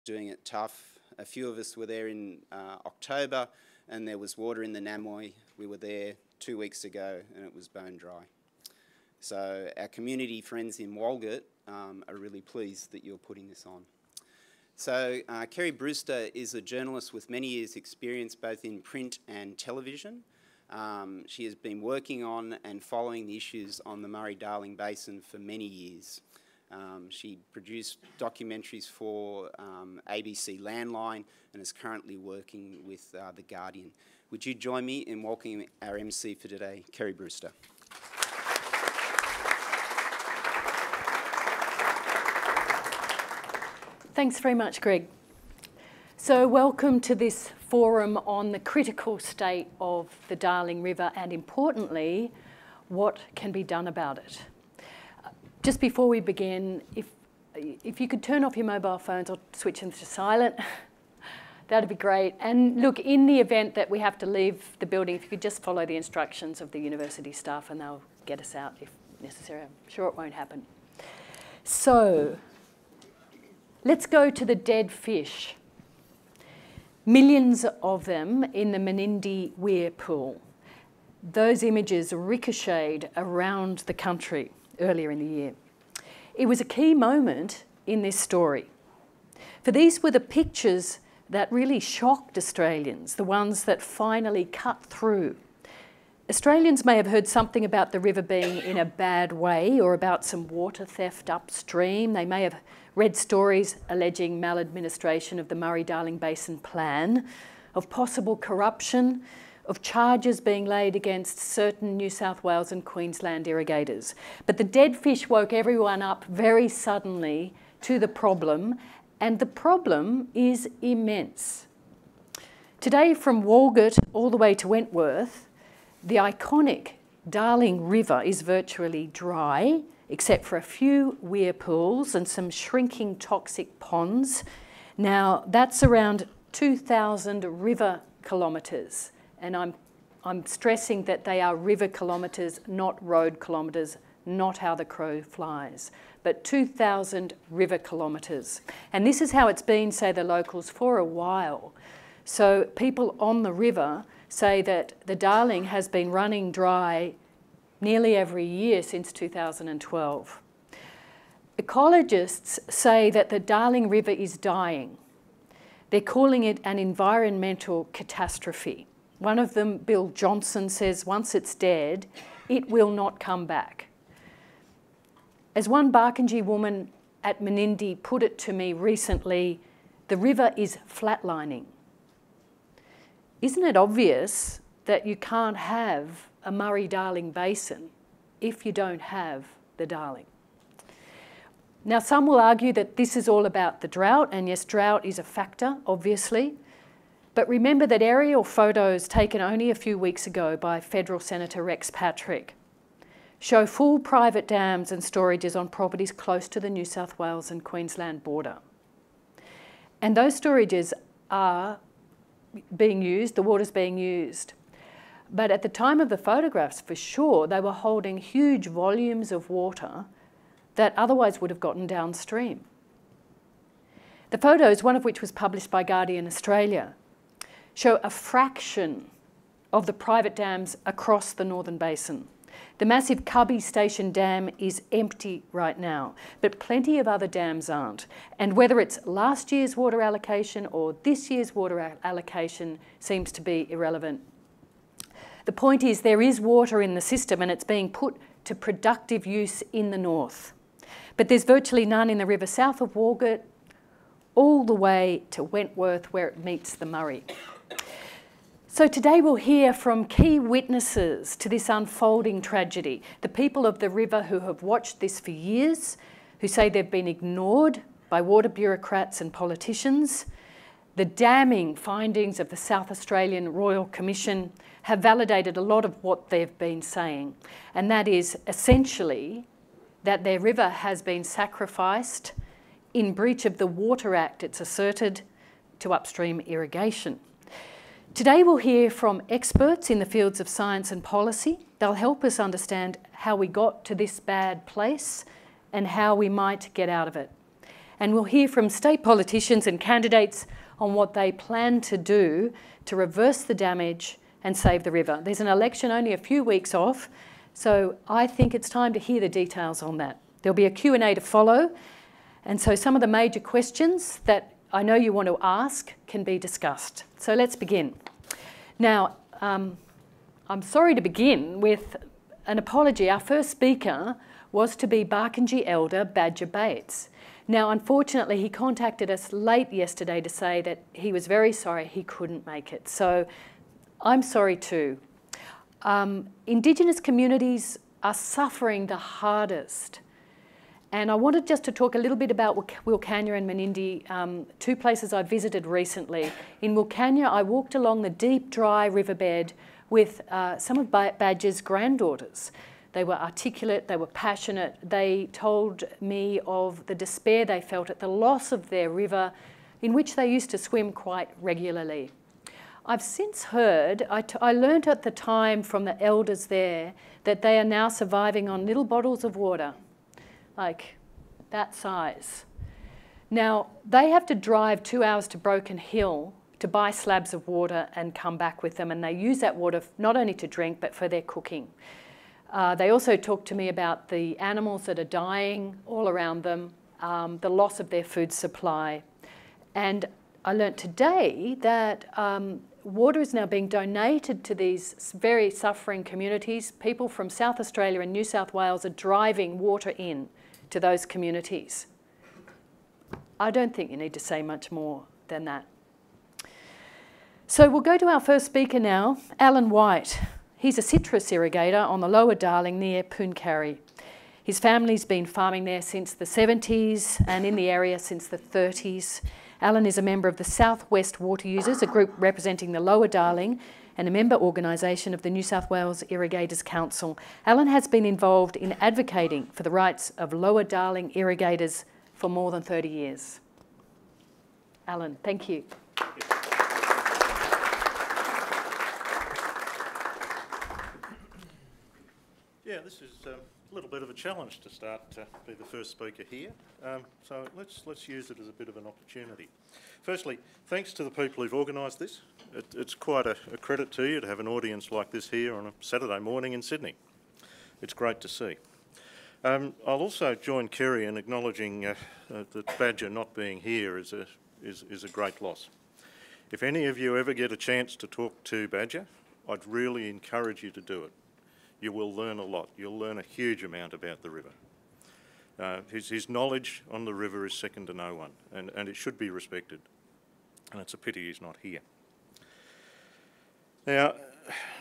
doing it tough. A few of us were there in October, and there was water in the Namoi. We were there 2 weeks ago, and it was bone dry. So our community friends in Walgett are really pleased that you're putting this on. So Kerry Brewster is a journalist with many years' experience both in print and television. She has been working on and following the issues on the Murray-Darling Basin for many years. She produced documentaries for ABC Landline and is currently working with The Guardian. Would you join me in welcoming our MC for today, Kerry Brewster? Thanks very much, Greg. So welcome to this forum on the critical state of the Darling River and, importantly, what can be done about it. Just before we begin, if you could turn off your mobile phones or switch them to silent, that'd be great. And look, in the event that we have to leave the building, if you could just follow the instructions of the university staff and they'll get us out if necessary. I'm sure it won't happen. So, let's go to the dead fish. Millions of them in the Menindee Weir Pool. Those images ricocheted around the country earlier in the year. It was a key moment in this story. For these were the pictures that really shocked Australians, the ones that finally cut through. Australians may have heard something about the river being in a bad way or about some water theft upstream. They may have read stories alleging maladministration of the Murray-Darling Basin Plan, of possible corruption, of charges being laid against certain New South Wales and Queensland irrigators. But the dead fish woke everyone up very suddenly to the problem, and the problem is immense. Today, from Walgett all the way to Wentworth, the iconic Darling River is virtually dry, except for a few weir pools and some shrinking toxic ponds. Now, that's around 2,000 river kilometres, and I'm stressing that they are river kilometres, not road kilometres, not how the crow flies, but 2,000 river kilometres. And this is how it's been, say the locals, for a while. So people on the river say that the Darling has been running dry nearly every year since 2012. Ecologists say that the Darling River is dying. They're calling it an environmental catastrophe. One of them, Bill Johnson, says once it's dead, it will not come back. As one Barkindji woman at Menindee put it to me recently, the river is flatlining. Isn't it obvious that you can't have a Murray-Darling Basin if you don't have the Darling? Now, some will argue that this is all about the drought, and yes, drought is a factor, obviously. But remember that aerial photos taken only a few weeks ago by Federal Senator Rex Patrick show full private dams and storages on properties close to the New South Wales and Queensland border. And those storages are being used, the water's being used. But at the time of the photographs, for sure, they were holding huge volumes of water that otherwise would have gotten downstream. The photos, one of which was published by Guardian Australia, show a fraction of the private dams across the Northern Basin. The massive Cubby Station Dam is empty right now, but plenty of other dams aren't. And whether it's last year's water allocation or this year's water allocation seems to be irrelevant. The point is there is water in the system and it's being put to productive use in the north. But there's virtually none in the river south of Walgett, all the way to Wentworth where it meets the Murray. So today we'll hear from key witnesses to this unfolding tragedy, the people of the river who have watched this for years, who say they've been ignored by water bureaucrats and politicians. The damning findings of the South Australian Royal Commission have validated a lot of what they've been saying, and that is essentially that their river has been sacrificed in breach of the Water Act, it's asserted, to upstream irrigation. Today we'll hear from experts in the fields of science and policy. They'll help us understand how we got to this bad place and how we might get out of it. And we'll hear from state politicians and candidates on what they plan to do to reverse the damage and save the river. There's an election only a few weeks off, so I think it's time to hear the details on that. There'll be a Q&A to follow, and so some of the major questions that I know you want to ask can be discussed. So let's begin. Now, I'm sorry to begin with an apology. Our first speaker was to be Barkindji Elder Badger Bates. Now, unfortunately, he contacted us late yesterday to say that he was very sorry he couldn't make it. So I'm sorry too. Indigenous communities are suffering the hardest. And I wanted just to talk a little bit about Wilcannia and Menindee, two places I visited recently. In Wilcannia, I walked along the deep, dry riverbed with some of Badger's granddaughters. They were articulate, they were passionate. They told me of the despair they felt at the loss of their river, in which they used to swim quite regularly. I've since heard, I learnt at the time from the elders there, that they are now surviving on little bottles of water, like that size. Now, they have to drive 2 hours to Broken Hill to buy slabs of water and come back with them, and they use that water not only to drink, but for their cooking. They also talked to me about the animals that are dying all around them, the loss of their food supply. And I learnt today that water is now being donated to these very suffering communities. People from South Australia and New South Wales are driving water in to those communities. I don't think you need to say much more than that. So we'll go to our first speaker now, Alan White. He's a citrus irrigator on the Lower Darling near Pooncarie. His family's been farming there since the 70s and in the area since the 30s. Alan is a member of the South West Water Users, a group representing the Lower Darling and a member organisation of the New South Wales Irrigators Council. Alan has been involved in advocating for the rights of Lower Darling irrigators for more than 30 years. Alan, thank you. Yeah, this is a little bit of a challenge to start to be the first speaker here, so let's use it as a bit of an opportunity. Firstly, thanks to the people who've organised this. It's quite a credit to you to have an audience like this here on a Saturday morning in Sydney. It's great to see. I'll also join Kerry in acknowledging that Badger not being here is a great loss. If any of you ever get a chance to talk to Badger, I'd really encourage you to do it. You will learn a lot. You'll learn a huge amount about the river. His knowledge on the river is second to no one, and it should be respected. And it's a pity he's not here. Now,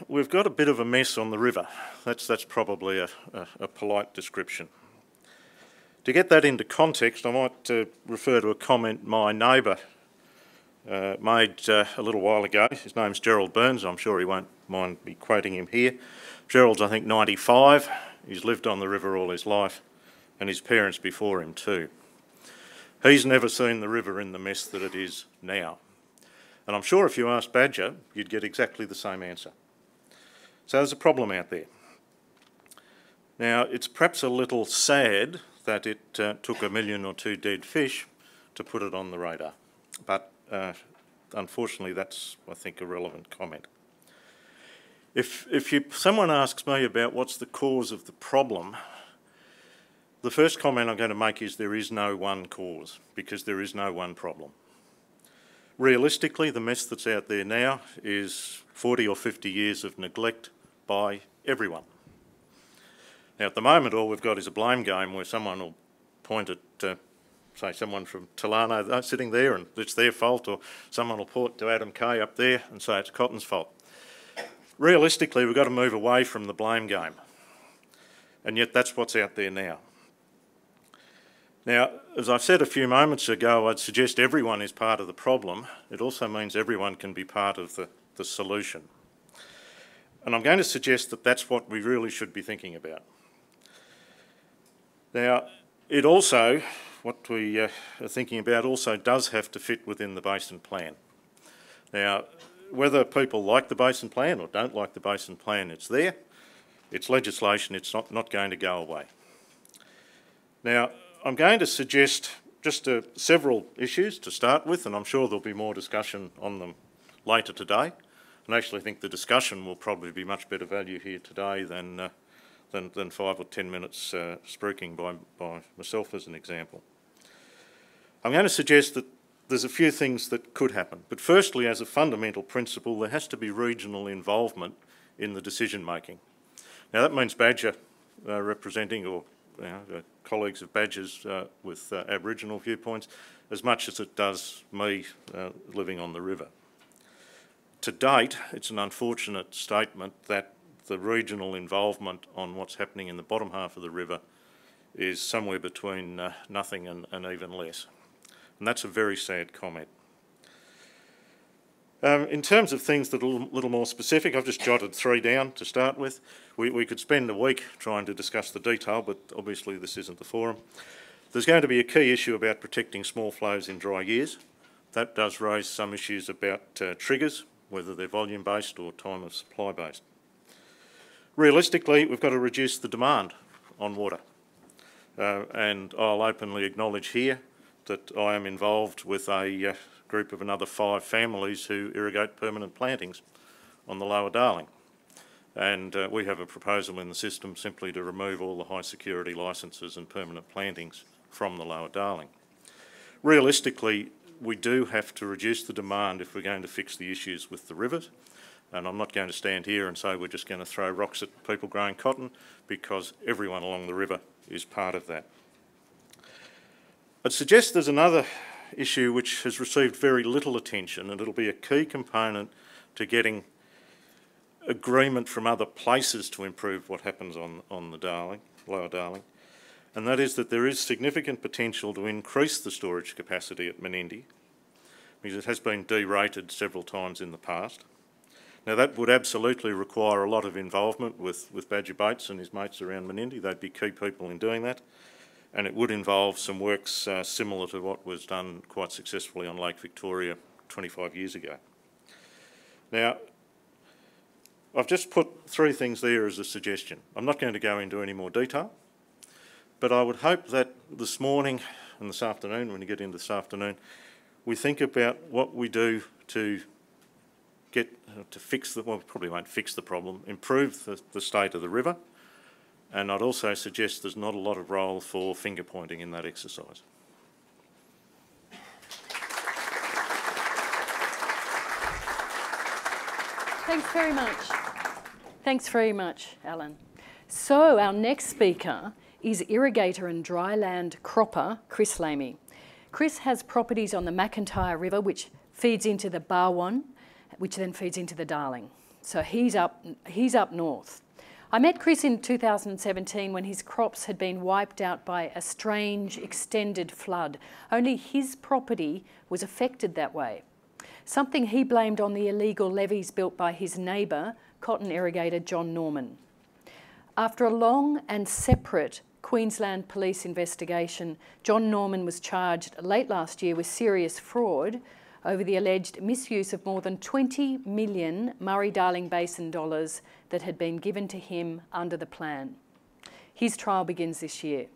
we've got a bit of a mess on the river. That's probably a polite description. To get that into context, I might refer to a comment my neighbour made a little while ago. His name's Gerald Burns. I'm sure he won't mind me quoting him here. Gerald's, I think, 95. He's lived on the river all his life, and his parents before him too. He's never seen the river in the mess that it is now. And I'm sure if you asked Badger, you'd get exactly the same answer. So there's a problem out there. Now, it's perhaps a little sad that it took 1 million or 2 dead fish to put it on the radar. But unfortunately, that's, I think, a relevant comment. If someone asks me about what's the cause of the problem, the first comment I'm going to make is there is no one cause, because there is no one problem. Realistically, the mess that's out there now is 40 or 50 years of neglect by everyone. Now, at the moment, all we've got is a blame game where someone will point at, say, someone from Talano sitting there and it's their fault, or someone will point to Adam Kay up there and say it's Cotton's fault. Realistically, we've got to move away from the blame game, and yet that's what's out there now. Now, as I said a few moments ago, I'd suggest everyone is part of the problem. It also means everyone can be part of the solution. And I'm going to suggest that that's what we really should be thinking about. Now, it also, what we are thinking about also does have to fit within the Basin Plan. Now, whether people like the Basin Plan or don't like the Basin Plan, it's there. It's legislation. It's not going to go away. Now, I'm going to suggest just several issues to start with, and I'm sure there'll be more discussion on them later today. And I actually think the discussion will probably be much better value here today than 5 or 10 minutes spruiking by myself as an example. I'm going to suggest that there's a few things that could happen, but firstly, as a fundamental principle, there has to be regional involvement in the decision making. Now that means Badger representing, or colleagues of Badgers with Aboriginal viewpoints, as much as it does me living on the river. To date, it's an unfortunate statement that the regional involvement on what's happening in the bottom half of the river is somewhere between nothing and even less. And that's a very sad comment. In terms of things that are a little more specific, I've just jotted 3 down to start with. We could spend a week trying to discuss the detail, but obviously this isn't the forum. There's going to be a key issue about protecting small flows in dry years. That does raise some issues about triggers, whether they're volume-based or time of supply-based. Realistically, we've got to reduce the demand on water. And I'll openly acknowledge here that I am involved with a group of another 5 families who irrigate permanent plantings on the Lower Darling. And we have a proposal in the system simply to remove all the high security licences and permanent plantings from the Lower Darling. Realistically, we do have to reduce the demand if we're going to fix the issues with the rivers. And I'm not going to stand here and say we're just going to throw rocks at people growing cotton, because everyone along the river is part of that. I'd suggest there's another issue which has received very little attention, and it'll be a key component to getting agreement from other places to improve what happens on the Darling, Lower Darling, and that is that there is significant potential to increase the storage capacity at Menindee, because it has been derated several times in the past. Now that would absolutely require a lot of involvement with Badger Bates and his mates around Menindee. They'd be key people in doing that. And it would involve some works similar to what was done quite successfully on Lake Victoria 25 years ago. Now, I've just put 3 things there as a suggestion. I'm not going to go into any more detail, but I would hope that this morning and this afternoon, when you get into this afternoon, we think about what we do to get to fix the, well, we probably won't fix the problem, improve the state of the river. And I'd also suggest there's not a lot of role for finger pointing in that exercise. Thanks very much. Thanks very much, Alan. So our next speaker is irrigator and dryland cropper, Chris Lamey. Chris has properties on the McIntyre River, which feeds into the Barwon, which then feeds into the Darling. So he's up north. I met Chris in 2017 when his crops had been wiped out by a strange extended flood. Only his property was affected that way, something he blamed on the illegal levees built by his neighbour, cotton irrigator John Norman. After a long and separate Queensland police investigation, John Norman was charged late last year with serious fraud over the alleged misuse of more than 20 million Murray-Darling Basin dollars that had been given to him under the plan. His trial begins this year.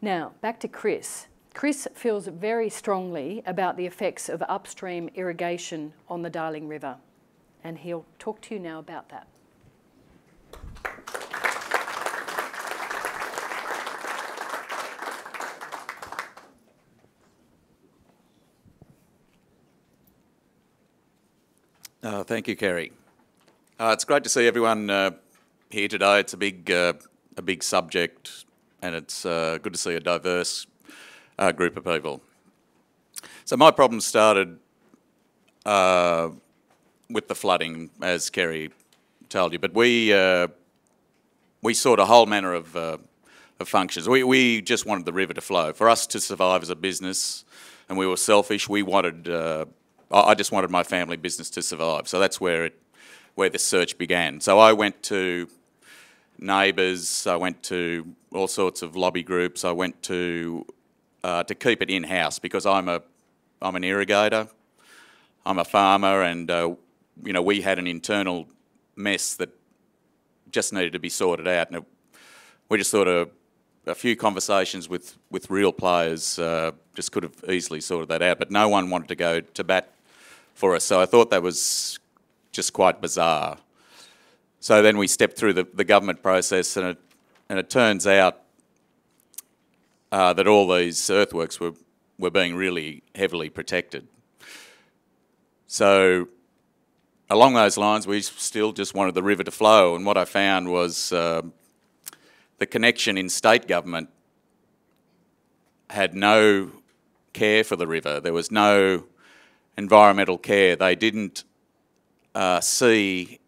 Now, back to Chris. Chris feels very strongly about the effects of upstream irrigation on the Darling River, and he'll talk to you now about that. Thank you, Kerry. It's great to see everyone here today. It's a big subject, and it's good to see a diverse group of people. So my problem started with the flooding, as Kerry told you, but we sought a whole manner of functions. We just wanted the river to flow. For us to survive as a business, and we were selfish, we wanted... I just wanted my family business to survive, so that's where the search began. So I went to neighbours, I went to all sorts of lobby groups, I went to keep it in-house, because I'm an irrigator, I'm a farmer, and you know, we had an internal mess that just needed to be sorted out, and we just thought a few conversations with real players, just could have easily sorted that out, but no one wanted to go to bat for us. So I thought that was just quite bizarre. So then we stepped through the government process, and it turns out that all these earthworks were being really heavily protected. So along those lines, we still just wanted the river to flow, and what I found was the connection in state government had no care for the river. There was no environmental care. They didn't see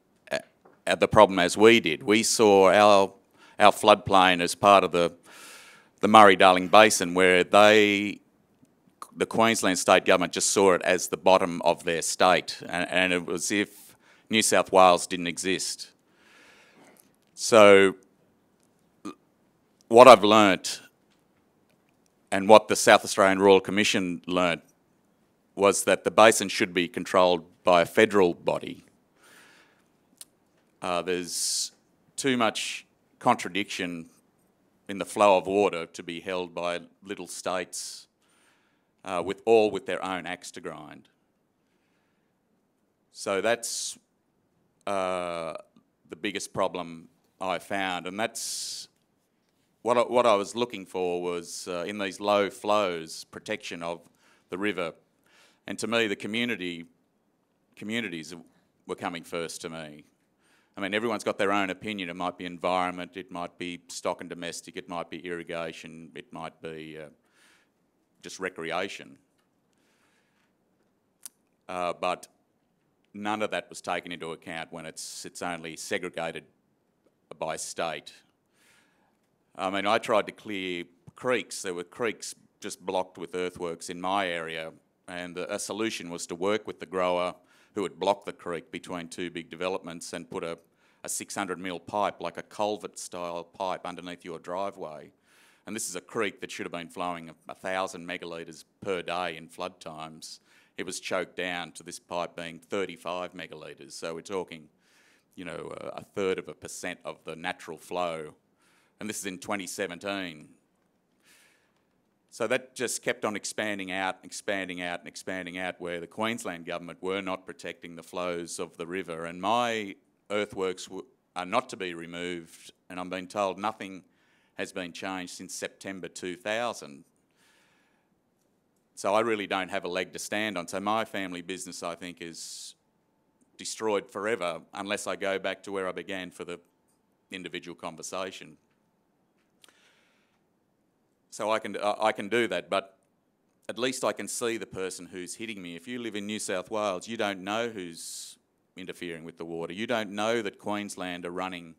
the problem as we did. We saw our floodplain as part of the Murray-Darling Basin, where the Queensland state government just saw it as the bottom of their state, and it was as if New South Wales didn't exist. So what I've learnt, and what the South Australian Royal Commission learnt, was that the basin should be controlled by a federal body. There's too much contradiction in the flow of water to be held by little states with their own axe to grind. So that's the biggest problem I found, and that's what I was looking for was in these low flows, protection of the river. And to me, the communities were coming first to me. I mean, everyone's got their own opinion. It might be environment, it might be stock and domestic, it might be irrigation, it might be just recreation. But none of that was taken into account when it's only segregated by state. I mean, I tried to clear creeks. There were creeks just blocked with earthworks in my area, and a solution was to work with the grower who would block the creek between two big developments and put a 600mm pipe, like a culvert-style pipe, underneath your driveway. And this is a creek that should have been flowing 1,000 megalitres per day in flood times. It was choked down to this pipe being 35 megalitres. So we're talking, you know, 1/3% of the natural flow. And this is in 2017. So that just kept on expanding out, where the Queensland government were not protecting the flows of the river. And my earthworks are not to be removed, and I'm being told nothing has been changed since September 2000. So I really don't have a leg to stand on. So my family business, I think, is destroyed forever unless I go back to where I began for the individual conversation. So I can do that, but at least I can see the person who's hitting me. If you live in New South Wales, you don't know who's interfering with the water. You don't know that Queensland are running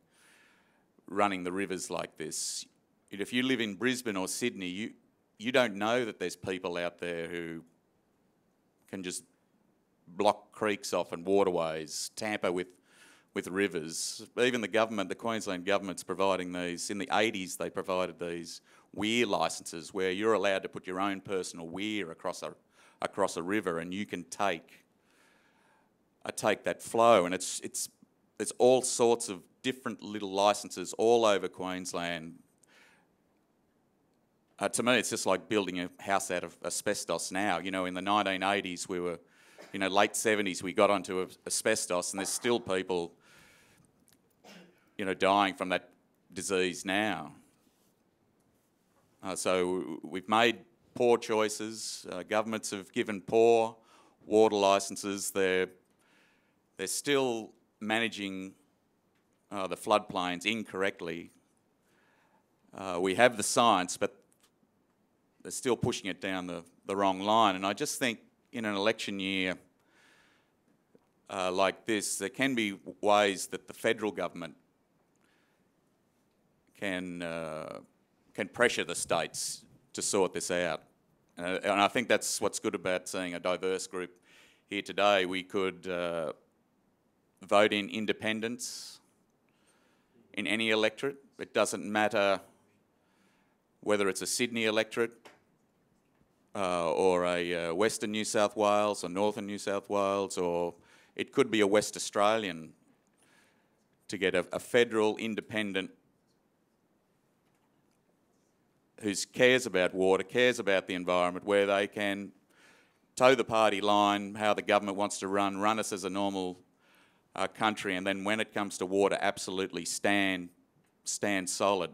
the rivers like this. If you live in Brisbane or Sydney, you don't know that there's people out there who can just block creeks off and waterways, tamper with rivers. Even the government, the Queensland government's providing these. In the 80s, they provided these weir licences where you're allowed to put your own personal weir across a river, and you can take that flow. And it's all sorts of different little licences all over Queensland. To me, it's just like building a house out of asbestos now. You know, in the 1980s, we were, you know, late 70s, we got onto asbestos, and there's still people, you know, dying from that disease now. So we've made poor choices. Governments have given poor water licences. They're still managing the floodplains incorrectly. We have the science, but they're still pushing it down the wrong line. And I just think in an election year like this, there can be ways that the federal government can pressure the states to sort this out. And I think that's what's good about seeing a diverse group here today. We could vote in independents in any electorate. It doesn't matter whether it's a Sydney electorate or a Western New South Wales or Northern New South Wales, or it could be a West Australian, to get a federal independent who cares about water, cares about the environment, where they can toe the party line, how the government wants to run us as a normal country, and then when it comes to water, absolutely stand solid.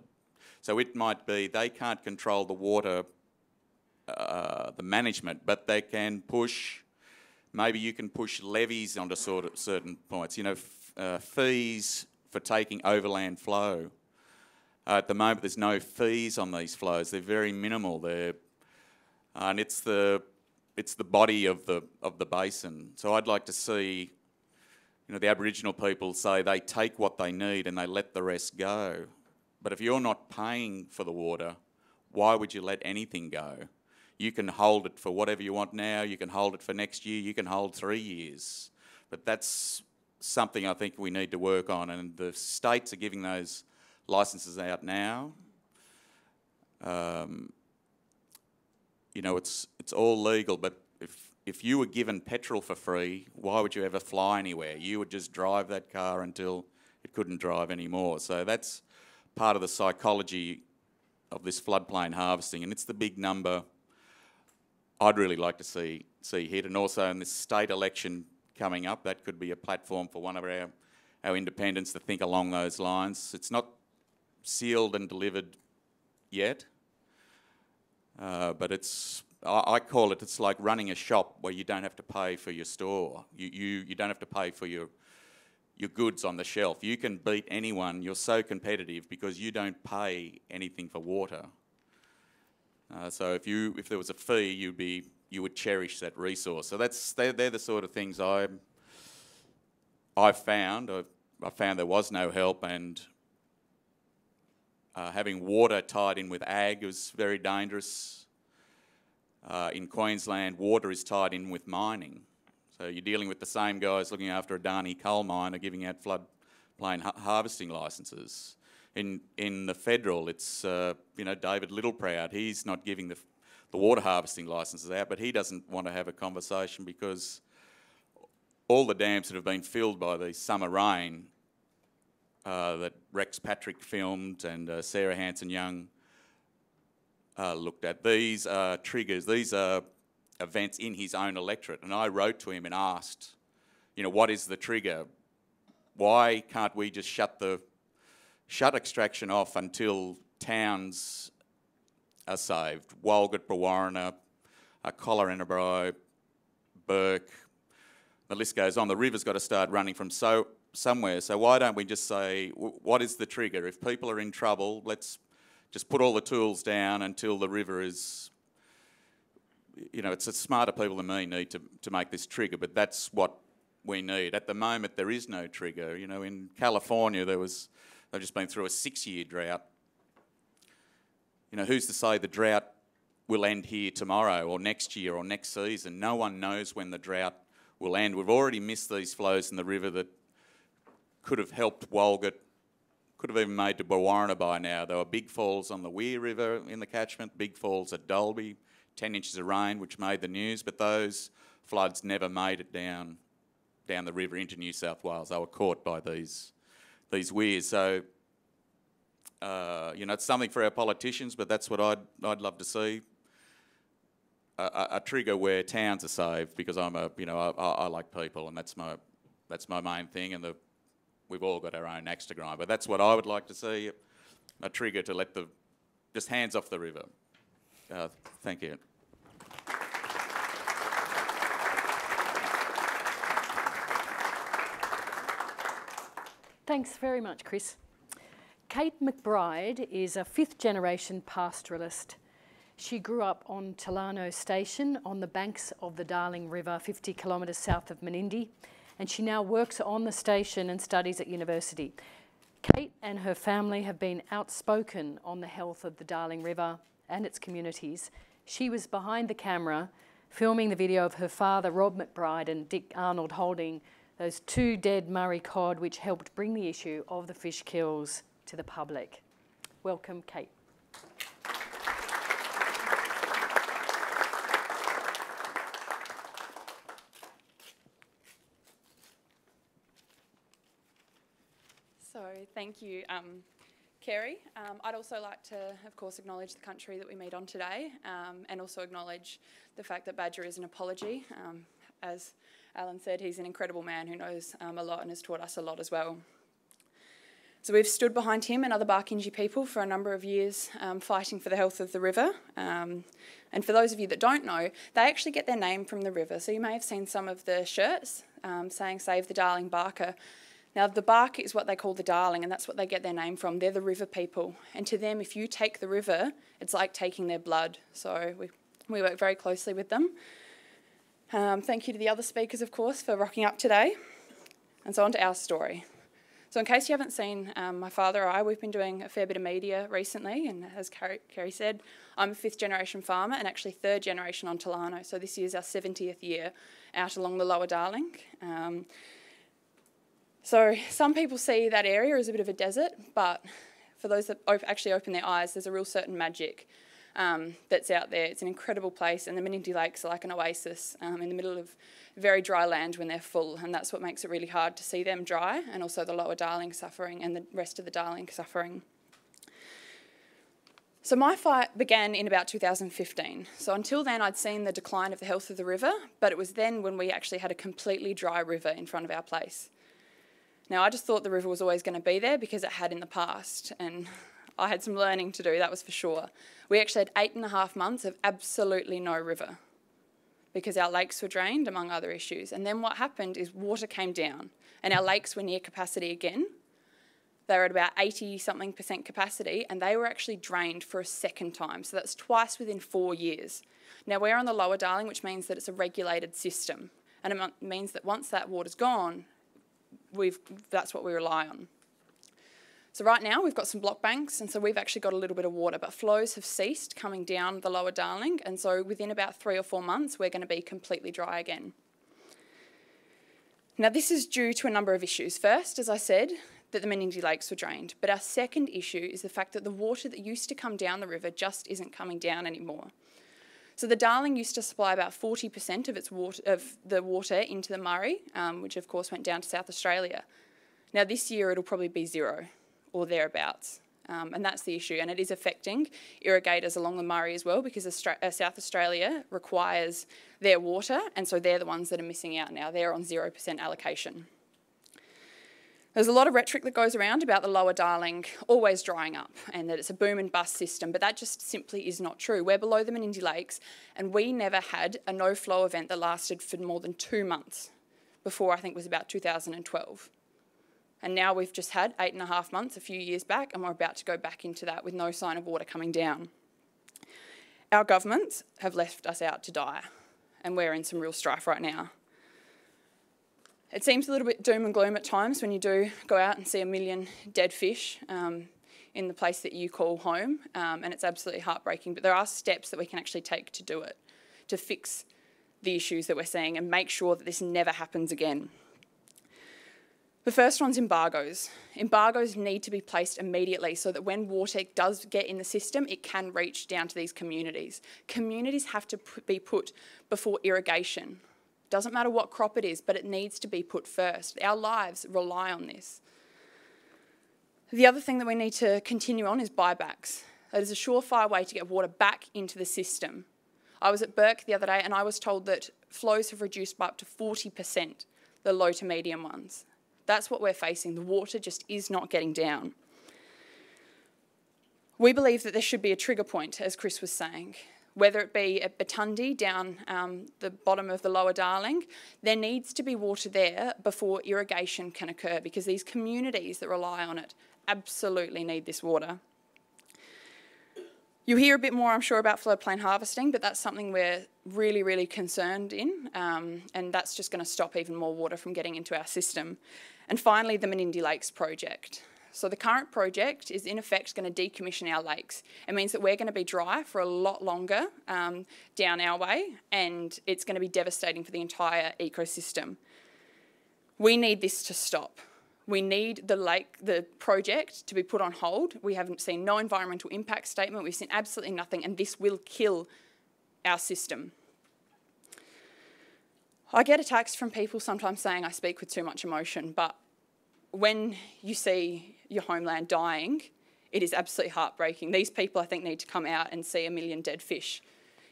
So it might be they can't control the water, the management, but they can push. Maybe you can push levies onto certain points. You know, fees for taking overland flow. At the moment, there's no fees on these flows. They're very minimal. And it's the body of the basin. So I'd like to see, you know, the Aboriginal people say they take what they need and they let the rest go. But if you're not paying for the water, why would you let anything go? You can hold it for whatever you want now, you can hold it for next year, you can hold 3 years. But that's something I think we need to work on, and the states are giving those licences out now. You know, it's all legal, but if you were given petrol for free, why would you ever fly anywhere? You would just drive that car until it couldn't drive anymore. So that's part of the psychology of this floodplain harvesting, and it's the big number I'd really like to see hit. And also in this state election coming up, that could be a platform for one of our independents to think along those lines. It's not sealed and delivered yet, but I call it's like running a shop where you don't have to pay for your store. You don't have to pay for your goods on the shelf. You can beat anyone. You're so competitive because you don't pay anything for water. So if there was a fee, you would cherish that resource. So they're the sort of things I've found. I found there was no help, and having water tied in with ag was very dangerous. In Queensland, water is tied in with mining. So you're dealing with the same guys looking after Adani coal mine are giving out floodplain harvesting licences. In the federal, it's you know, David Littleproud. He's not giving the water harvesting licences out, but he doesn't want to have a conversation because all the dams that have been filled by the summer rain that Rex Patrick filmed and Sarah Hanson-Young looked at, these are triggers. These are events in his own electorate, and I wrote to him and asked, you know, what is the trigger? Why can't we just shut extraction off until towns are saved? Walgett, Brewarrina, Collarenebri, Burke, the list goes on. The river's got to start running from somewhere. So why don't we just say, what is the trigger? If people are in trouble, let's just put all the tools down until the river is, you know, it's smarter people than me need to make this trigger, but that's what we need. At the moment, there is no trigger. You know, in California, they've just been through a 6-year drought. You know, who's to say the drought will end here tomorrow or next year or next season? No one knows when the drought will end. We've already missed these flows in the river that could have helped Walgett, could have even made to Brewarrina by now. There were big falls on the Weir River in the catchment, big falls at Dalby, 10 inches of rain, which made the news, but those floods never made it down the river into New South Wales. They were caught by these weirs. So, you know, it's something for our politicians, but that's what I'd love to see. A trigger where towns are saved, because I like people, and that's my main thing, and we've all got our own axe to grind. But that's what I would like to see, a trigger to let just hands off the river. Thank you. Thanks very much, Chris. Kate McBride is a fifth-generation pastoralist. She grew up on Talano Station on the banks of the Darling River, 50 kilometres south of Menindee, and she now works on the station and studies at university. Kate and her family have been outspoken on the health of the Darling River and its communities. She was behind the camera filming the video of her father, Rob McBride, and Dick Arnold holding those 2 dead Murray cod, which helped bring the issue of the fish kills to the public. Welcome, Kate. So thank you, Kerry. I'd also like to, of course, acknowledge the country that we meet on today, and also acknowledge the fact that Badger is an apology. As Alan said, he's an incredible man who knows a lot and has taught us a lot as well. So we've stood behind him and other Barkindji people for a number of years, fighting for the health of the river. And for those of you that don't know, they actually get their name from the river. So you may have seen some of the shirts saying "Save the Darling Barker." Now, the Barker is what they call the Darling, and that's what they get their name from. They're the river people. And to them, if you take the river, it's like taking their blood. So we work very closely with them. Thank you to the other speakers, of course, for rocking up today. And so on to our story. So in case you haven't seen my father or I, we've been doing a fair bit of media recently, and as Kerry said, I'm a 5th generation farmer and actually 3rd generation on Talano. So this year's our 70th year out along the Lower Darling. So some people see that area as a bit of a desert, but for those that actually open their eyes, there's a real certain magic that's out there. It's an incredible place, and the Menindee Lakes are like an oasis in the middle of very dry land when they're full, and that's what makes it really hard to see them dry, and also the Lower Darling suffering and the rest of the Darling suffering. So my fight began in about 2015. So until then, I'd seen the decline of the health of the river, but it was then when we actually had a completely dry river in front of our place. Now, I just thought the river was always going to be there because it had in the past, and I had some learning to do, that was for sure. We actually had 8.5 months of absolutely no river because our lakes were drained, among other issues. And then what happened is water came down, and our lakes were near capacity again. They were at about 80-something% capacity, and they were actually drained for a second time. So that's twice within 4 years. Now, we're on the Lower Darling, which means that it's a regulated system, and it means that once that water's gone, that's what we rely on. So right now we've got some block banks, and so we've actually got a little bit of water, but flows have ceased coming down the Lower Darling, and so within about 3 or 4 months we're going to be completely dry again. Now this is due to a number of issues. First, as I said, that the Menindee Lakes were drained, but our second issue is the fact that the water that used to come down the river just isn't coming down anymore. So the Darling used to supply about 40% of the water into the Murray, which of course went down to South Australia. Now this year it'll probably be 0 or thereabouts, and that's the issue. And it is affecting irrigators along the Murray as well, because South Australia requires their water, and so they're the ones that are missing out now. They're on 0% allocation. There's a lot of rhetoric that goes around about the Lower Darling always drying up and that it's a boom and bust system, but that just simply is not true. We're below the Menindee Lakes, and we never had a no-flow event that lasted for more than 2 months before, I think it was about 2012. And now we've just had 8.5 months a few years back, and we're about to go back into that with no sign of water coming down. Our governments have left us out to die, and we're in some real strife right now. It seems a little bit doom and gloom at times when you do go out and see 1 million dead fish in the place that you call home, and it's absolutely heartbreaking. But there are steps that we can actually take to do it, to fix the issues that we're seeing and make sure that this never happens again. The first one's embargoes. Embargoes need to be placed immediately so that when water does get in the system, it can reach down to these communities. Communities have to be put before irrigation. Doesn't matter what crop it is, but it needs to be put first. Our lives rely on this. The other thing that we need to continue on is buybacks. That is a surefire way to get water back into the system. I was at Burke the other day and I was told that flows have reduced by up to 40%, the low to medium ones. That's what we're facing. The water just is not getting down. We believe that there should be a trigger point, as Chris was saying. Whether it be at Batundi down the bottom of the Lower Darling, there needs to be water there before irrigation can occur, because these communities that rely on it absolutely need this water. You'll hear a bit more, I'm sure, about floodplain harvesting, but that's something we're really, really concerned in, and that's just going to stop even more water from getting into our system. And finally, the Menindee Lakes project. So the current project is in effect going to decommission our lakes. It means that we're going to be dry for a lot longer down our way, and it's going to be devastating for the entire ecosystem. We need this to stop. We need the project to be put on hold. We haven't seen no environmental impact statement. We've seen absolutely nothing, and this will kill our system. I get attacks from people sometimes saying I speak with too much emotion, but when you see your homeland dying, It is absolutely heartbreaking. These people, I think, need to come out and see 1 million dead fish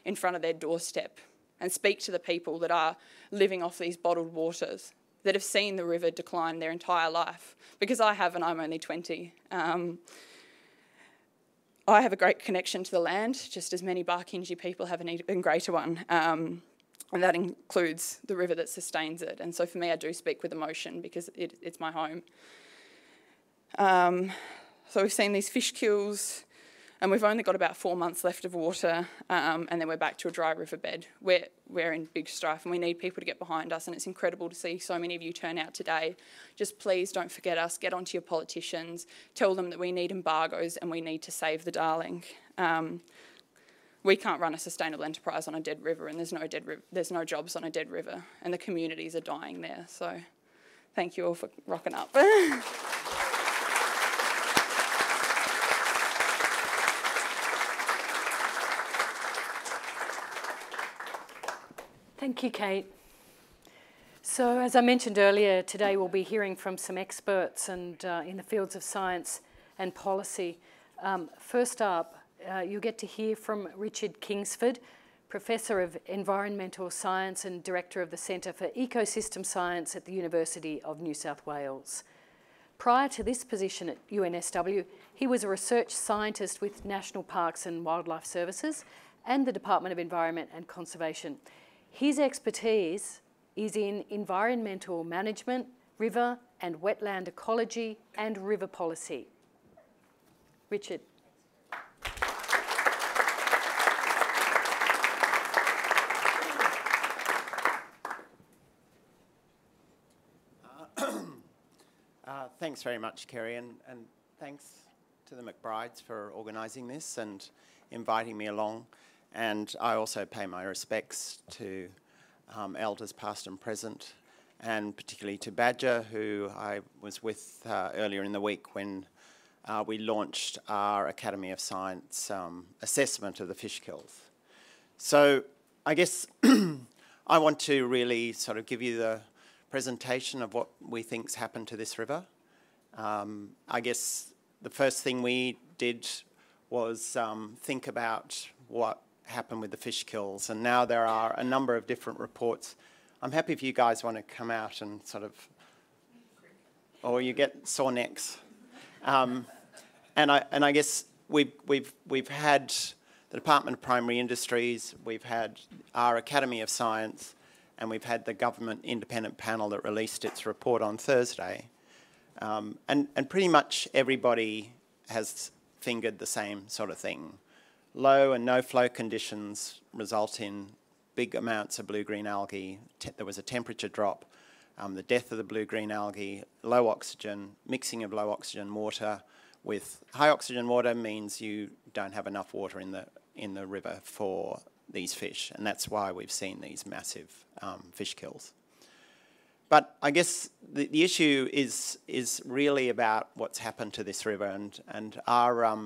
in front of their doorstep and speak to the people that are living off these bottled waters, that have seen the river decline their entire life. Because I have, and I'm only 20. I have a great connection to the land, just as many Barkindji people have an even greater one. And that includes the river that sustains it. And so for me, I do speak with emotion because it's my home. So we've seen these fish kills, and we've only got about 4 months left of water, and then we're back to a dry riverbed. We're in big strife, and we need people to get behind us, and it's incredible to see so many of you turn out today. Just please don't forget us. Get onto your politicians. Tell them that we need embargoes and we need to save the Darling. We can't run a sustainable enterprise on a dead river, and there's no jobs on a dead river, and the communities are dying there. So thank you all for rocking up. Thank you, Kate. So, as I mentioned earlier, today we'll be hearing from some experts and in the fields of science and policy. First up, you'll get to hear from Richard Kingsford, Professor of Environmental Science and Director of the Centre for Ecosystem Science at the University of New South Wales. Prior to this position at UNSW, he was a research scientist with National Parks and Wildlife Services and the Department of Environment and Conservation. His expertise is in environmental management, river and wetland ecology, and river policy. Richard. Thanks very much, Kerry, and thanks to the McBrides for organising this and inviting me along. And I also pay my respects to elders past and present, and particularly to Badger, who I was with earlier in the week when we launched our Academy of Science assessment of the fish kills. So I guess I want to really sort of give you the presentation of what we think's happened to this river. I guess the first thing we did was think about what happened with the fish kills, and now there are a number of different reports. I'm happy if you guys want to come out and sort of, or you get sore necks. And I guess we've had the Department of Primary Industries, we've had our Academy of Science, and we've had the government independent panel that released its report on Thursday. And pretty much everybody has fingered the same sort of thing. Low and no flow conditions result in big amounts of blue-green algae. There was a temperature drop, the death of the blue-green algae, low oxygen, mixing of low oxygen water with high oxygen water means you don't have enough water in the river for these fish, and that's why we've seen these massive fish kills. But I guess the issue is really about what's happened to this river, and our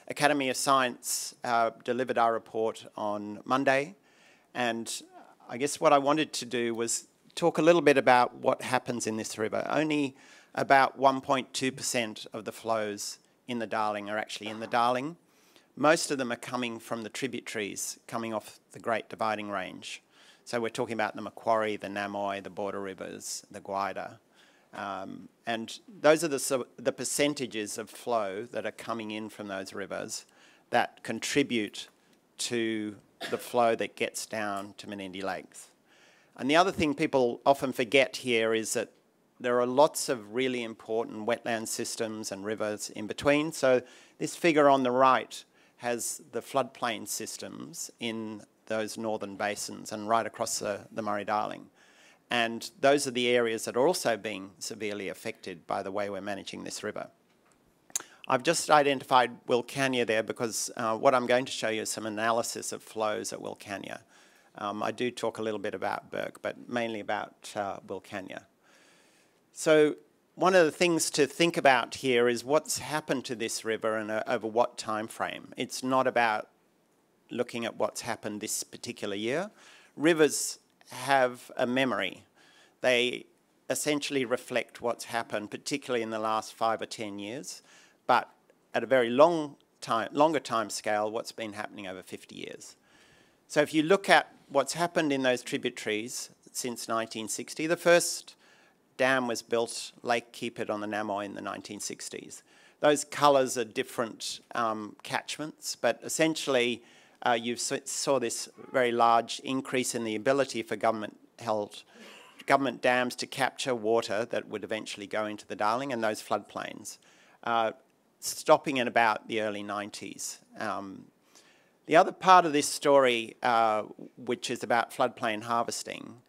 Academy of Science delivered our report on Monday, and I guess what I wanted to do was talk a little bit about what happens in this river. Only about 1.2% of the flows in the Darling are actually in the Darling. Most of them are coming from the tributaries coming off the Great Dividing Range. So we're talking about the Macquarie, the Namoy, the Border Rivers, the Gwydir. And those are the percentages of flow that are coming in from those rivers that contribute to the flow that gets down to Menindee Lakes. And the other thing people often forget here is that there are lots of really important wetland systems and rivers in between. So this figure on the right has the floodplain systems in those northern basins and right across the Murray-Darling. And those are the areas that are also being severely affected by the way we're managing this river. I've just identified Wilcannia there because what I'm going to show you is some analysis of flows at Wilcannia. I do talk a little bit about Burke, but mainly about Wilcannia. So one of the things to think about here is what's happened to this river and over what time frame. It's not about looking at what's happened this particular year. Rivers have a memory. They essentially reflect what's happened, particularly in the last 5 or 10 years, but at a very longer time scale, what's been happening over 50 years. So if you look at what's happened in those tributaries since 1960, the first dam was built, Lake Keepit on the Namoi, in the 1960s. Those colours are different catchments, but essentially you saw this very large increase in the ability for government dams to capture water that would eventually go into the Darling and those floodplains, stopping in about the early 90s. The other part of this story, which is about floodplain harvesting,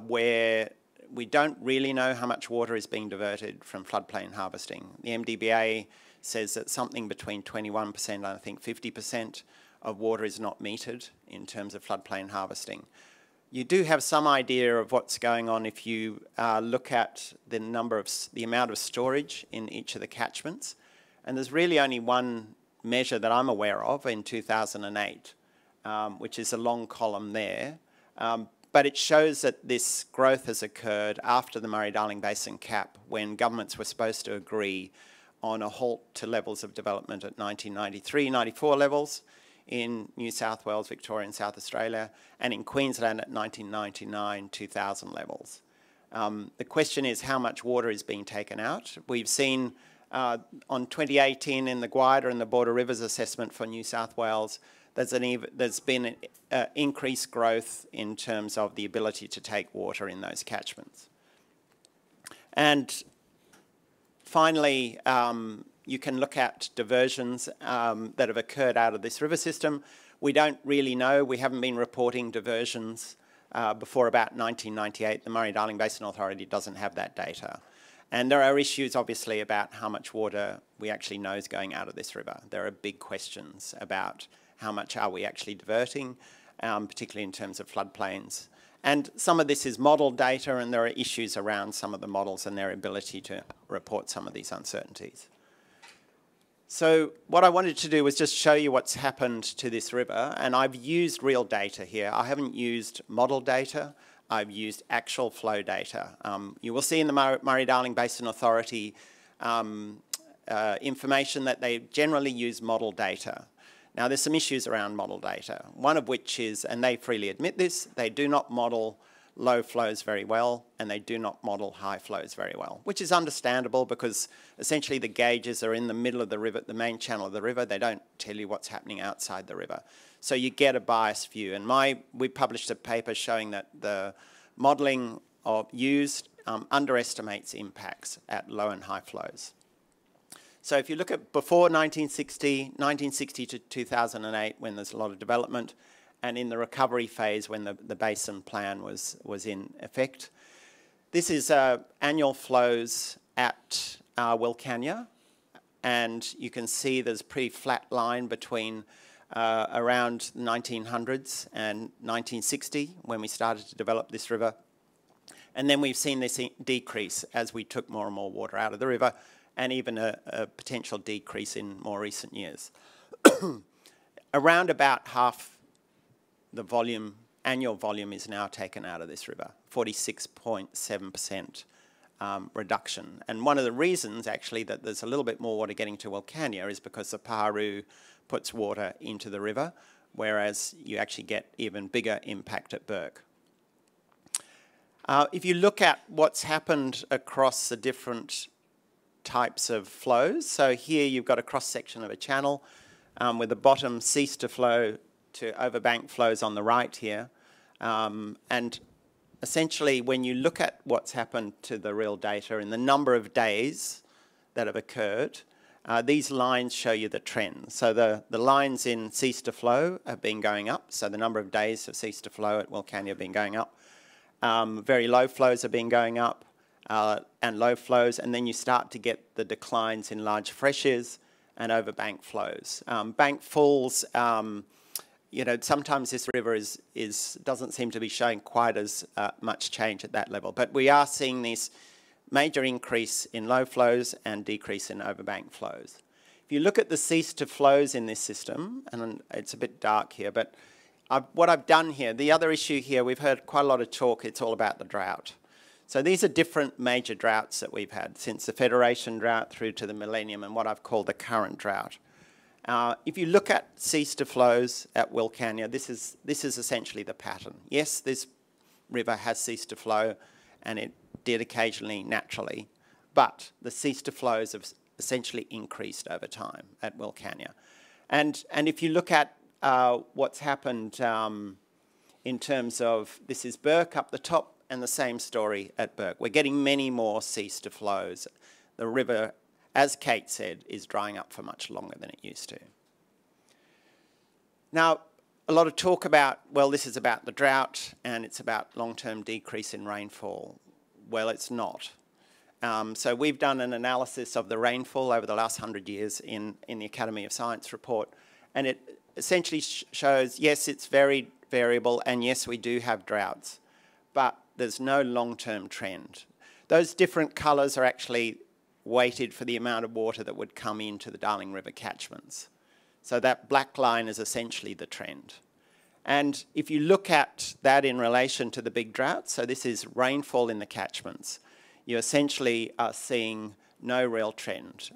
where we don't really know how much water is being diverted from floodplain harvesting. The MDBA says that something between 21% and I think 50% of water is not metered in terms of floodplain harvesting. You do have some idea of what's going on if you look at the amount of storage in each of the catchments. And there's really only one measure that I'm aware of in 2008, which is a long column there. But it shows that this growth has occurred after the Murray-Darling Basin cap, when governments were supposed to agree on a halt to levels of development at 1993-94 levels in New South Wales, Victoria and South Australia, and in Queensland at 1999-2000 levels. The question is how much water is being taken out. We've seen on 2018 in the Guida and the Border Rivers assessment for New South Wales, there's been increased growth in terms of the ability to take water in those catchments. And finally, you can look at diversions that have occurred out of this river system. We don't really know. We haven't been reporting diversions before about 1998. The Murray-Darling Basin Authority doesn't have that data. And there are issues, obviously, about how much water we actually know is going out of this river. There are big questions about how much are we actually diverting, particularly in terms of floodplains. And some of this is model data, and there are issues around some of the models and their ability to report some of these uncertainties. So what I wanted to do was just show you what's happened to this river, and I've used real data here. I haven't used model data. I've used actual flow data. You will see in the Murray-Darling Basin Authority information that they generally use model data. Now, there's some issues around model data, one of which is, and they freely admit this, they do not model low flows very well, and they do not model high flows very well, which is understandable because essentially the gauges are in the middle of the river, the main channel of the river. They don't tell you what's happening outside the river. So you get a biased view. And we published a paper showing that the modelling used underestimates impacts at low and high flows. So if you look at before 1960 to 2008, when there's a lot of development, and in the recovery phase when the basin plan was in effect. This is annual flows at Wilcannia, and you can see there's a pretty flat line between around 1900s and 1960 when we started to develop this river. And then we've seen this decrease as we took more and more water out of the river, and even a potential decrease in more recent years. Around about half the volume, annual volume, is now taken out of this river, 46.7% reduction. And one of the reasons, actually, that there's a little bit more water getting to Wilcannia is because the Paroo puts water into the river, whereas you actually get even bigger impact at Bourke. If you look at what's happened across the different types of flows, so here you've got a cross-section of a channel with the bottom cease to flow to overbank flows on the right here. And essentially, when you look at what's happened to the real data and the number of days that have occurred, these lines show you the trend. So the lines in cease to flow have been going up, so the number of days of cease to flow at Wilcannia have been going up. Very low flows have been going up, and low flows, and then you start to get the declines in large freshers and overbank flows. Bank falls, you know, sometimes this river doesn't seem to be showing quite as much change at that level, but we are seeing this major increase in low flows and decrease in overbank flows. If you look at the cease to flows in this system, and it's a bit dark here, but what I've done here, the other issue here, we've heard quite a lot of talk, it's all about the drought. So these are different major droughts that we've had, since the Federation drought through to the millennium and what I've called the current drought. If you look at cease to flows at Wilcannia, this is essentially the pattern. Yes, this river has ceased to flow, and it did occasionally naturally, but the cease to flows have essentially increased over time at Wilcannia. And if you look at what's happened in terms of, this is Burke up the top, and the same story at Burke. We're getting many more cease to flows. The river, as Kate said, is drying up for much longer than it used to. Now, a lot of talk about, well, this is about the drought and it's about long-term decrease in rainfall. Well, it's not. So we've done an analysis of the rainfall over the last 100 years in the Academy of Science report, and it essentially shows, yes, it's very variable, and yes, we do have droughts, but there's no long-term trend. Those different colours are actually weighted for the amount of water that would come into the Darling River catchments. So that black line is essentially the trend. And if you look at that in relation to the big drought, so this is rainfall in the catchments, you essentially are seeing no real trend.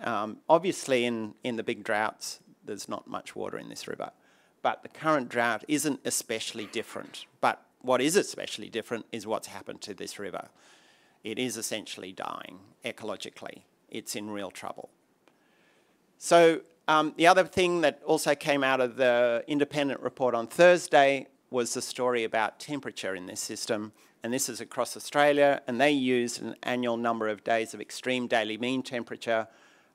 Obviously in the big droughts, there's not much water in this river, but the current drought isn't especially different. But what is especially different is what's happened to this river. It is essentially dying ecologically. It's in real trouble. So the other thing that also came out of the independent report on Thursday was the story about temperature in this system. And this is across Australia, and they used an annual number of days of extreme daily mean temperature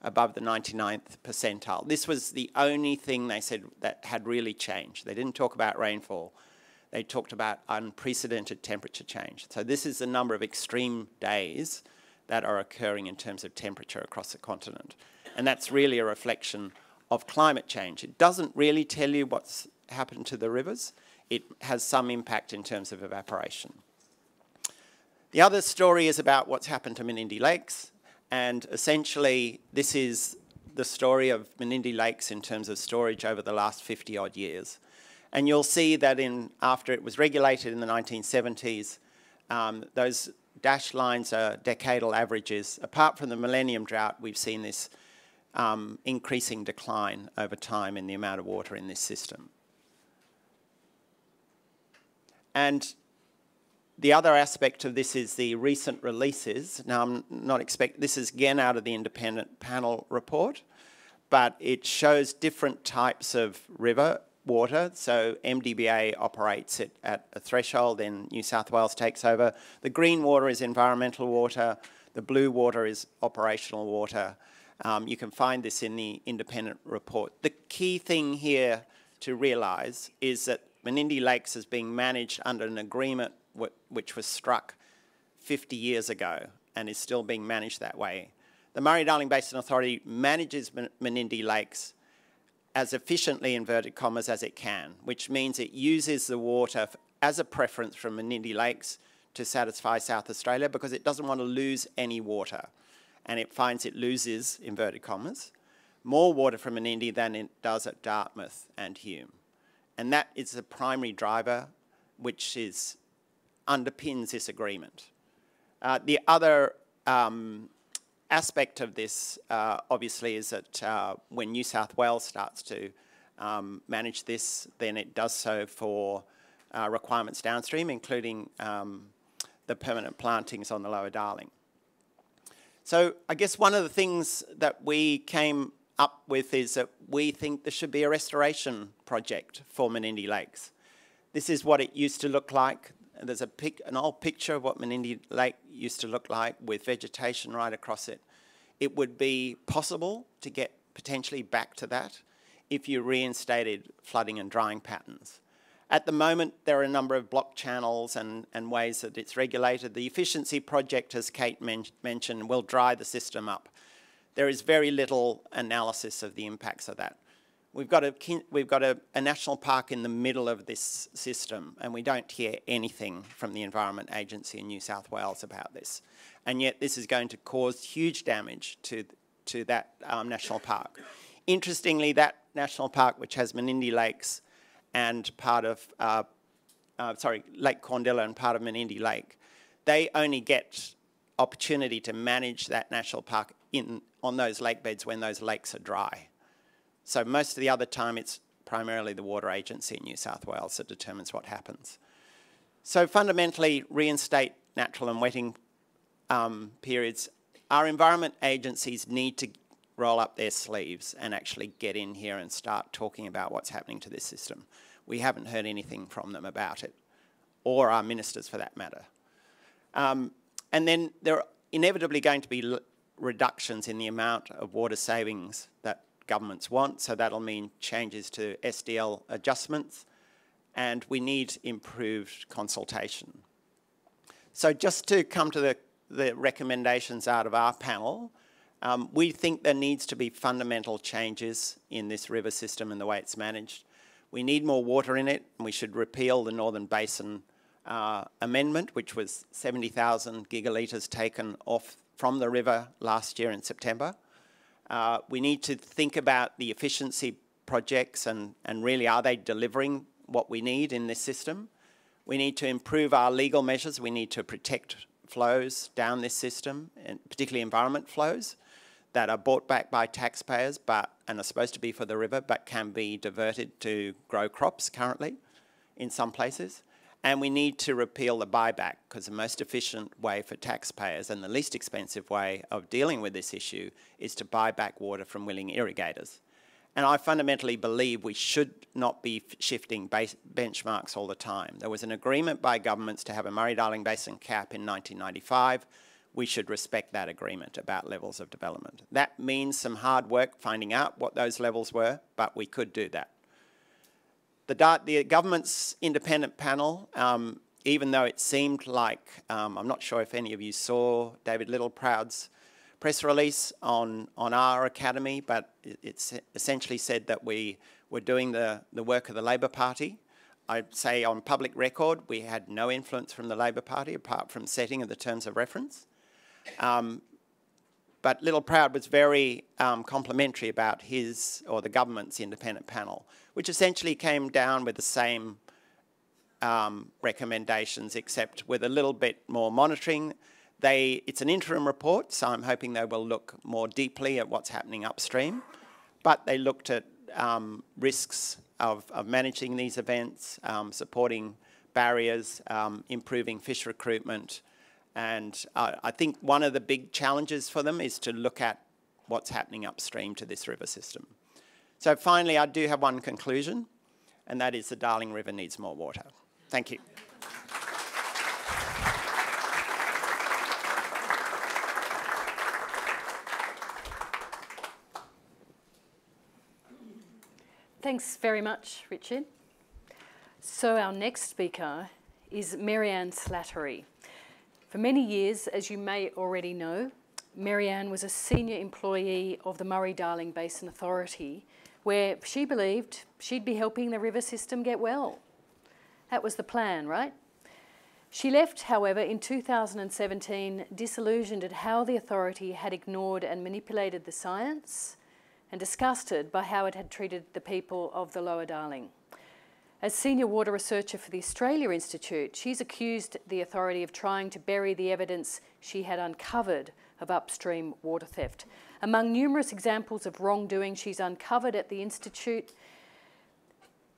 above the 99th percentile. This was the only thing they said that had really changed. They didn't talk about rainfall. They talked about unprecedented temperature change. So this is the number of extreme days that are occurring in terms of temperature across the continent. And that's really a reflection of climate change. It doesn't really tell you what's happened to the rivers. It has some impact in terms of evaporation. The other story is about what's happened to Menindee Lakes. And essentially, this is the story of Menindee Lakes in terms of storage over the last 50-odd years. And you'll see that after it was regulated in the 1970s, those dashed lines are decadal averages. Apart from the millennium drought, we've seen this increasing decline over time in the amount of water in this system. And the other aspect of this is the recent releases. Now, I'm not expecting, this is again out of the independent panel report, but it shows different types of river water. So MDBA operates it at a threshold, then New South Wales takes over. The green water is environmental water. The blue water is operational water. You can find this in the independent report. The key thing here to realise is that Menindee Lakes is being managed under an agreement which was struck 50 years ago and is still being managed that way. The Murray-Darling Basin Authority manages Menindee Lakes as efficiently, inverted commas, as it can, which means it uses the water as a preference from Menindee Lakes to satisfy South Australia because it doesn't want to lose any water. And it finds it loses, inverted commas, more water from Menindee than it does at Dartmouth and Hume. And that is the primary driver which underpins this agreement. The other aspect of this, obviously, is that when New South Wales starts to manage this, then it does so for requirements downstream, including the permanent plantings on the Lower Darling. So I guess one of the things that we came up with is that we think there should be a restoration project for Menindee Lakes. This is what it used to look like. There's an old picture of what Menindee Lake used to look like with vegetation right across it. It would be possible to get potentially back to that if you reinstated flooding and drying patterns. At the moment, there are a number of block channels and ways that it's regulated. The efficiency project, as Kate mentioned, will dry the system up. There is very little analysis of the impacts of that. We've got a national park in the middle of this system, and we don't hear anything from the Environment Agency in New South Wales about this. And yet this is going to cause huge damage to that national park. Interestingly, that national park, which has Menindee Lakes and part of, Lake Corndilla and part of Menindee Lake, they only get opportunity to manage that national park on those lake beds when those lakes are dry. So most of the other time it's primarily the Water Agency in New South Wales that determines what happens. So fundamentally, reinstate natural and wetting periods. Our environment agencies need to roll up their sleeves and actually get in here and start talking about what's happening to this system. We haven't heard anything from them about it, or our ministers for that matter. And then there are inevitably going to be reductions in the amount of water savings that governments want, so that'll mean changes to SDL adjustments, and we need improved consultation. So just to come to the recommendations out of our panel, we think there needs to be fundamental changes in this river system and the way it's managed. We need more water in it, and we should repeal the Northern Basin amendment, which was 70,000 gigalitres taken off from the river last year in September. We need to think about the efficiency projects and really, are they delivering what we need in this system? We need to improve our legal measures. We need to protect flows down this system, and particularly environment flows that are bought back by taxpayers and are supposed to be for the river, but can be diverted to grow crops currently in some places. And we need to repeal the buyback, because the most efficient way for taxpayers and the least expensive way of dealing with this issue is to buy back water from willing irrigators. And I fundamentally believe we should not be shifting benchmarks all the time. There was an agreement by governments to have a Murray-Darling Basin cap in 1995. We should respect that agreement about levels of development. That means some hard work finding out what those levels were, but we could do that. The government's independent panel, even though it seemed like, I'm not sure if any of you saw David Littleproud's press release on our academy, but it's essentially said that we were doing the work of the Labor Party. I'd say on public record, we had no influence from the Labor Party apart from setting of the terms of reference. But Littleproud was very complimentary about his, or the government's independent panel, which essentially came down with the same recommendations, except with a little bit more monitoring. It's an interim report, so I'm hoping they will look more deeply at what's happening upstream. But they looked at risks of managing these events, supporting barriers, improving fish recruitment. And I think one of the big challenges for them is to look at what's happening upstream to this river system. So finally, I do have one conclusion, and that is the Darling River needs more water. Thank you. Thanks very much, Richard. So our next speaker is Mary-Anne Slattery. For many years, as you may already know, Mary-Anne was a senior employee of the Murray-Darling Basin Authority, where she believed she'd be helping the river system get well. That was the plan, right? She left, however, in 2017, disillusioned at how the authority had ignored and manipulated the science, and disgusted by how it had treated the people of the Lower Darling. As senior water researcher for the Australia Institute, she's accused the authority of trying to bury the evidence she had uncovered of upstream water theft. Among numerous examples of wrongdoing she's uncovered at the Institute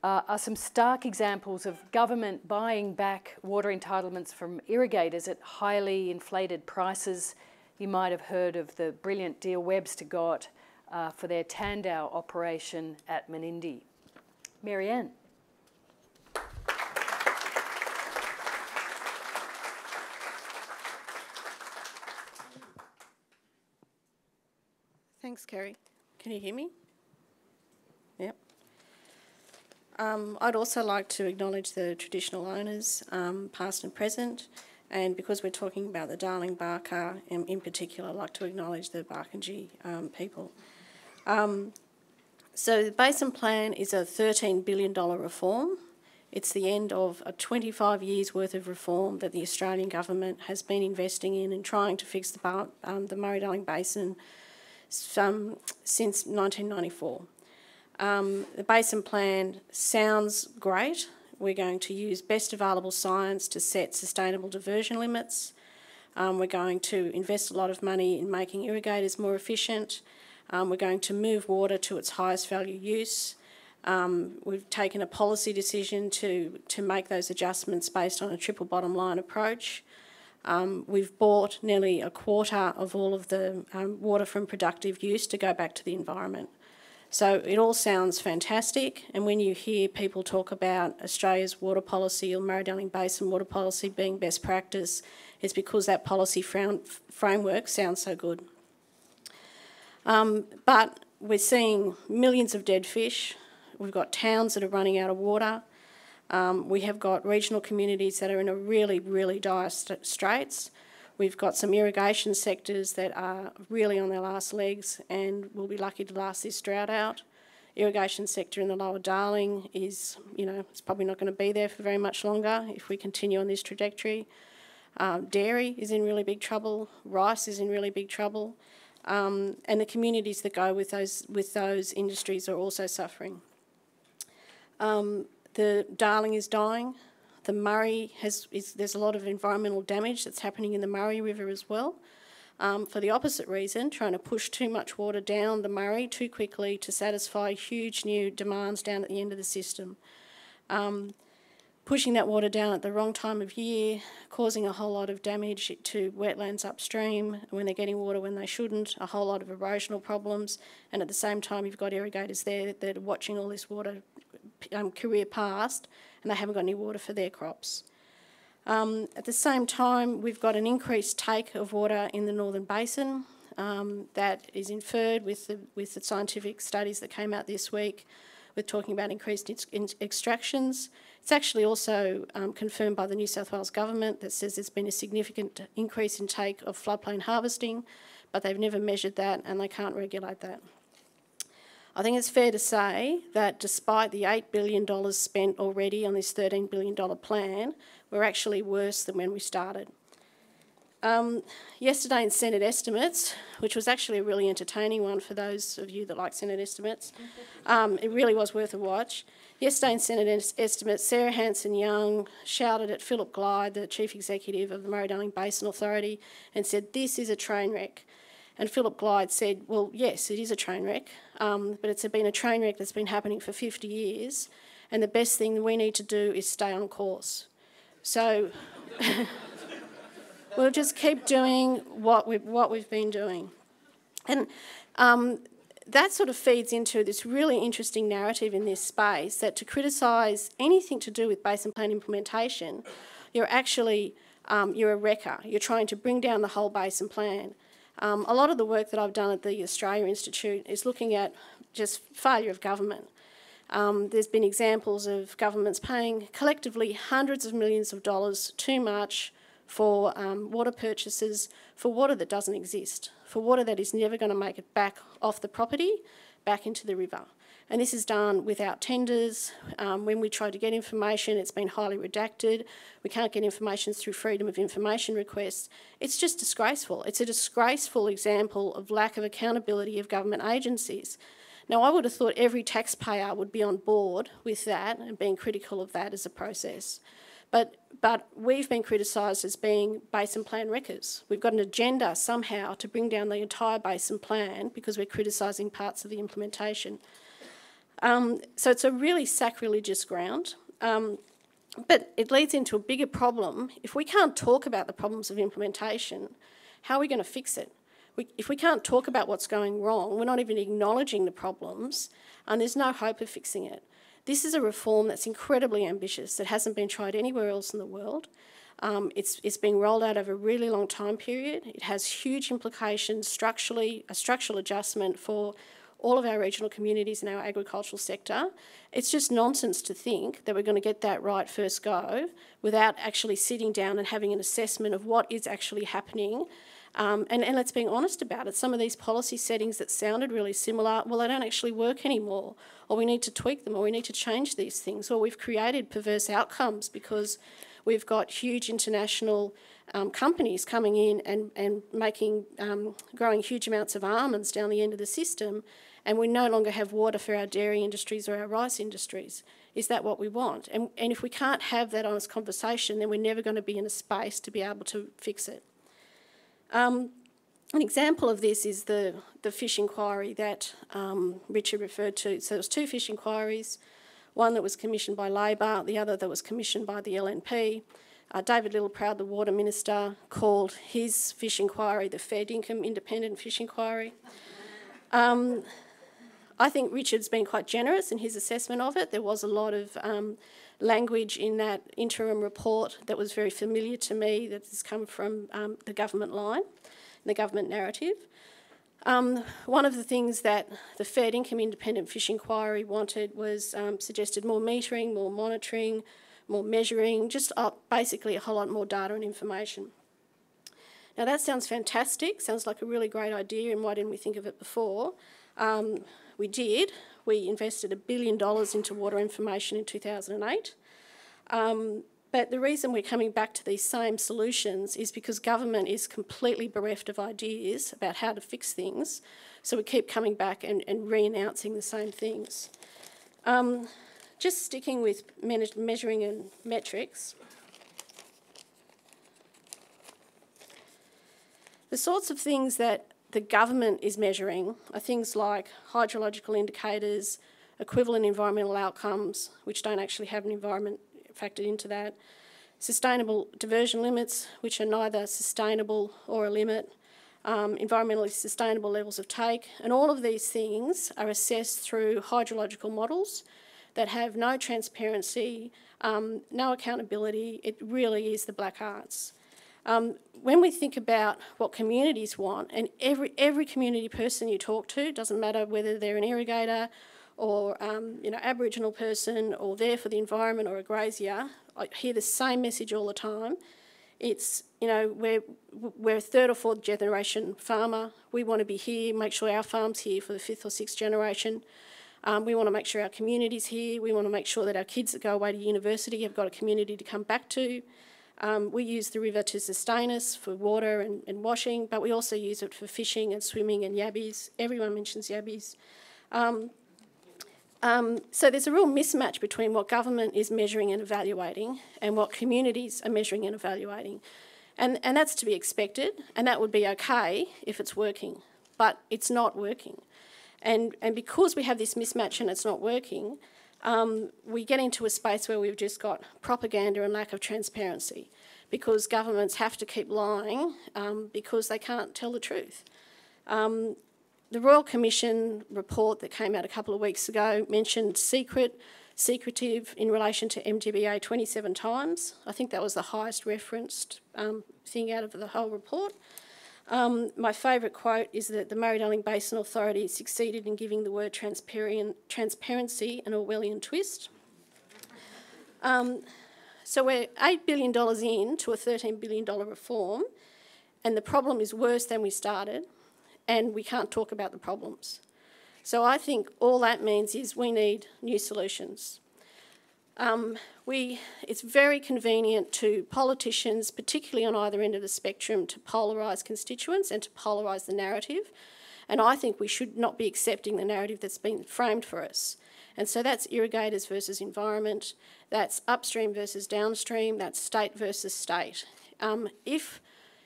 are some stark examples of government buying back water entitlements from irrigators at highly inflated prices. You might have heard of the brilliant deal Webster got for their Tandao operation at Menindee. Mary-Anne. Thanks, Kerry. Can you hear me? Yep. I'd also like to acknowledge the traditional owners, past and present, and because we're talking about the Darling Barker in particular, I'd like to acknowledge the Barkindji people. So the Basin Plan is a $13 billion reform. It's the end of a 25 years worth of reform that the Australian government has been investing in and trying to fix the Murray-Darling Basin since 1994. The Basin Plan sounds great. We're going to use best available science to set sustainable diversion limits. We're going to invest a lot of money in making irrigators more efficient. We're going to move water to its highest value use. We've taken a policy decision to make those adjustments based on a triple bottom line approach. We've bought nearly a quarter of all of the water from productive use to go back to the environment. So it all sounds fantastic, and when you hear people talk about Australia's water policy or Murray-Darling Basin water policy being best practice, it's because that policy framework sounds so good. But we're seeing millions of dead fish. We've got towns that are running out of water. We have got regional communities that are in a really, really dire straits. We've got some irrigation sectors that are really on their last legs and will be lucky to last this drought out. Irrigation sector in the Lower Darling is, it's probably not going to be there for very much longer if we continue on this trajectory. Dairy is in really big trouble. Rice is in really big trouble. And the communities that go with those industries are also suffering. The Darling is dying. The Murray there's a lot of environmental damage that's happening in the Murray River as well, for the opposite reason, trying to push too much water down the Murray too quickly to satisfy huge new demands down at the end of the system. Pushing that water down at the wrong time of year, causing a whole lot of damage to wetlands upstream when they're getting water when they shouldn't, a whole lot of erosional problems, and at the same time you've got irrigators there that are watching all this water career past and they haven't got any water for their crops. At the same time, we've got an increased take of water in the Northern Basin that is inferred with the scientific studies that came out this week. We're talking about increased extractions. It's actually also confirmed by the New South Wales government that says there's been a significant increase in take of floodplain harvesting, but they've never measured that and they can't regulate that. I think it's fair to say that despite the $8 billion spent already on this $13 billion plan, we're actually worse than when we started. Yesterday in Senate estimates, which was actually a really entertaining one for those of you that like Senate estimates, it really was worth a watch. Yesterday in Senate estimates, Sarah Hanson-Young shouted at Philip Glyde, the Chief Executive of the Murray-Darling Basin Authority, and said, "This is a train wreck." And Philip Glyde said, well, yes, it is a train wreck, but it's been a train wreck that's been happening for 50 years, and the best thing we need to do is stay on course. So we'll just keep doing what we've been doing. And that sort of feeds into this really interesting narrative in this space that to criticise anything to do with basin plan implementation, you're actually, you're a wrecker. You're trying to bring down the whole basin plan. A lot of the work that I've done at the Australia Institute is looking at just failure of government. There's been examples of governments paying collectively hundreds of millions of dollars too much for water purchases for water that doesn't exist, for water that is never going to make it back off the property, back into the river. And this is done without tenders. When we try to get information, it's been highly redacted. We can't get information through freedom of information requests. It's just disgraceful. It's a disgraceful example of lack of accountability of government agencies. Now, I would have thought every taxpayer would be on board with that and being critical of that as a process. But we've been criticised as being basin plan wreckers. We've got an agenda somehow to bring down the entire basin plan because we're criticising parts of the implementation. So it's a really sacrilegious ground, but it leads into a bigger problem. If we can't talk about the problems of implementation, how are we going to fix it? If we can't talk about what's going wrong, we're not even acknowledging the problems, and there's no hope of fixing it. This is a reform that's incredibly ambitious, that hasn't been tried anywhere else in the world. It's being rolled out over a really long time period. It has huge implications structurally, a structural adjustment for all of our regional communities in our agricultural sector. It's just nonsense to think that we're going to get that right first go without actually sitting down and having an assessment of what is actually happening. And let's be honest about it. Some of these policy settings that sounded really similar, well, they don't actually work anymore, or we need to tweak them, or we need to change these things, or we've created perverse outcomes because we've got huge international companies coming in and making, growing huge amounts of almonds down the end of the system, and we no longer have water for our dairy industries or our rice industries. Is that what we want? And if we can't have that honest conversation, then we're never going to be in a space to be able to fix it. An example of this is the fish inquiry that Richard referred to. So there was 2 fish inquiries, one that was commissioned by Labor, the other that was commissioned by the LNP. David Littleproud, the Water Minister, called his fish inquiry the Fair Dinkum Independent Fish Inquiry. I think Richard's been quite generous in his assessment of it. There was a lot of language in that interim report that was very familiar to me, that has come from the government line, the government narrative. One of the things that the Fair Dinkum Independent Fish Inquiry wanted was suggested more metering, more monitoring, more measuring, just basically a whole lot more data and information. Now that sounds fantastic, sounds like a really great idea, and why didn't we think of it before? We did. We invested $1 billion into water information in 2008. But the reason we're coming back to these same solutions is because government is completely bereft of ideas about how to fix things, so we keep coming back and re-announcing the same things. Just sticking with measuring and metrics, the sorts of things that the government is measuring are things like hydrological indicators, equivalent environmental outcomes, which don't actually have an environment factored into that, sustainable diversion limits, which are neither sustainable or a limit, environmentally sustainable levels of take, and all of these things are assessed through hydrological models that have no transparency, no accountability. It really is the black arts. When we think about what communities want, and every community person you talk to, doesn't matter whether they're an irrigator or Aboriginal person or there for the environment or a grazier, I hear the same message all the time. It's, we're a 3rd or 4th generation farmer. We want to be here, make sure our farm's here for the 5th or 6th generation. We want to make sure our community's here. We want to make sure that our kids that go away to university have got a community to come back to. We use the river to sustain us for water and washing, but we also use it for fishing and swimming and yabbies. Everyone mentions yabbies. So there's a real mismatch between what government is measuring and evaluating and what communities are measuring and evaluating. And that's to be expected, and that would be okay if it's working, but it's not working. And because we have this mismatch and it's not working, we get into a space where we've just got propaganda and lack of transparency, because governments have to keep lying because they can't tell the truth. The Royal Commission report that came out a couple of weeks ago mentioned secretive in relation to MGBA 27 times. I think that was the highest referenced thing out of the whole report. My favourite quote is that the Murray-Darling Basin Authority succeeded in giving the word transparency an Orwellian twist. So we're $8 billion into a $13 billion reform, and the problem is worse than we started, and we can't talk about the problems. So I think all that means is we need new solutions. It's very convenient to politicians, particularly on either end of the spectrum, to polarise constituents and to polarise the narrative. And I think we should not be accepting the narrative that's been framed for us. And so that's irrigators versus environment, that's upstream versus downstream, that's state versus state.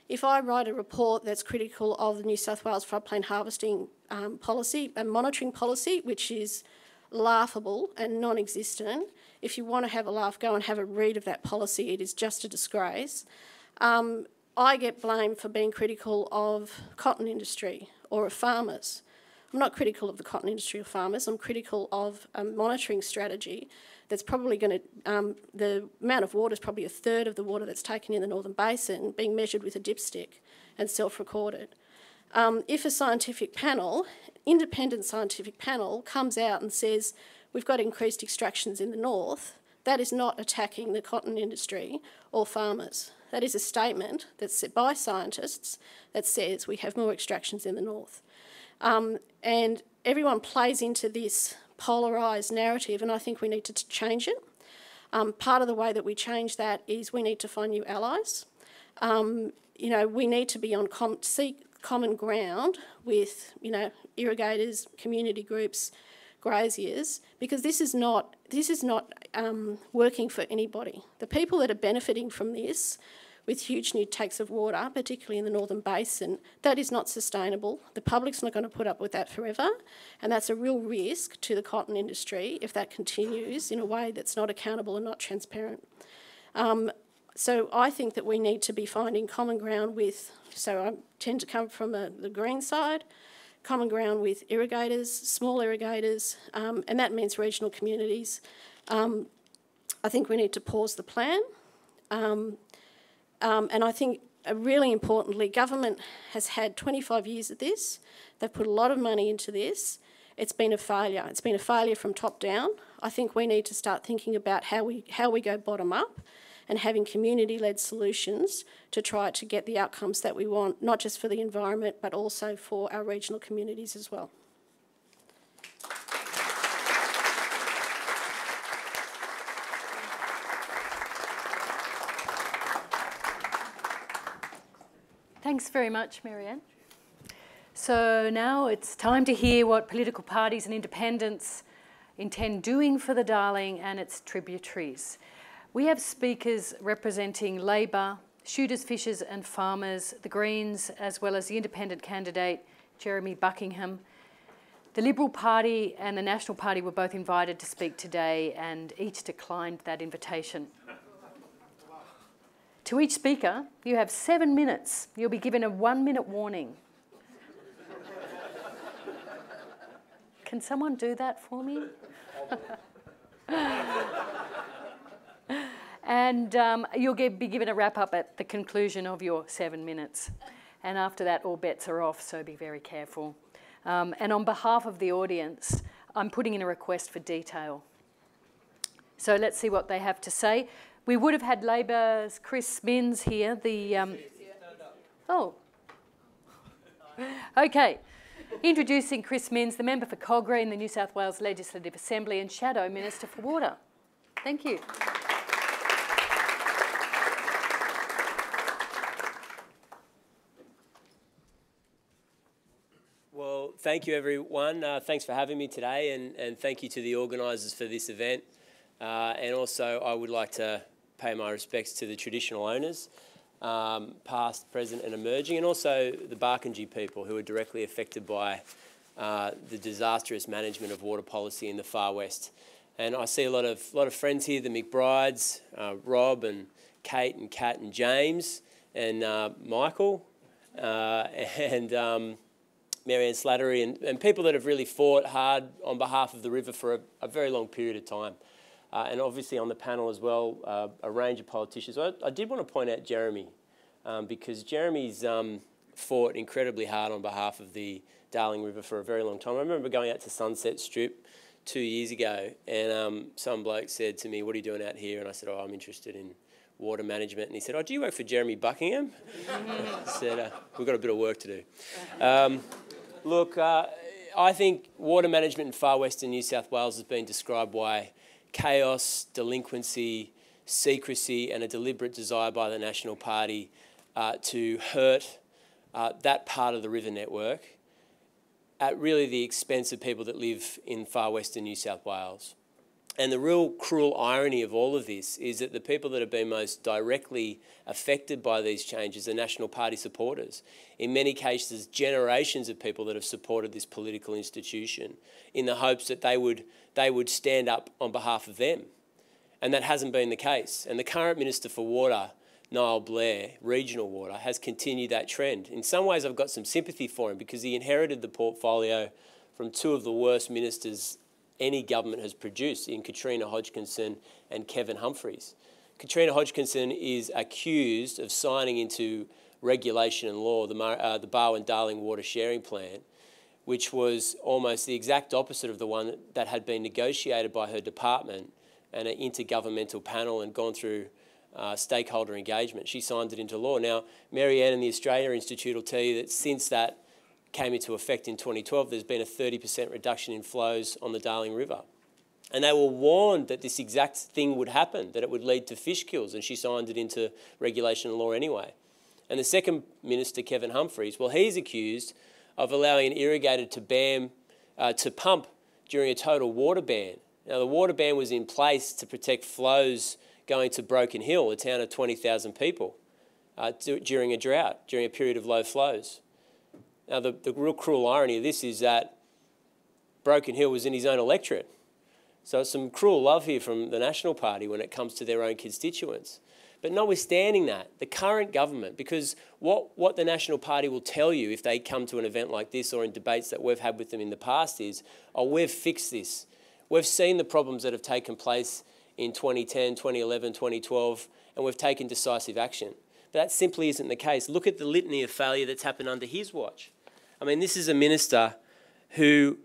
If I write a report that's critical of the New South Wales floodplain harvesting policy and monitoring policy, which is laughable and non-existent, if you want to have a laugh, go and have a read of that policy. It is just a disgrace. I get blamed for being critical of cotton industry or of farmers. I'm not critical of the cotton industry or farmers. I'm critical of a monitoring strategy that's probably going to, the amount of water is probably a third of the water that's taken in the Northern Basin being measured with a dipstick and self-recorded. If a scientific panel, independent scientific panel, comes out and says we've got increased extractions in the north, that is not attacking the cotton industry or farmers. That is a statement that's set by scientists that says we have more extractions in the north. And everyone plays into this polarised narrative, and I think we need to change it. Part of the way that we change that is we need to find new allies. We need to be on common ground with, irrigators, community groups, graziers, because this is not working for anybody. The people that are benefiting from this with huge new takes of water, particularly in the Northern Basin. That is not sustainable. The public's not going to put up with that forever, and that's a real risk to the cotton industry if that continues in a way that's not accountable and not transparent. So I think that we need to be finding common ground with, so I tend to come from the green side, common ground with irrigators, small irrigators, and that means regional communities. I think we need to pause the plan. And I think, really importantly, government has had 25 years of this. They've put a lot of money into this. It's been a failure. It's been a failure from top down. I think we need to start thinking about how we go bottom up and having community-led solutions to try to get the outcomes that we want, not just for the environment, but also for our regional communities as well. Thanks very much, Marianne. So now it's time to hear what political parties and independents intend doing for the Darling and its tributaries. We have speakers representing Labor, shooters, fishers and farmers, the Greens, as well as the independent candidate, Jeremy Buckingham. The Liberal Party and the National Party were both invited to speak today and each declined that invitation. To each speaker, you have 7 minutes. You'll be given a 1-minute warning. Can someone do that for me? And you'll be given a wrap-up at the conclusion of your 7 minutes. And after that, all bets are off, so be very careful. And on behalf of the audience, I'm putting in a request for detail. So let's see what they have to say. We would have had Labor's Chris Minns here, Oh. Okay. Introducing Chris Minns, the member for Cogra in the New South Wales Legislative Assembly and Shadow Minister for Water. Thank you. Well, thank you everyone. Thanks for having me today, and thank you to the organisers for this event. And also I would like to pay my respects to the traditional owners, past, present and emerging, and also the Barkindji people who are directly affected by the disastrous management of water policy in the Far West. And I see a lot of friends here, the McBrides, Rob and Kate and Kat and James and Michael and Marianne Slattery and people that have really fought hard on behalf of the river for a very long period of time. And obviously on the panel as well, a range of politicians. I did want to point out Jeremy, because Jeremy's fought incredibly hard on behalf of the Darling River for a very long time. I remember going out to Sunset Strip 2 years ago, and some bloke said to me, "What are you doing out here?" And I said, "Oh, I'm interested in water management." And he said, "Oh, do you work for Jeremy Buckingham?" I said, "We've got a bit of work to do." Look, I think water management in far western New South Wales has been described by chaos, delinquency, secrecy and a deliberate desire by the National Party to hurt that part of the river network at really the expense of people that live in far western New South Wales. And the real cruel irony of all of this is that the people that have been most directly affected by these changes are National Party supporters. In many cases, generations of people that have supported this political institution in the hopes that they would stand up on behalf of them. And that hasn't been the case. And the current Minister for Water, Niall Blair, Regional Water, has continued that trend. In some ways, I've got some sympathy for him because he inherited the portfolio from two of the worst ministers any government has produced in Katrina Hodgkinson and Kevin Humphreys. Katrina Hodgkinson is accused of signing into regulation and law the Barwon Darling Water Sharing Plan, which was almost the exact opposite of the one that had been negotiated by her department and an intergovernmental panel and gone through stakeholder engagement. She signed it into law. Now, Marianne and the Australia Institute will tell you that since that came into effect in 2012, there's been a 30% reduction in flows on the Darling River. And they were warned that this exact thing would happen, that it would lead to fish kills, and she signed it into regulation and law anyway. And the second minister, Kevin Humphreys, well, he's accused of allowing an irrigator to pump during a total water ban. Now, the water ban was in place to protect flows going to Broken Hill, a town of 20,000 people. during a drought, during a period of low flows. Now, the real cruel irony of this is that Broken Hill was in his own electorate. So it's some cruel love here from the National Party when it comes to their own constituents. But notwithstanding that, the current government, because what the National Party will tell you if they come to an event like this or in debates that we've had with them in the past is, oh, we've fixed this. We've seen the problems that have taken place in 2010, 2011, 2012, and we've taken decisive action. But that simply isn't the case. Look at the litany of failure that's happened under his watch. I mean, this is a minister who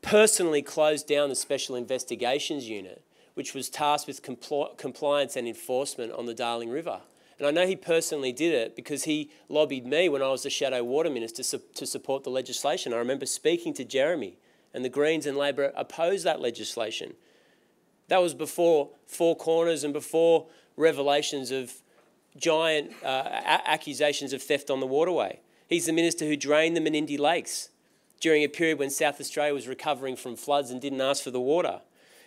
personally closed down the Special Investigations Unit, which was tasked with compliance and enforcement on the Darling River. And I know he personally did it because he lobbied me when I was the Shadow Water Minister to support the legislation. I remember speaking to Jeremy, and the Greens and Labor opposed that legislation. That was before Four Corners and before revelations of giant accusations of theft on the waterway. He's the minister who drained the Menindee Lakes during a period when South Australia was recovering from floods and didn't ask for the water.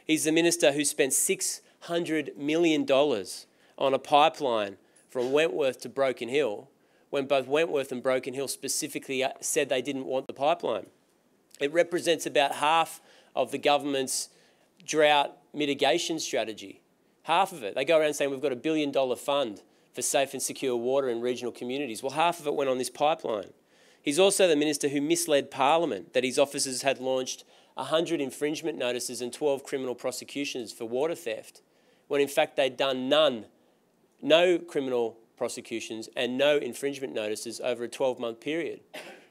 He's the minister who spent $600 million on a pipeline from Wentworth to Broken Hill, when both Wentworth and Broken Hill specifically said they didn't want the pipeline. It represents about half of the government's drought mitigation strategy. Half of it. They go around saying we've got $1 billion fund for safe and secure water in regional communities. Well, half of it went on this pipeline. He's also the minister who misled Parliament that his officers had launched 100 infringement notices and 12 criminal prosecutions for water theft, when in fact they'd done no criminal prosecutions and no infringement notices over a 12-month period.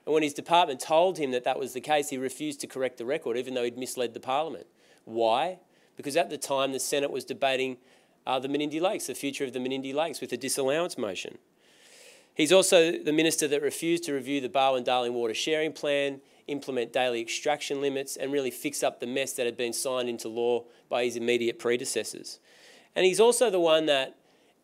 And when his department told him that that was the case, he refused to correct the record, even though he'd misled the Parliament. Why? Because at the time the Senate was debating the Menindee Lakes, the future of the Menindee Lakes, with a disallowance motion. He's also the minister that refused to review the Barwon-Darling Water Sharing Plan, implement daily extraction limits, and really fix up the mess that had been signed into law by his immediate predecessors. And he's also the one that,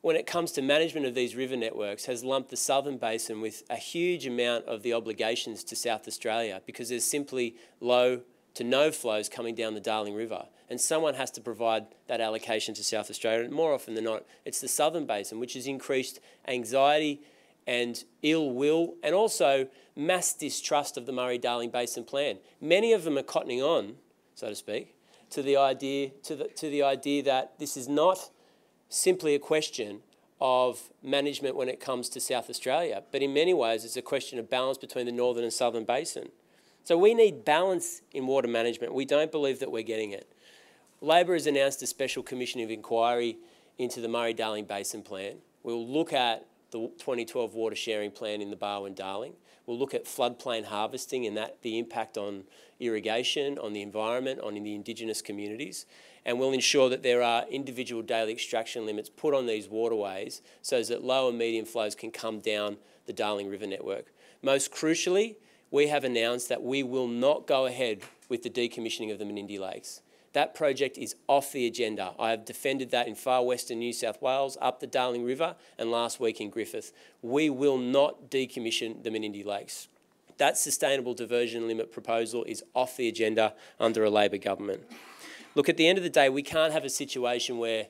when it comes to management of these river networks, has lumped the Southern Basin with a huge amount of the obligations to South Australia because there's simply low to no flows coming down the Darling River. And someone has to provide that allocation to South Australia. And more often than not, it's the Southern Basin, which has increased anxiety and ill will, and also mass distrust of the Murray-Darling Basin Plan. Many of them are cottoning on, so to speak, to the idea that this is not simply a question of management when it comes to South Australia, but in many ways it's a question of balance between the Northern and Southern Basin. So we need balance in water management. We don't believe that we're getting it. Labor has announced a special commission of inquiry into the Murray-Darling Basin Plan. We'll look at the 2012 water sharing plan in the Barwon-Darling. We'll look at floodplain harvesting and the impact on irrigation, on the environment, on the Indigenous communities. And we'll ensure that there are individual daily extraction limits put on these waterways so that low and medium flows can come down the Darling River network. Most crucially, we have announced that we will not go ahead with the decommissioning of the Menindee Lakes. That project is off the agenda. I have defended that in far western New South Wales, up the Darling River, and last week in Griffith. We will not decommission the Menindee Lakes. That sustainable diversion limit proposal is off the agenda under a Labor government. Look, at the end of the day, we can't have a situation where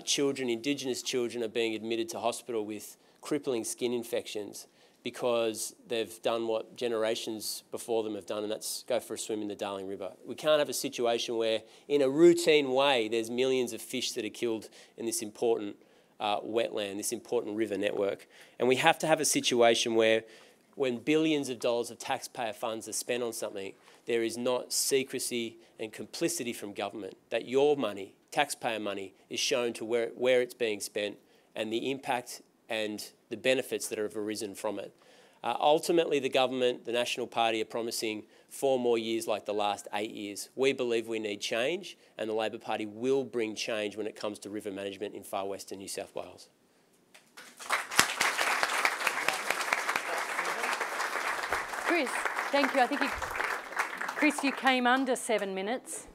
children, Indigenous children, are being admitted to hospital with crippling skin infections because they've done what generations before them have done, and that's go for a swim in the Darling River. We can't have a situation where, in a routine way, there's millions of fish that are killed in this important wetland, this important river network. And we have to have a situation where, when billions of dollars of taxpayer funds are spent on something, there is not secrecy and complicity from government, that your money, taxpayer money, is shown to where it's being spent and the impact and the benefits that have arisen from it. Ultimately, the government, the National Party, are promising 4 more years like the last 8 years. We believe we need change, and the Labor Party will bring change when it comes to river management in far western New South Wales. Chris, thank you. I think Chris, you came under 7 minutes,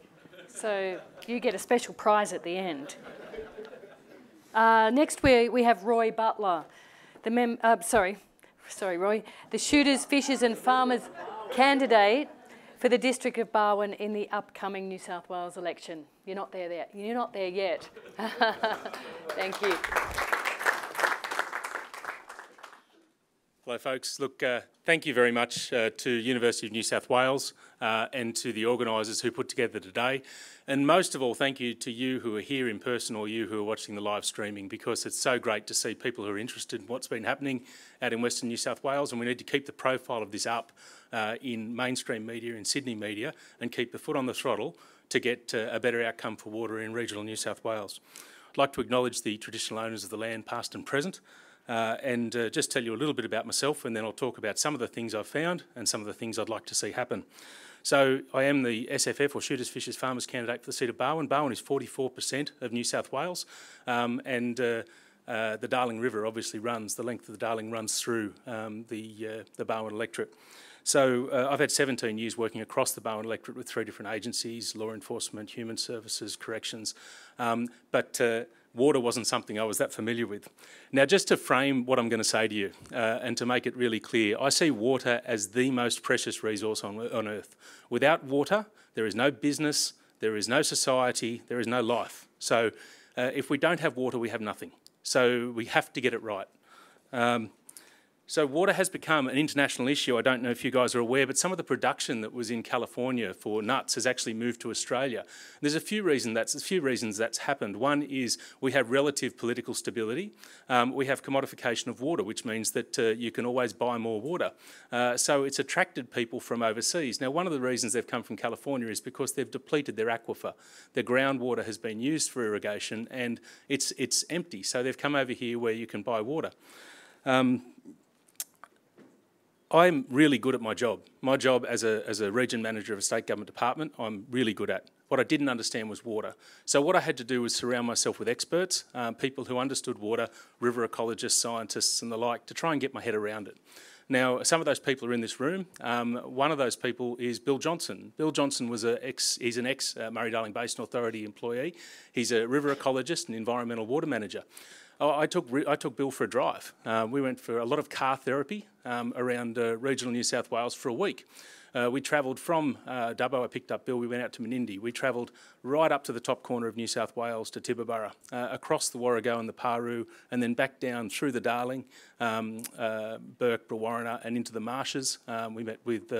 so you get a special prize at the end. Next, we have Roy Butler, Roy, the Shooters, Fishers and Farmers candidate for the District of Barwon in the upcoming New South Wales election. You're not there yet. You're not there yet. Thank you. Hello folks, look, thank you very much to University of New South Wales and to the organisers who put together today, and most of all thank you to you who are here in person or you who are watching the live streaming, because it's so great to see people who are interested in what's been happening out in Western New South Wales, and we need to keep the profile of this up in mainstream media, in Sydney media, and keep the foot on the throttle to get a better outcome for water in regional New South Wales. I'd like to acknowledge the traditional owners of the land, past and present, and just tell you a little bit about myself, and then I'll talk about some of the things I've found and some of the things I'd like to see happen. So I am the SFF, or Shooters, Fishers, Farmers candidate for the seat of Barwon. Barwon is 44% of New South Wales, and the Darling River obviously runs, the length of the Darling runs through the Barwon electorate. So I've had 17 years working across the Barwon electorate with 3 different agencies: law enforcement, human services, corrections, but water wasn't something I was that familiar with. Now, just to frame what I'm going to say to you and to make it really clear, I see water as the most precious resource on Earth. Without water, there is no business, there is no society, there is no life. So if we don't have water, we have nothing. So we have to get it right. So water has become an international issue. I don't know if you guys are aware, but some of the production that was in California for nuts has actually moved to Australia. There's a few reasons that's happened. One is we have relative political stability. We have commodification of water, which means that you can always buy more water. So it's attracted people from overseas. Now, one of the reasons they've come from California is because they've depleted their aquifer. Their groundwater has been used for irrigation and it's empty. So they've come over here where you can buy water. I'm really good at my job. My job as a region manager of a state government department, I'm really good at. What I didn't understand was water. So what I had to do was surround myself with experts, people who understood water, river ecologists, scientists and the like, to try and get my head around it. Now, some of those people are in this room. One of those people is Bill Johnson. Bill Johnson was he's an ex-Murray-Darling Basin Authority employee. He's a river ecologist and environmental water manager. I took Bill for a drive. We went for a lot of car therapy around regional New South Wales for a week. We travelled from Dubbo. I picked up Bill. We went out to Menindee. We travelled right up to the top corner of New South Wales to Tibooburra, across the Warrego and the Paroo, and then back down through the Darling, Burke, Brewarrina, and into the marshes. We met with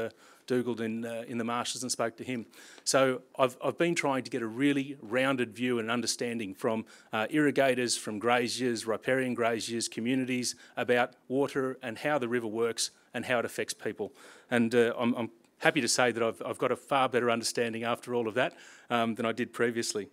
Dougal in the marshes and spoke to him. So I've been trying to get a really rounded view and understanding from irrigators, from graziers, riparian graziers, communities about water and how the river works and how it affects people. And I'm happy to say that I've got a far better understanding after all of that than I did previously.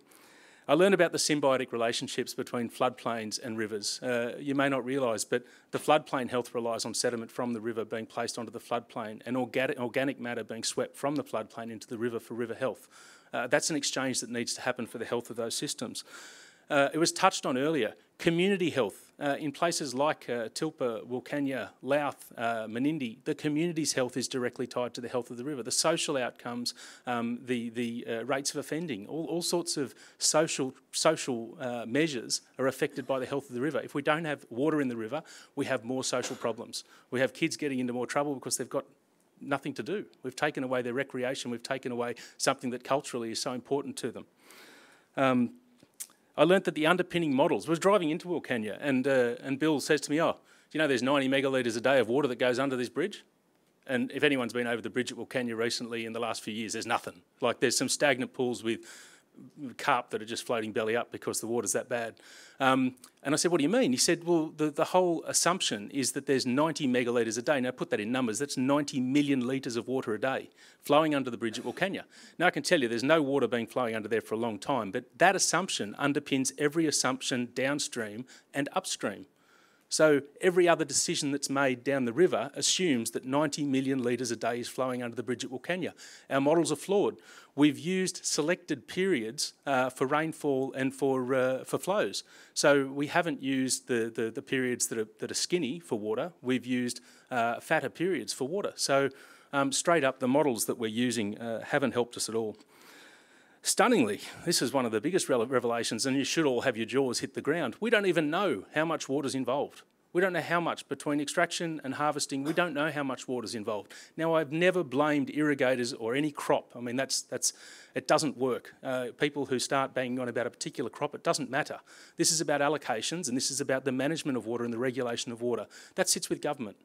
I learned about the symbiotic relationships between floodplains and rivers. You may not realise, but the floodplain health relies on sediment from the river being placed onto the floodplain and organic matter being swept from the floodplain into the river for river health. That's an exchange that needs to happen for the health of those systems. It was touched on earlier, community health. In places like Tilpa, Wilcannia, Louth, Menindee, the community's health is directly tied to the health of the river. The social outcomes, the rates of offending, all sorts of social measures are affected by the health of the river. If we don't have water in the river, we have more social problems. We have kids getting into more trouble because they've got nothing to do. We've taken away their recreation. We've taken away something that culturally is so important to them. I learnt that the underpinning models, I was driving into Wilcannia and Bill says to me, oh, do you know there's 90 megalitres a day of water that goes under this bridge? And if anyone's been over the bridge at Wilcannia recently in the last few years, there's nothing. Like there's some stagnant pools with carp that are just floating belly up because the water's that bad. And I said, what do you mean? He said, well, the whole assumption is that there's 90 megalitres a day. Now, put that in numbers, that's 90 million litres of water a day flowing under the bridge at Wilcannia. Now, I can tell you there's no water being flowing under there for a long time, but that assumption underpins every assumption downstream and upstream. So every other decision that's made down the river assumes that 90 million litres a day is flowing under the bridge at Wilcannia. Our models are flawed. We've used selected periods for rainfall and for flows. So we haven't used the periods that are skinny for water. We've used fatter periods for water. So straight up, the models that we're using haven't helped us at all. Stunningly, this is one of the biggest revelations, and you should all have your jaws hit the ground. We don't even know how much water's involved. We don't know how much between extraction and harvesting. We don't know how much water's involved. Now, I've never blamed irrigators or any crop. I mean, it doesn't work. People who start banging on about a particular crop, it doesn't matter. This is about allocations, and this is about the management of water and the regulation of water. That sits with government.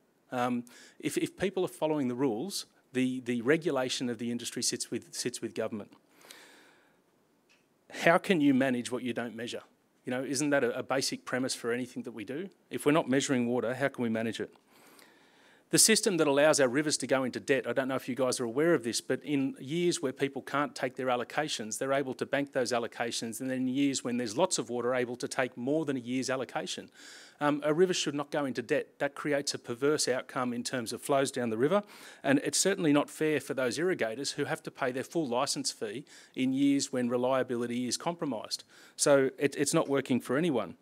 If people are following the rules, the regulation of the industry sits with government. How can you manage what you don't measure? You know, isn't that a basic premise for anything that we do? If we're not measuring water, how can we manage it? The system that allows our rivers to go into debt, I don't know if you guys are aware of this, but in years where people can't take their allocations, they're able to bank those allocations, and then in years when there's lots of water, able to take more than a year's allocation. A river should not go into debt. That creates a perverse outcome in terms of flows down the river, and it's certainly not fair for those irrigators who have to pay their full licence fee in years when reliability is compromised. So it's not working for anyone.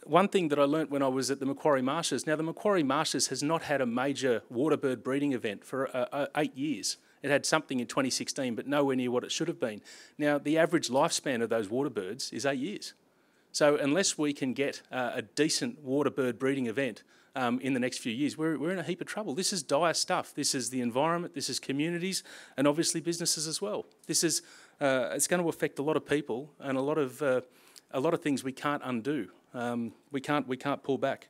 One thing that I learnt when I was at the Macquarie Marshes, now the Macquarie Marshes has not had a major waterbird breeding event for 8 years. It had something in 2016, but nowhere near what it should have been. Now, the average lifespan of those waterbirds is 8 years. So unless we can get a decent waterbird breeding event in the next few years, we're in a heap of trouble. This is dire stuff. This is the environment, this is communities, and obviously businesses as well. This is, it's going to affect a lot of people and a lot of things we can't undo. We can't pull back.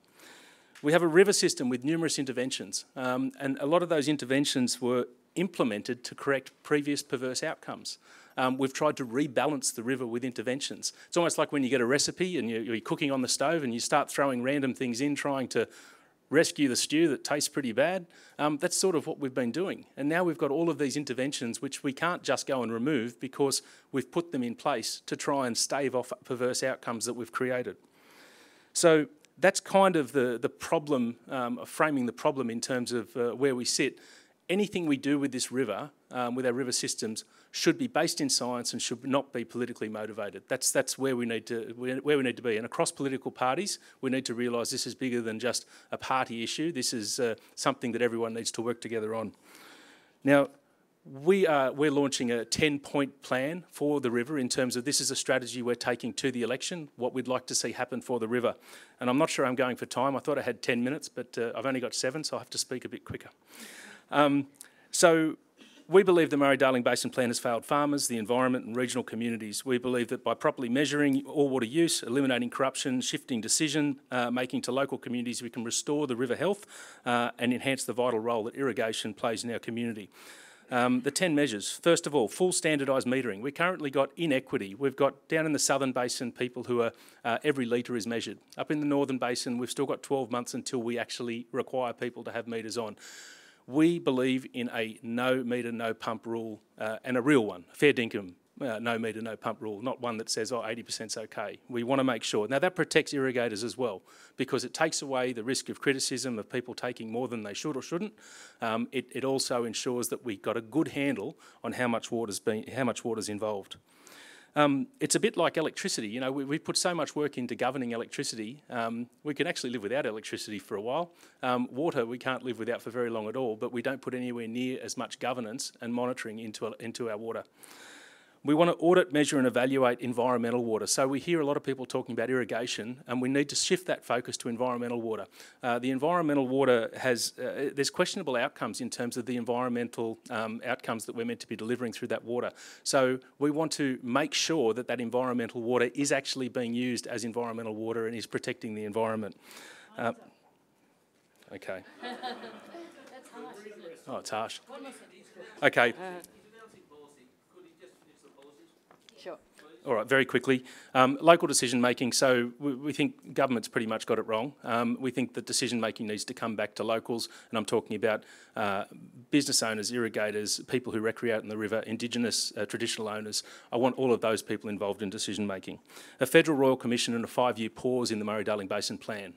We have a river system with numerous interventions, and a lot of those interventions were implemented to correct previous perverse outcomes. We've tried to rebalance the river with interventions. It's almost like when you get a recipe and you're cooking on the stove and you start throwing random things in, trying to rescue the stew that tastes pretty bad. That's sort of what we've been doing. And now we've got all of these interventions which we can't just go and remove because we've put them in place to try and stave off perverse outcomes that we've created. So that's kind of the problem, framing the problem in terms of where we sit. Anything we do with this river, with our river systems, should be based in science and should not be politically motivated. That's where we need to be. And across political parties, we need to realise this is bigger than just a party issue. This is something that everyone needs to work together on. Now, we're launching a 10-point plan for the river in terms of this is a strategy we're taking to the election, what we'd like to see happen for the river. And I'm not sure I'm going for time. I thought I had 10 minutes, but I've only got 7, so I have to speak a bit quicker. So we believe the Murray-Darling Basin Plan has failed farmers, the environment and regional communities. We believe that by properly measuring all water use, eliminating corruption, shifting decision making to local communities, we can restore the river health and enhance the vital role that irrigation plays in our community. The 10 measures. First of all, full standardised metering. We currently got inequity. We've got down in the southern basin people who are, every litre is measured. Up in the northern basin, we've still got 12 months until we actually require people to have meters on. We believe in a no metre, no pump rule, and a real one, fair dinkum, no metre, no pump rule, not one that says, oh, 80%'s okay. We want to make sure. Now, that protects irrigators as well, because it takes away the risk of criticism of people taking more than they should or shouldn't. It also ensures that we've got a good handle on how much water's involved. It's a bit like electricity. You know, we put so much work into governing electricity. We can actually live without electricity for a while. Water we can't live without for very long at all, but we don't put anywhere near as much governance and monitoring into our water. We want to audit, measure and evaluate environmental water. So we hear a lot of people talking about irrigation, and we need to shift that focus to environmental water. The environmental water has, there's questionable outcomes in terms of the environmental outcomes that we're meant to be delivering through that water. So we want to make sure that that environmental water is actually being used as environmental water and is protecting the environment. Okay. That's harsh. Oh, it's harsh. Okay. Sure. All right, very quickly. Local decision making. So we think government's pretty much got it wrong. We think that decision making needs to come back to locals, and I'm talking about business owners, irrigators, people who recreate in the river, Indigenous traditional owners. I want all of those people involved in decision making. A Federal Royal Commission and a 5-year pause in the Murray-Darling Basin Plan.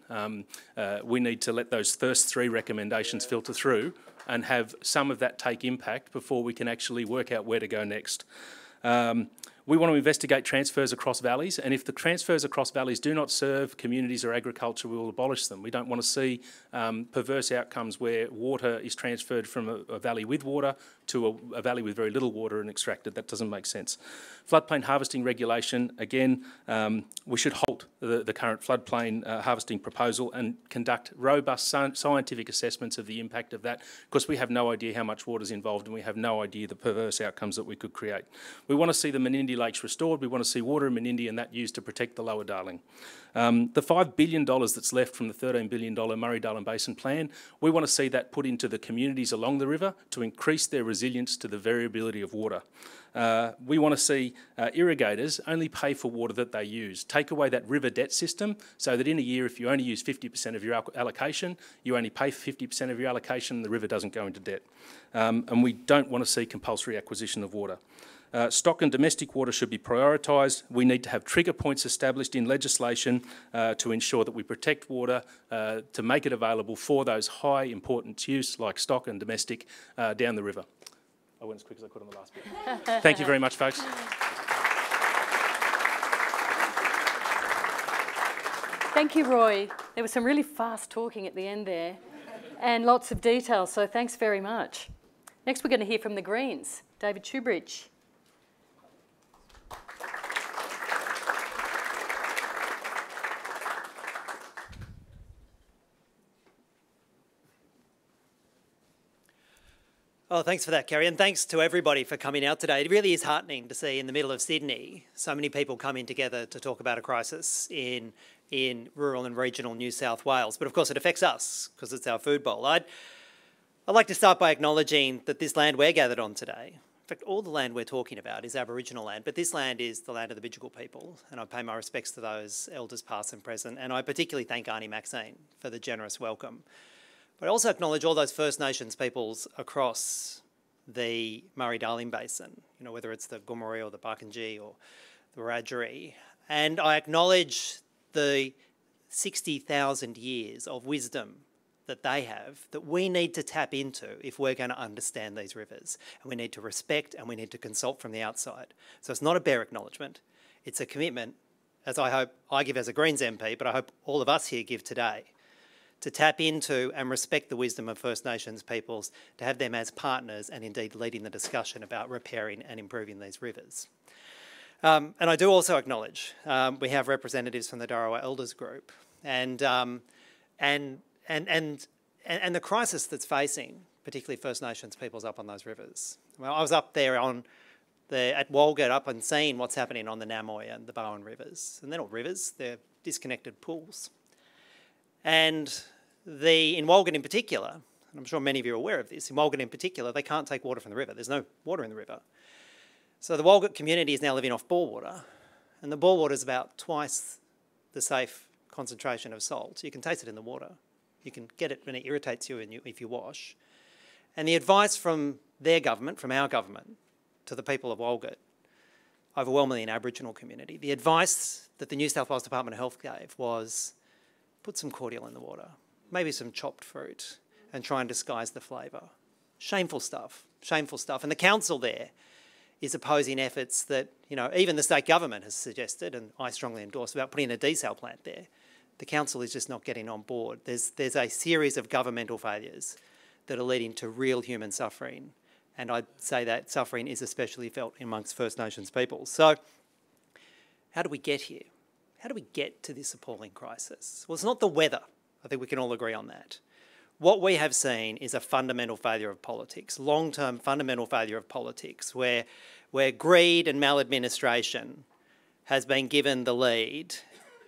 We need to let those first 3 recommendations filter through and have some of that take impact before we can actually work out where to go next. We want to investigate transfers across valleys, and if the transfers across valleys do not serve communities or agriculture, we will abolish them. We don't want to see perverse outcomes where water is transferred from a valley with water to a valley with very little water and extracted. That doesn't make sense. Floodplain harvesting regulation, again, we should halt the current floodplain harvesting proposal and conduct robust scientific assessments of the impact of that, because we have no idea how much water is involved and we have no idea the perverse outcomes that we could create. We want to see the Menindee lakes restored. We want to see water in Menindee and that used to protect the Lower Darling. The $5 billion that's left from the $13 billion Murray-Darling Basin Plan, we want to see that put into the communities along the river to increase their resilience to the variability of water. We want to see irrigators only pay for water that they use. Take away that river debt system so that in a year, if you only use 50% of your allocation, you only pay for 50% of your allocation and the river doesn't go into debt. And we don't want to see compulsory acquisition of water. Stock and domestic water should be prioritised. We need to have trigger points established in legislation to ensure that we protect water, to make it available for those high importance use like stock and domestic down the river. I went as quick as I could on the last bit. Thank you very much, folks. Thank you, Roy. There was some really fast talking at the end there and lots of detail, so thanks very much. Next, we're going to hear from the Greens. David Shoebridge. Oh, thanks for that, Kerry, and thanks to everybody for coming out today. It really is heartening to see in the middle of Sydney so many people coming together to talk about a crisis in rural and regional New South Wales. But of course it affects us because it's our food bowl. I'd like to start by acknowledging that this land we're gathered on today, in fact all the land we're talking about is Aboriginal land, but this land is the land of the Bidjigal people, and I pay my respects to those elders past and present, and I particularly thank Arnie Maxine for the generous welcome. But I also acknowledge all those First Nations peoples across the Murray-Darling Basin, you know, whether it's the Gomeroi or the Barkindji or the Wiradjuri. And I acknowledge the 60,000 years of wisdom that they have that we need to tap into if we're going to understand these rivers. And we need to respect and we need to consult from the outside. So it's not a bare acknowledgement, it's a commitment, as I hope I give as a Greens MP, but I hope all of us here give today, to tap into and respect the wisdom of First Nations peoples, to have them as partners and indeed leading the discussion about repairing and improving these rivers. And I do also acknowledge we have representatives from the Dharrawa Elders Group and the crisis that's facing particularly First Nations peoples up on those rivers. Well, I was up there at Walgett up and seeing what's happening on the Namoi and the Bowen rivers. And they're not rivers, they're disconnected pools. And in Walgett in particular, and I'm sure many of you are aware of this, in Walgett in particular, they can't take water from the river. There's no water in the river. So the Walgett community is now living off bore water, and the bore water is about twice the safe concentration of salt. You can taste it in the water. You can get it when it irritates you if you wash. And the advice from their government, from our government, to the people of Walgett, overwhelmingly an Aboriginal community, the advice that the New South Wales Department of Health gave was put some cordial in the water, maybe some chopped fruit, and try and disguise the flavour. Shameful stuff, shameful stuff. And the council there is opposing efforts that, you know, even the state government has suggested, and I strongly endorse, about putting a desal plant there. The council is just not getting on board. There's a series of governmental failures that are leading to real human suffering, and I'd say that suffering is especially felt amongst First Nations people. So how do we get here? How do we get to this appalling crisis? Well, it's not the weather. I think we can all agree on that. What we have seen is a fundamental failure of politics, long-term fundamental failure of politics, where greed and maladministration has been given the lead,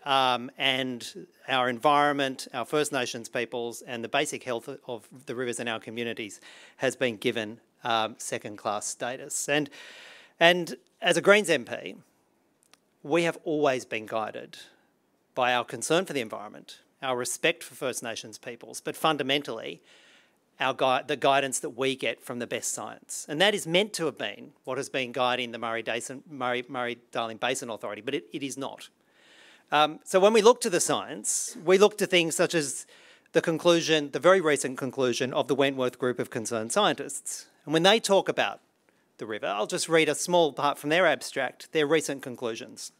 and our environment, our First Nations peoples, and the basic health of the rivers in our communities has been given second-class status. And as a Greens MP, we have always been guided by our concern for the environment, our respect for First Nations peoples, but fundamentally the guidance that we get from the best science. And that is meant to have been what has been guiding the Murray-Darling Basin Authority, but it is not. So when we look to the science, we look to things such as the very recent conclusion of the Wentworth Group of Concerned Scientists. And when they talk about the river, I'll just read a small part from their abstract, their recent conclusions.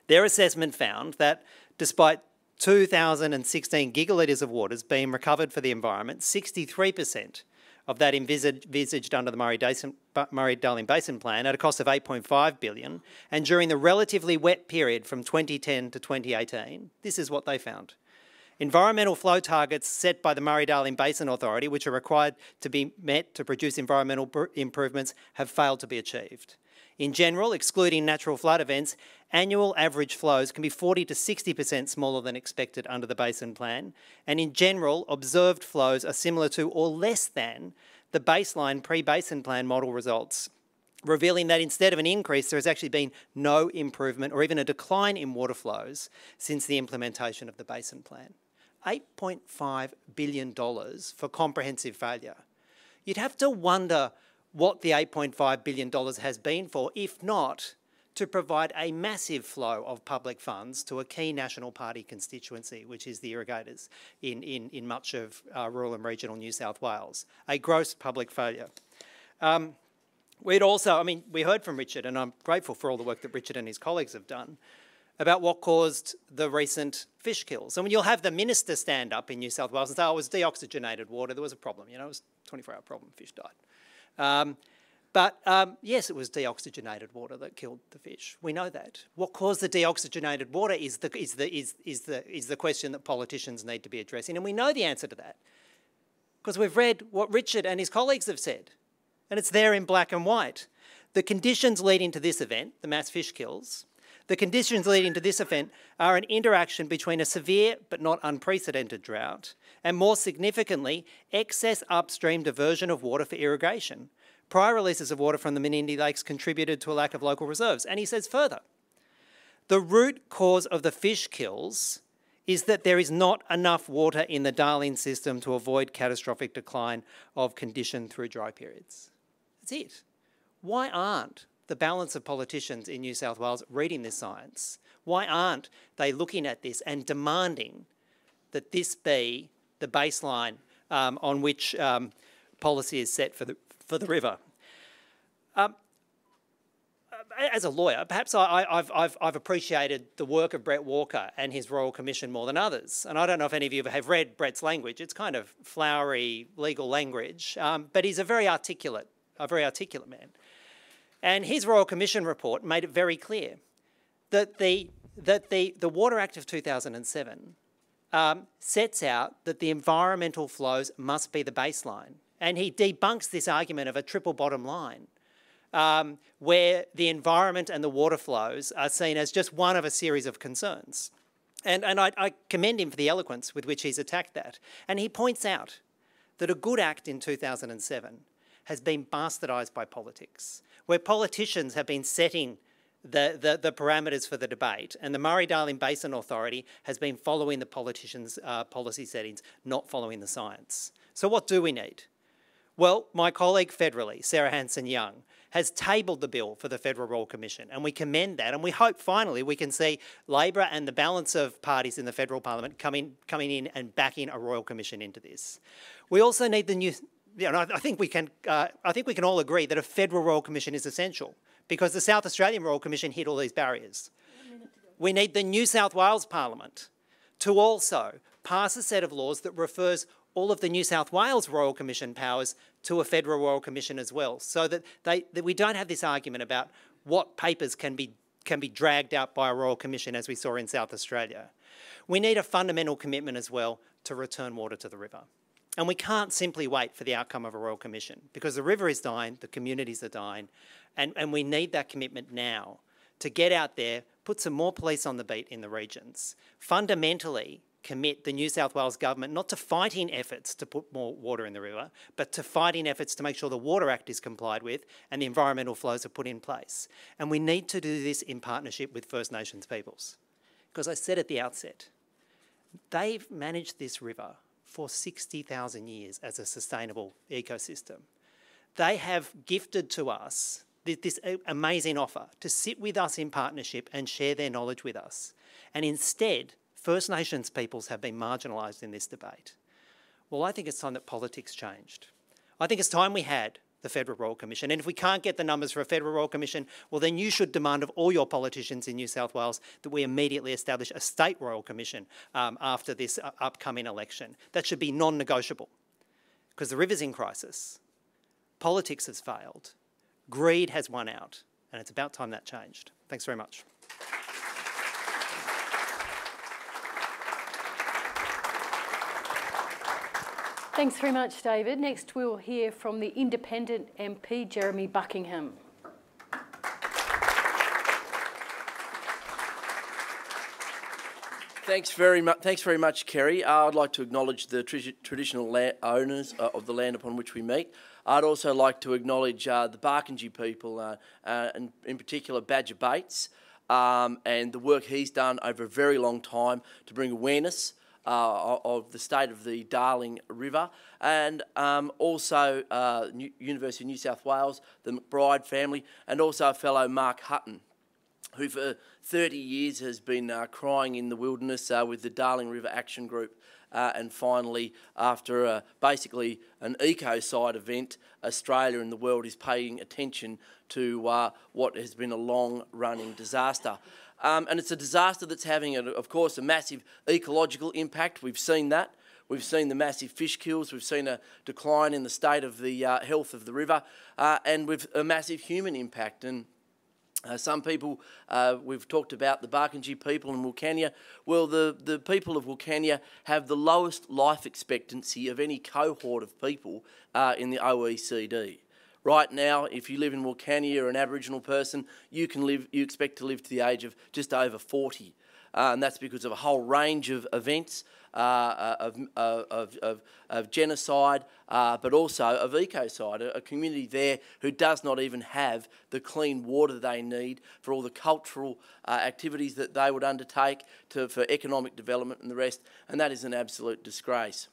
Their assessment found that despite 2,016 gigalitres of waters being recovered for the environment, 63% of that envisaged under the Murray-Darling Basin Plan at a cost of $8.5 billion, and during the relatively wet period from 2010 to 2018, this is what they found. Environmental flow targets set by the Murray-Darling Basin Authority, which are required to be met to produce environmental improvements, have failed to be achieved. In general, excluding natural flood events, annual average flows can be 40 to 60% smaller than expected under the Basin Plan, and in general, observed flows are similar to or less than the baseline pre-Basin Plan model results, revealing that instead of an increase, there has actually been no improvement or even a decline in water flows since the implementation of the Basin Plan. $8.5 billion for comprehensive failure. You'd have to wonder what the $8.5 billion has been for, if not to provide a massive flow of public funds to a key National Party constituency, which is the irrigators in much of rural and regional New South Wales. A gross public failure. We'd also, we heard from Richard, and I'm grateful for all the work that Richard and his colleagues have done, about what caused the recent fish kills. And you'll have the minister stand up in New South Wales and say, oh, it was deoxygenated water, there was a problem, it was a 24-hour problem, fish died. Yes, it was deoxygenated water that killed the fish. We know that. What caused the deoxygenated water is the question that politicians need to be addressing, and we know the answer to that because we've read what Richard and his colleagues have said, and it's there in black and white. The conditions leading to this event, the mass fish kills, the conditions leading to this event are an interaction between a severe but not unprecedented drought and, more significantly, excess upstream diversion of water for irrigation. Prior releases of water from the Menindee Lakes contributed to a lack of local reserves. And he says further, the root cause of the fish kills is that there is not enough water in the Darling system to avoid catastrophic decline of condition through dry periods. That's it. Why aren't the balance of politicians in New South Wales reading this science? Why aren't they looking at this and demanding that this be the baseline on which policy is set for the river? As a lawyer, perhaps I've appreciated the work of Brett Walker and his Royal Commission more than others. And I don't know if any of you have read Brett's language. It's kind of flowery legal language, but he's a very articulate man. And his Royal Commission report made it very clear that the Water Act of 2007 sets out that the environmental flows must be the baseline. And he debunks this argument of a triple bottom line, where the environment and the water flows are seen as just one of a series of concerns. And I commend him for the eloquence with which he's attacked that. And he points out that a good act in 2007 has been bastardised by politics, where politicians have been setting the parameters for the debate, and the Murray-Darling Basin Authority has been following the politicians' policy settings, not following the science. So what do we need? Well, my colleague federally, Sarah Hanson-Young, has tabled the bill for the Federal Royal Commission, and we commend that, and we hope finally we can see Labor and the balance of parties in the federal parliament coming in and backing a Royal Commission into this. We also need the new. I think we can all agree that a federal Royal Commission is essential because the South Australian Royal Commission hit all these barriers. We need the New South Wales Parliament to also pass a set of laws that refers all of the New South Wales Royal Commission powers to a federal Royal Commission as well, so that we don't have this argument about what papers can be dragged out by a Royal Commission, as we saw in South Australia. We need a fundamental commitment as well to return water to the river. And we can't simply wait for the outcome of a Royal Commission because the river is dying, the communities are dying, and we need that commitment now to get out there, put some more police on the beat in the regions, fundamentally commit the New South Wales government not to fighting efforts to put more water in the river, but to fighting efforts to make sure the Water Act is complied with and the environmental flows are put in place. And we need to do this in partnership with First Nations peoples. Because I said at the outset, they've managed this river for 60,000 years as a sustainable ecosystem. They have gifted to us this amazing offer to sit with us in partnership and share their knowledge with us. And instead, First Nations peoples have been marginalised in this debate. Well, I think it's time that politics changed. I think it's time we had the Federal Royal Commission. And if we can't get the numbers for a Federal Royal Commission, well, then you should demand of all your politicians in New South Wales that we immediately establish a State Royal Commission after this upcoming election. That should be non-negotiable because the river's in crisis. Politics has failed. Greed has won out. And it's about time that changed. Thanks very much. Thanks very much, David. Next we'll hear from the Independent MP, Jeremy Buckingham. Thanks very much, Kerry. I'd like to acknowledge the traditional owners of the land upon which we meet. I'd also like to acknowledge the Barkindji people, and in particular Badger Bates, and the work he's done over a very long time to bring awareness of the state of the Darling River, and also University of New South Wales, the McBride family, and also a fellow Mark Hutton, who for 30 years has been crying in the wilderness with the Darling River Action Group. And finally, after basically an ecocide event, Australia and the world is paying attention to what has been a long-running disaster. And it's a disaster that's having, of course, a massive ecological impact. We've seen that. We've seen the massive fish kills. We've seen a decline in the state of the health of the river, and with a massive human impact. And some people, we've talked about the Barkindji people in Wilcannia. Well, the people of Wilcannia have the lowest life expectancy of any cohort of people in the OECD. Right now, if you live in Wilcannia, you're an Aboriginal person, you expect to live to the age of just over 40. And that's because of a whole range of events, of genocide, but also of ecocide, a community there who does not even have the clean water they need for all the cultural activities that they would undertake for economic development and the rest, and that is an absolute disgrace.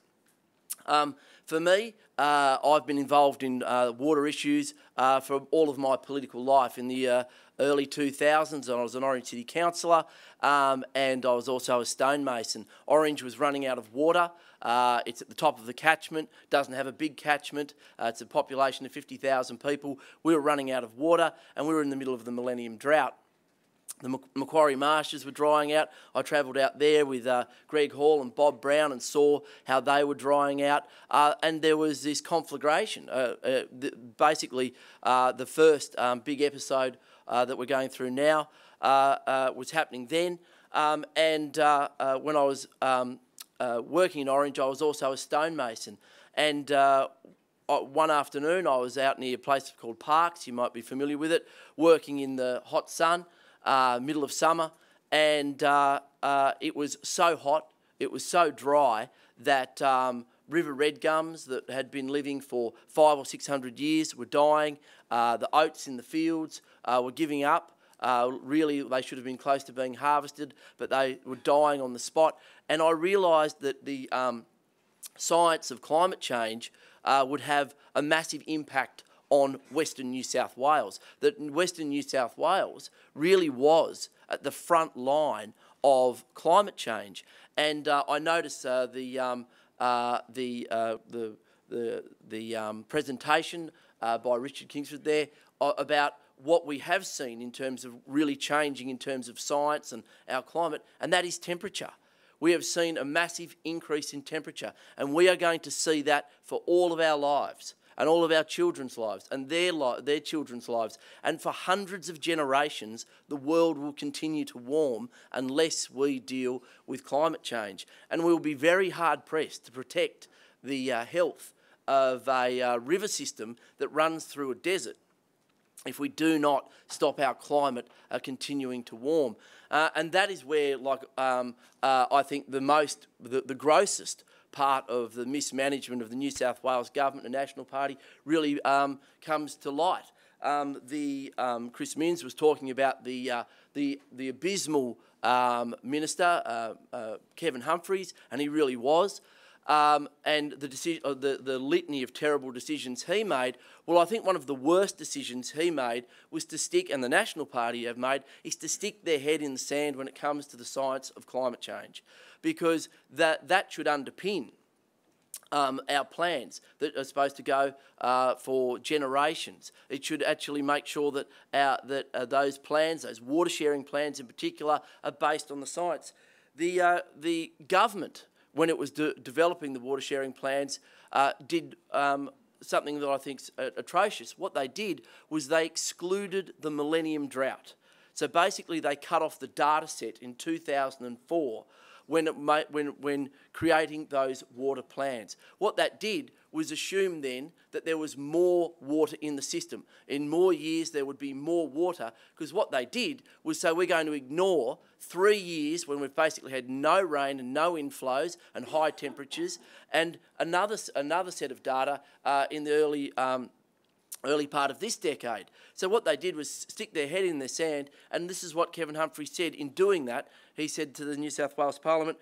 For me, I've been involved in water issues for all of my political life. In the early 2000s, I was an Orange City councillor, and I was also a stonemason. Orange was running out of water. It's at the top of the catchment, doesn't have a big catchment. It's a population of 50,000 people. We were running out of water, and we were in the middle of the millennium drought. The Macquarie Marshes were drying out. I travelled out there with Greg Hall and Bob Brown and saw how they were drying out. And there was this conflagration. Basically, the first big episode that we're going through now was happening then. And when I was working in Orange, I was also a stonemason. And one afternoon, I was out near a place called Parks, you might be familiar with it, working in the hot sun. Middle of summer, and it was so hot, it was so dry that river red gums that had been living for 500 or 600 years were dying. The oats in the fields were giving up. Really, they should have been close to being harvested, but they were dying on the spot. And I realised that the science of climate change would have a massive impact on Western New South Wales, that Western New South Wales really was at the front line of climate change. And I noticed the presentation by Richard Kingsford there about what we have seen in terms of really changing in terms of science and our climate, and that is temperature. We have seen a massive increase in temperature, and we are going to see that for all of our lives, and all of our children's lives, and their children's lives. And for hundreds of generations, the world will continue to warm unless we deal with climate change. And we'll be very hard-pressed to protect the health of a river system that runs through a desert if we do not stop our climate continuing to warm. And that is where, I think the grossest part of the mismanagement of the New South Wales government and National Party really comes to light. Chris Minns was talking about the abysmal minister, Kevin Humphries, and he really was. And the litany of terrible decisions he made. Well, I think one of the worst decisions he made was to stick, and the National Party have made, is to stick their head in the sand when it comes to the science of climate change, because that should underpin our plans that are supposed to go for generations. It should actually make sure that those plans, those water sharing plans in particular, are based on the science. The government, when it was developing the water sharing plans, did something that I think is atrocious. What they did was they excluded the millennium drought. So basically they cut off the data set in 2004 when creating those water plans. What that did was assume then that there was more water in the system. In more years there would be more water, because what they did was say we're going to ignore 3 years when we've basically had no rain and no inflows and high temperatures, and another set of data in the early part of this decade. So what they did was stick their head in the sand, and this is what Kevin Humphrey said in doing that. He said to the New South Wales Parliament,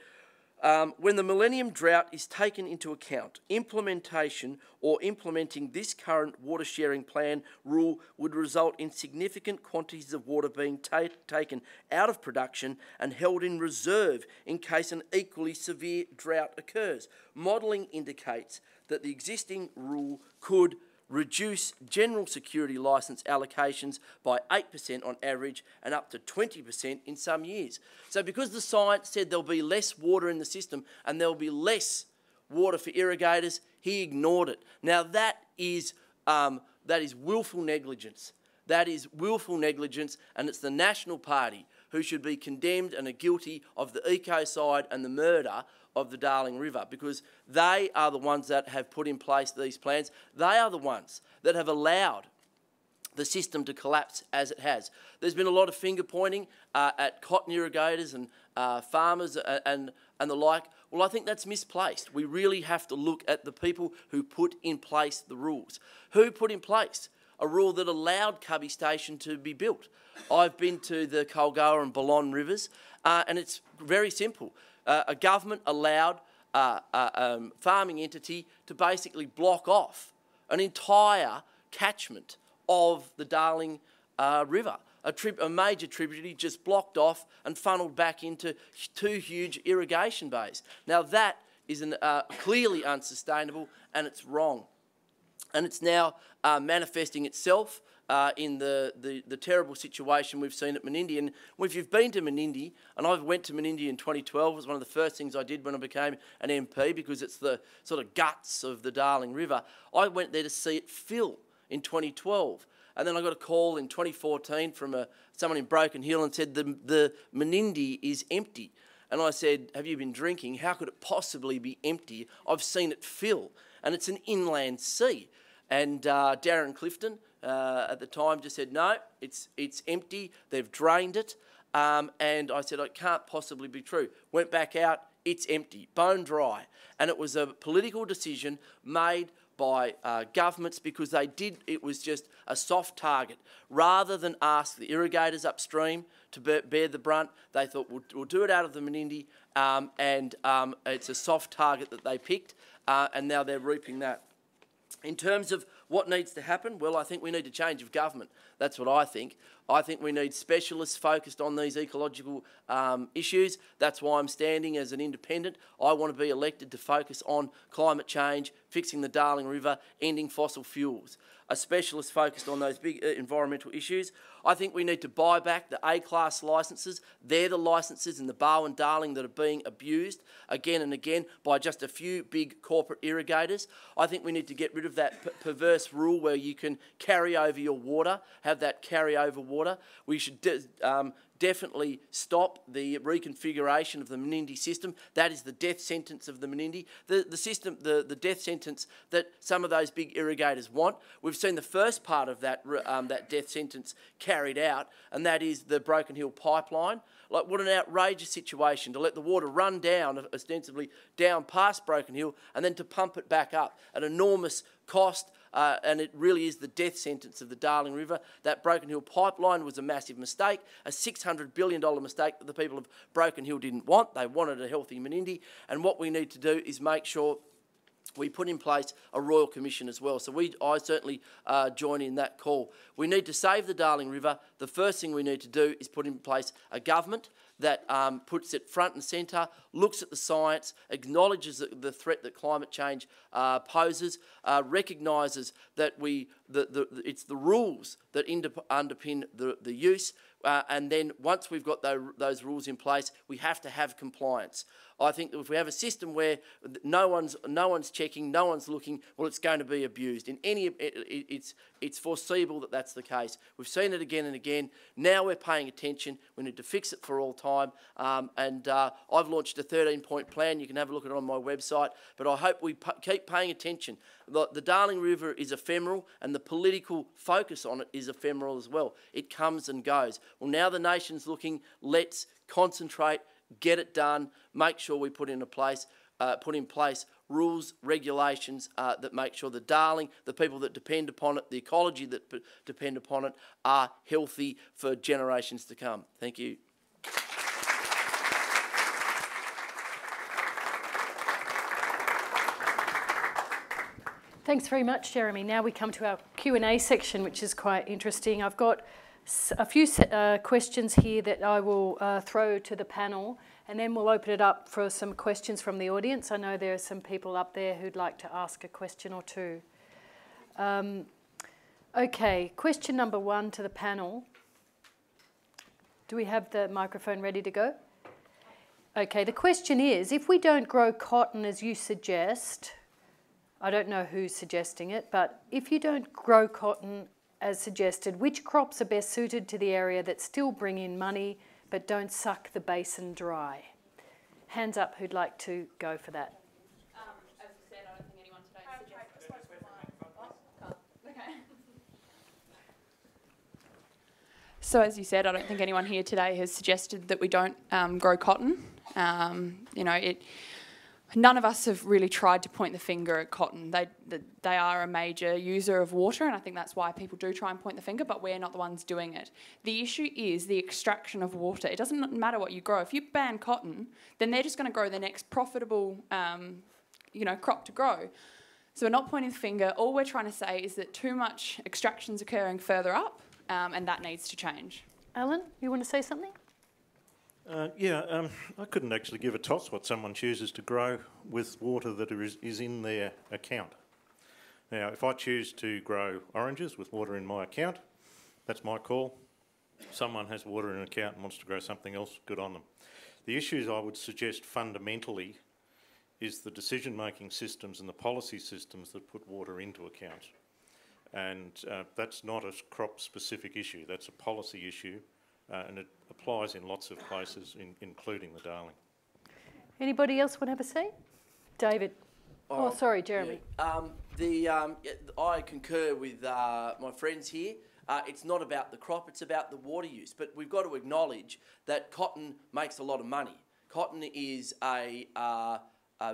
when the Millennium Drought is taken into account, implementation or implementing this current water sharing plan rule would result in significant quantities of water being taken out of production and held in reserve in case an equally severe drought occurs. Modelling indicates that the existing rule could reduce general security licence allocations by 8% on average and up to 20% in some years. So because the science said there'll be less water in the system and there'll be less water for irrigators, he ignored it. Now that is willful negligence. That is willful negligence, and it's the National Party who should be condemned and are guilty of the ecocide and the murder of the Darling River, because they are the ones that have put in place these plans. They are the ones that have allowed the system to collapse as it has. There's been a lot of finger pointing at cotton irrigators and farmers and the like. Well, I think that's misplaced. We really have to look at the people who put in place the rules. Who put in place a rule that allowed Cubby Station to be built? I've been to the Colgoa and Balonne rivers, and it's very simple. A government allowed a farming entity to basically block off an entire catchment of the Darling River. A major tributary just blocked off and funneled back into 2 huge irrigation bays. Now that is clearly unsustainable, and it's wrong. And it's now manifesting itself in the terrible situation we've seen at Menindee. And if you've been to Menindee, and I went to Menindee in 2012, it was one of the first things I did when I became an MP, because it's the sort of guts of the Darling River. I went there to see it fill in 2012. And then I got a call in 2014 from someone in Broken Hill and said the Menindee is empty. And I said, have you been drinking? How could it possibly be empty? I've seen it fill. And it's an inland sea. And Darren Clifton at the time just said, no, it's empty, they've drained it. And I said, it can't possibly be true. Went back out, it's empty, bone dry. And it was a political decision made by governments, because it was just a soft target. Rather than ask the irrigators upstream to bear the brunt, they thought, we'll do it out of the Menindee, and it's a soft target that they picked, and now they're reaping that. In terms of what needs to happen, well, I think we need a change of government. That's what I think. I think we need specialists focused on these ecological issues. That's why I'm standing as an independent. I want to be elected to focus on climate change, fixing the Darling River, ending fossil fuels. A specialist focused on those big environmental issues. I think we need to buy back the A-class licences. They're the licences in the Barwon Darling that are being abused again and again by just a few big corporate irrigators. I think we need to get rid of that perverse rule where you can carry over your water, have that carry over water. We should definitely stop the reconfiguration of the Menindee system. That is the death sentence of the Menindee. The death sentence that some of those big irrigators want. We've seen the first part of that death sentence carried out, and that is the Broken Hill pipeline. Like, what an outrageous situation to let the water run down, ostensibly down past Broken Hill, and then to pump it back up at enormous cost. And it really is the death sentence of the Darling River. That Broken Hill pipeline was a massive mistake, a $600 billion mistake that the people of Broken Hill didn't want. They wanted a healthy Menindee. And what we need to do is make sure we put in place a Royal Commission as well. So I certainly join in that call. We need to save the Darling River. The first thing we need to do is put in place a government that puts it front and centre, looks at the science, acknowledges the threat that climate change poses, recognises that it's the rules that underpin the use. and then once we've got those rules in place, we have to have compliance. I think that if we have a system where no one's checking, no one's looking, well, it's going to be abused. It's foreseeable that that's the case. We've seen it again and again. Now we're paying attention. We need to fix it for all time. I've launched a 13-point plan. You can have a look at it on my website. But I hope we keep paying attention. The Darling River is ephemeral, and the political focus on it is ephemeral as well. It comes and goes. Well, now the nation's looking. Let's concentrate, get it done, make sure we put in place rules, regulations that make sure the Darling, the people that depend upon it, the ecology that depend upon it, are healthy for generations to come. Thank you. Thanks very much, Jeremy. Now we come to our Q&A section, which is quite interesting. I've got a few questions here that I will throw to the panel, and then we'll open it up for some questions from the audience. I know there are some people up there who'd like to ask a question or two. Okay, question number 1 to the panel. Do we have the microphone ready to go? Okay, the question is, if we don't grow cotton as you suggest, I don't know who's suggesting it, but if you don't grow cotton as suggested, which crops are best suited to the area that still bring in money but don't suck the basin dry? Hands up who'd like to go for that. As I said, I don't think anyone today suggested. Okay. So as you said, I don't think anyone here today has suggested that we don't grow cotton. None of us have really tried to point the finger at cotton. They are a major user of water, and I think that's why people do try and point the finger, but we're not the ones doing it. The issue is the extraction of water. It doesn't matter what you grow. If you ban cotton, then they're just going to grow the next profitable crop to grow. So we're not pointing the finger. All we're trying to say is that too much extraction's occurring further up, and that needs to change. Alan, you want to say something? I couldn't actually give a toss what someone chooses to grow with water that is in their account. Now, if I choose to grow oranges with water in my account, that's my call. Someone has water in an account and wants to grow something else, good on them. The issues I would suggest fundamentally is the decision-making systems and the policy systems that put water into accounts. And that's not a crop-specific issue, that's a policy issue. And it applies in lots of places, including the Darling. Anybody else want to have a say? David. Oh, sorry, Jeremy. Yeah. I concur with my friends here. It's not about the crop, it's about the water use. But we've got to acknowledge that cotton makes a lot of money. Cotton is a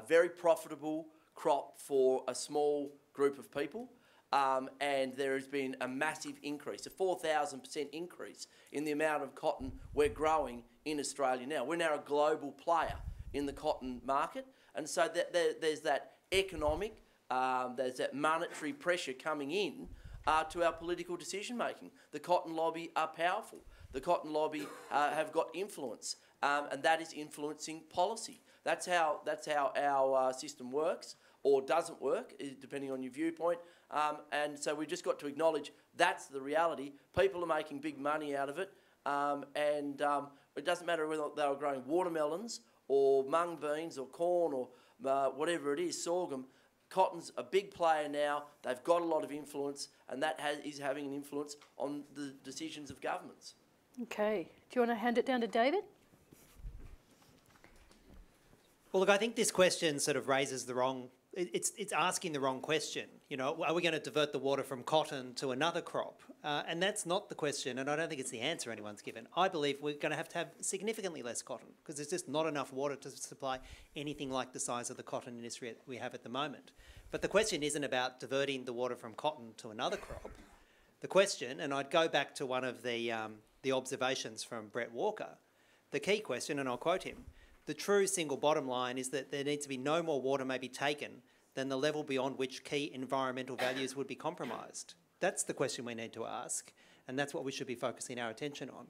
very profitable crop for a small group of people. And there has been a massive increase, a 4,000% increase in the amount of cotton we're growing in Australia now. We're now a global player in the cotton market, and so there's that economic, there's that monetary pressure coming in to our political decision making. The cotton lobby are powerful. The cotton lobby have got influence, and that is influencing policy. That's how our system works, or doesn't work, depending on your viewpoint. And so we've just got to acknowledge that's the reality. People are making big money out of it, and it doesn't matter whether they were growing watermelons or mung beans or corn or whatever it is, sorghum. Cotton's a big player now. They've got a lot of influence, and that is having an influence on the decisions of governments. Okay. Do you want to hand it down to David? Well, look, I think this question sort of raises the wrong... It's asking the wrong question. You know, are we going to divert the water from cotton to another crop? And that's not the question, and I don't think it's the answer anyone's given. I believe we're going to have significantly less cotton because there's just not enough water to supply anything like the size of the cotton industry we have at the moment. But the question isn't about diverting the water from cotton to another crop. The question, and I'd go back to one of the observations from Brett Walker, the key question, and I'll quote him, "The true single bottom line is that there needs to be no more water may be taken than the level beyond which key environmental values would be compromised." That's the question we need to ask, and that's what we should be focusing our attention on.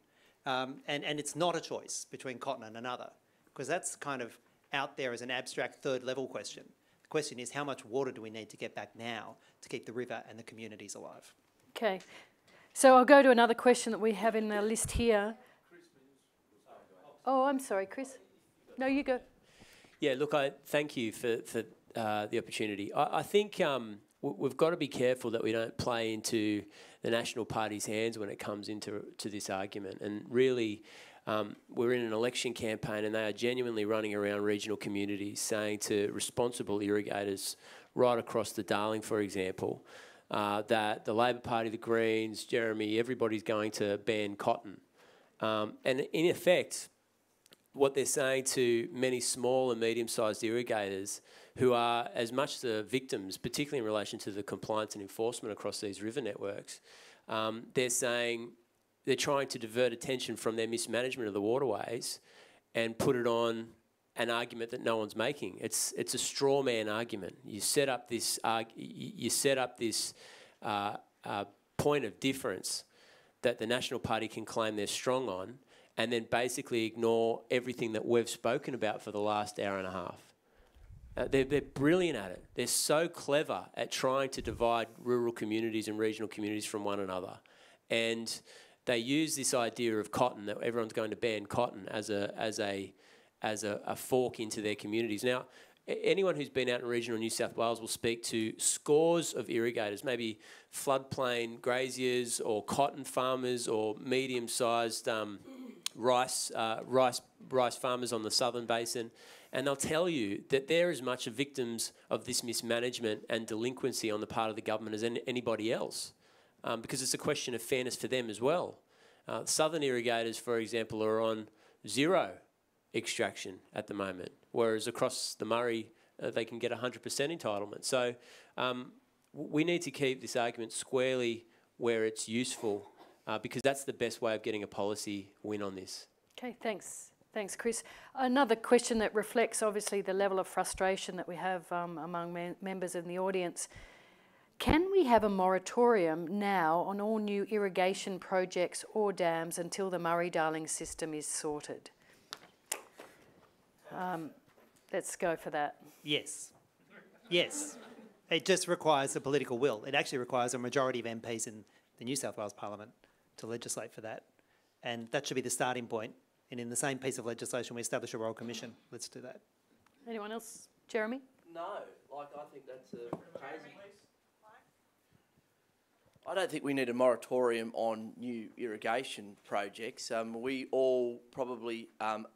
And it's not a choice between cotton and another, because that's kind of out there as an abstract third level question. The question is, how much water do we need to get back now to keep the river and the communities alive? Okay. So I'll go to another question that we have in the list here. Oh, I'm sorry, Chris. No, you go. Yeah, look, I thank you for the opportunity. I think we've got to be careful that we don't play into the National Party's hands when it comes into this argument. And really, we're in an election campaign and they are genuinely running around regional communities saying to responsible irrigators right across the Darling, for example, that the Labor Party, the Greens, Jeremy, everybody's going to ban cotton. And in effect, what they're saying to many small and medium-sized irrigators who are as much the victims, particularly in relation to the compliance and enforcement across these river networks, they're saying they're trying to divert attention from their mismanagement of the waterways and put it on an argument that no one's making. It's a straw man argument. You set up this point of difference that the National Party can claim they're strong on, and then basically ignore everything that we've spoken about for the last hour and a half. They're brilliant at it. They're so clever at trying to divide rural communities and regional communities from one another. And they use this idea of cotton, that everyone's going to ban cotton, as a fork into their communities. Now, anyone who's been out in regional New South Wales will speak to scores of irrigators, maybe floodplain graziers or cotton farmers or medium-sized rice farmers on the Southern Basin, and they'll tell you that they're as much victims of this mismanagement and delinquency on the part of the government as anybody else, because it's a question of fairness for them as well. Southern irrigators, for example, are on zero extraction at the moment, whereas across the Murray they can get 100% entitlement. So we need to keep this argument squarely where it's useful, because that's the best way of getting a policy win on this. Okay, thanks. Thanks, Chris. Another question that reflects obviously the level of frustration that we have among members in the audience. Can we have a moratorium now on all new irrigation projects or dams until the Murray-Darling system is sorted? Let's go for that. Yes. Yes. It just requires the political will. It actually requires a majority of MPs in the New South Wales Parliament to legislate for that. And that should be the starting point. And in the same piece of legislation, we establish a Royal Commission. Let's do that. Anyone else? Jeremy? No, I think that's crazy. I don't think we need a moratorium on new irrigation projects. We all probably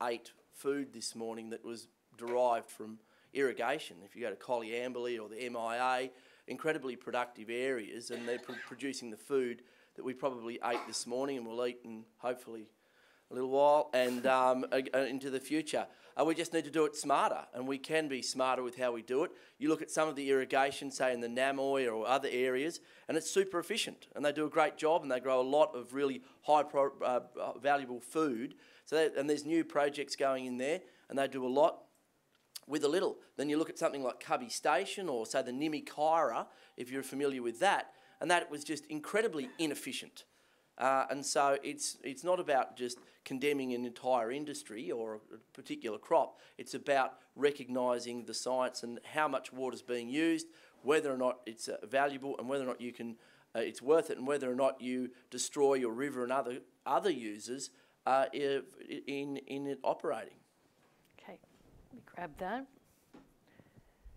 ate food this morning that was derived from irrigation. If you go to Collyamberley or the MIA, incredibly productive areas, and they're producing the food that we probably ate this morning and will eat in hopefully a little while and into the future. We just need to do it smarter, and we can be smarter with how we do it. You look at some of the irrigation, say in the Namoy or other areas, and it's super efficient, and they do a great job, and they grow a lot of really high valuable food. And there's new projects going in there, and they do a lot with a little. Then you look at something like Cubby Station or, say, the Nimi Kyra, if you're familiar with that, and that was just incredibly inefficient. And so it's not about just condemning an entire industry or a particular crop. It's about recognising the science and how much water is being used, whether or not it's valuable, and whether or not you can, it's worth it, and whether or not you destroy your river and other users in it operating. Okay, let me grab that.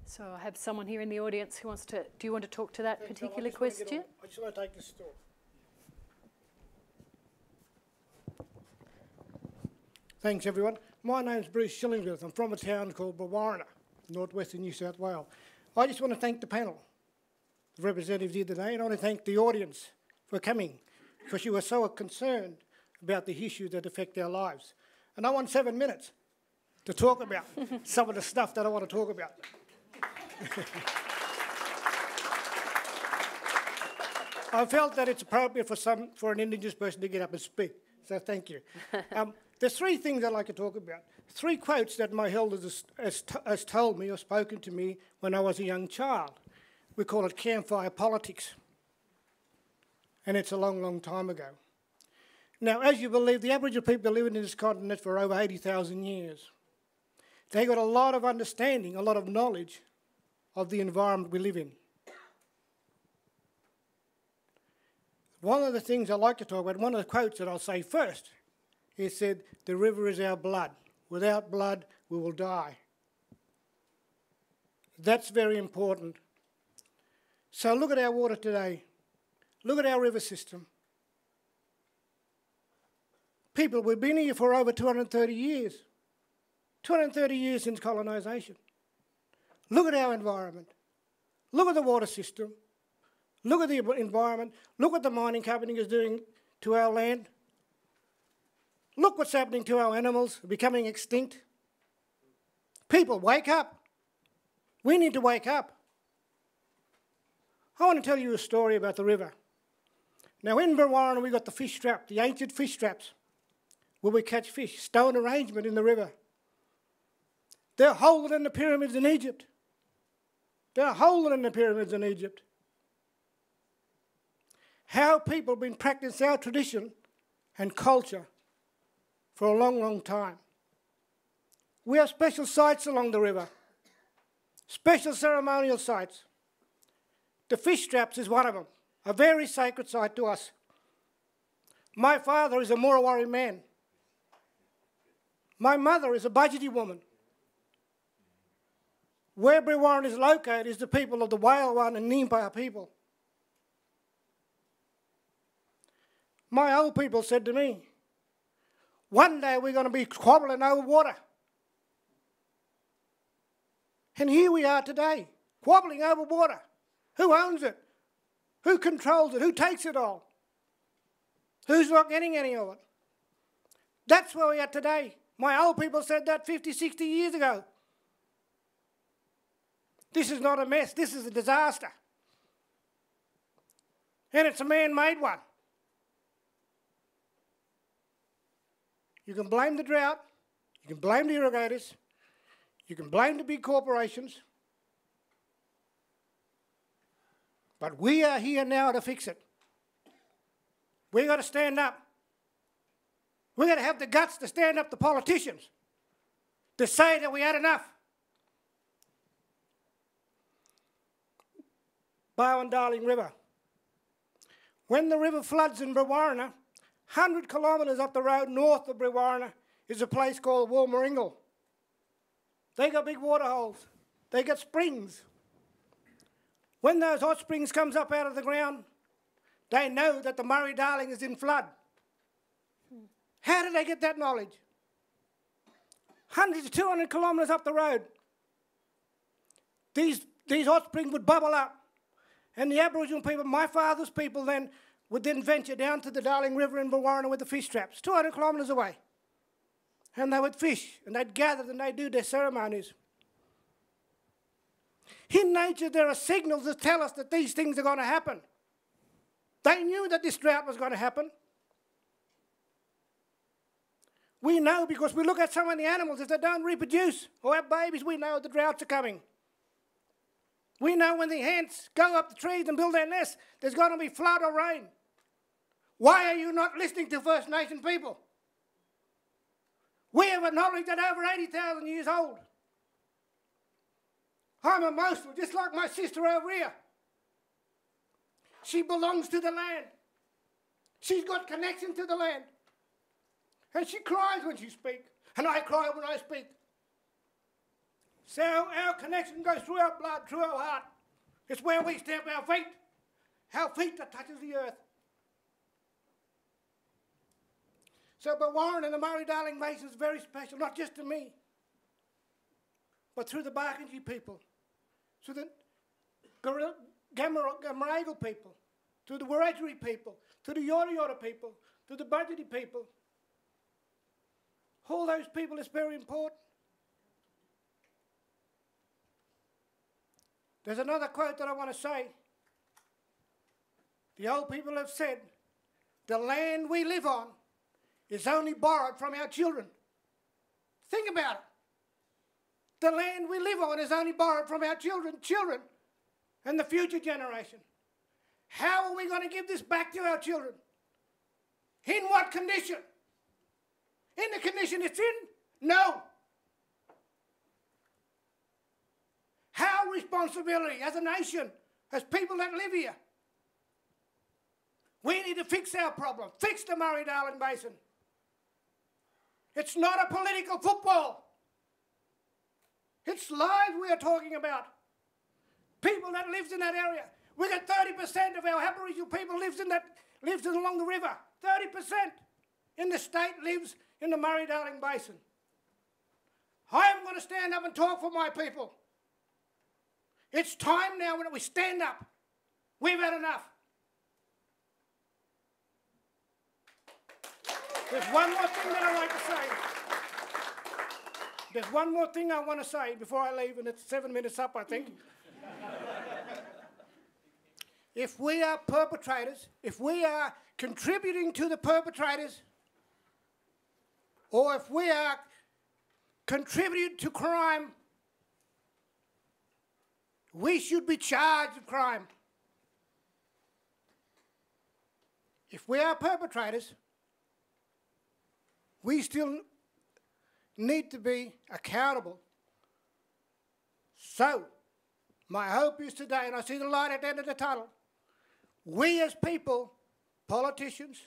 So I have someone here in the audience who wants to. Do you want to talk to that particular question? I just want to take this story. Thanks, everyone. My name's Bruce Shillingsworth. I'm from a town called Brewarrina, northwestern New South Wales. I just want to thank the panel, the representatives here today, and I want to thank the audience for coming, because you are so concerned about the issues that affect our lives. And I want 7 minutes to talk about some of the stuff that I want to talk about. I felt that it's appropriate for an Indigenous person to get up and speak, so thank you. There's three things I'd like to talk about. Three quotes that my elders has told me or spoken to me when I was a young child. We call it campfire politics. And it's a long, long time ago. Now, as you believe, the Aboriginal people living in this continent for over 80,000 years. They got a lot of understanding, a lot of knowledge of the environment we live in. one of the things I like to talk about, one of the quotes that I'll say first, it said, "The river is our blood. Without blood, we will die." That's very important. So look at our water today. Look at our river system. People, we've been here for over 230 years. 230 years since colonisation. Look at our environment. Look at the water system. Look at the environment. Look what the mining company is doing to our land. Look what's happening to our animals, becoming extinct. People, wake up. We need to wake up. I want to tell you a story about the river. Now in Brewarrina we got the fish trap, the ancient fish traps, where we catch fish, stone arrangement in the river. They're older than the pyramids in Egypt. They're older than the pyramids in Egypt. How people have been practicing our tradition and culture for a long, long time. We have special sites along the river, special ceremonial sites. The fish traps is one of them, a very sacred site to us. My father is a Murrawarri man. My mother is a Budgety woman. Where Brewarrina is located is the people of the Whalewan and Nimbaya people. My old people said to me, one day we're going to be squabbling over water. And here we are today, squabbling over water. Who owns it? Who controls it? Who takes it all? Who's not getting any of it? That's where we are today. My old people said that 50, 60 years ago. This is not a mess, this is a disaster. And it's a man-made one. You can blame the drought, you can blame the irrigators, you can blame the big corporations, but we are here now to fix it. We've got to stand up. We've got to have the guts to stand up to politicians, to say that we had enough. Bowen-Darling River. When the river floods in Brewarrina, 100 kilometres up the road north of Brewarrina is a place called Wollmaringle. They got big water holes. They got springs. When those hot springs comes up out of the ground, they know that the Murray-Darling is in flood. How did they get that knowledge? 100 to 200 kilometres up the road. These hot springs would bubble up. And the Aboriginal people, my father's people then, would then venture down to the Darling River in Brewarrina with the fish traps, 200 kilometres away. And they would fish, and they'd gather, and they'd do their ceremonies. In nature, there are signals that tell us that these things are going to happen. They knew that this drought was going to happen. We know because we look at some of the animals, if they don't reproduce or have babies, we know the droughts are coming. We know when the ants go up the trees and build their nests, there's going to be flood or rain. Why are you not listening to First Nation people? We have a knowledge that over 80,000 years old. I'm emotional, just like my sister over here. She belongs to the land. She's got connection to the land. And she cries when she speaks, and I cry when I speak. So our connection goes through our blood, through our heart. It's where we stamp our feet that touches the earth. So Brewarrina and the Murray-Darling Basin is very special, not just to me, but through the Barkindji people, through the Gamaragal people, through the Wiradjuri people, through the Yorta Yorta people, through the Budgety people. All those people is very important. There's another quote that I want to say. The old people have said, the land we live on is only borrowed from our children. Think about it. The land we live on is only borrowed from our children, and the future generation. How are we going to give this back to our children? In what condition? In the condition it's in? No. Our responsibility as a nation, as people that live here. We need need to fix our problem. Fix the Murray-Darling Basin. It's not a political football. It's lives we are talking about. People that lives in that area. We got 30% of our Aboriginal people lives along the river. 30% in the state lives in the Murray-Darling Basin. I am going to stand up and talk for my people. It's time now that we stand up. We've had enough. There's one more thing that I'd like to say. There's one more thing I want to say before I leave, and it's 7 minutes up, I think. If we are perpetrators, if we are contributing to the perpetrators, or if we are contributing to crime, we should be charged with crime. If we are perpetrators, we still need to be accountable. So, my hope is today, and I see the light at the end of the tunnel, we as people, politicians,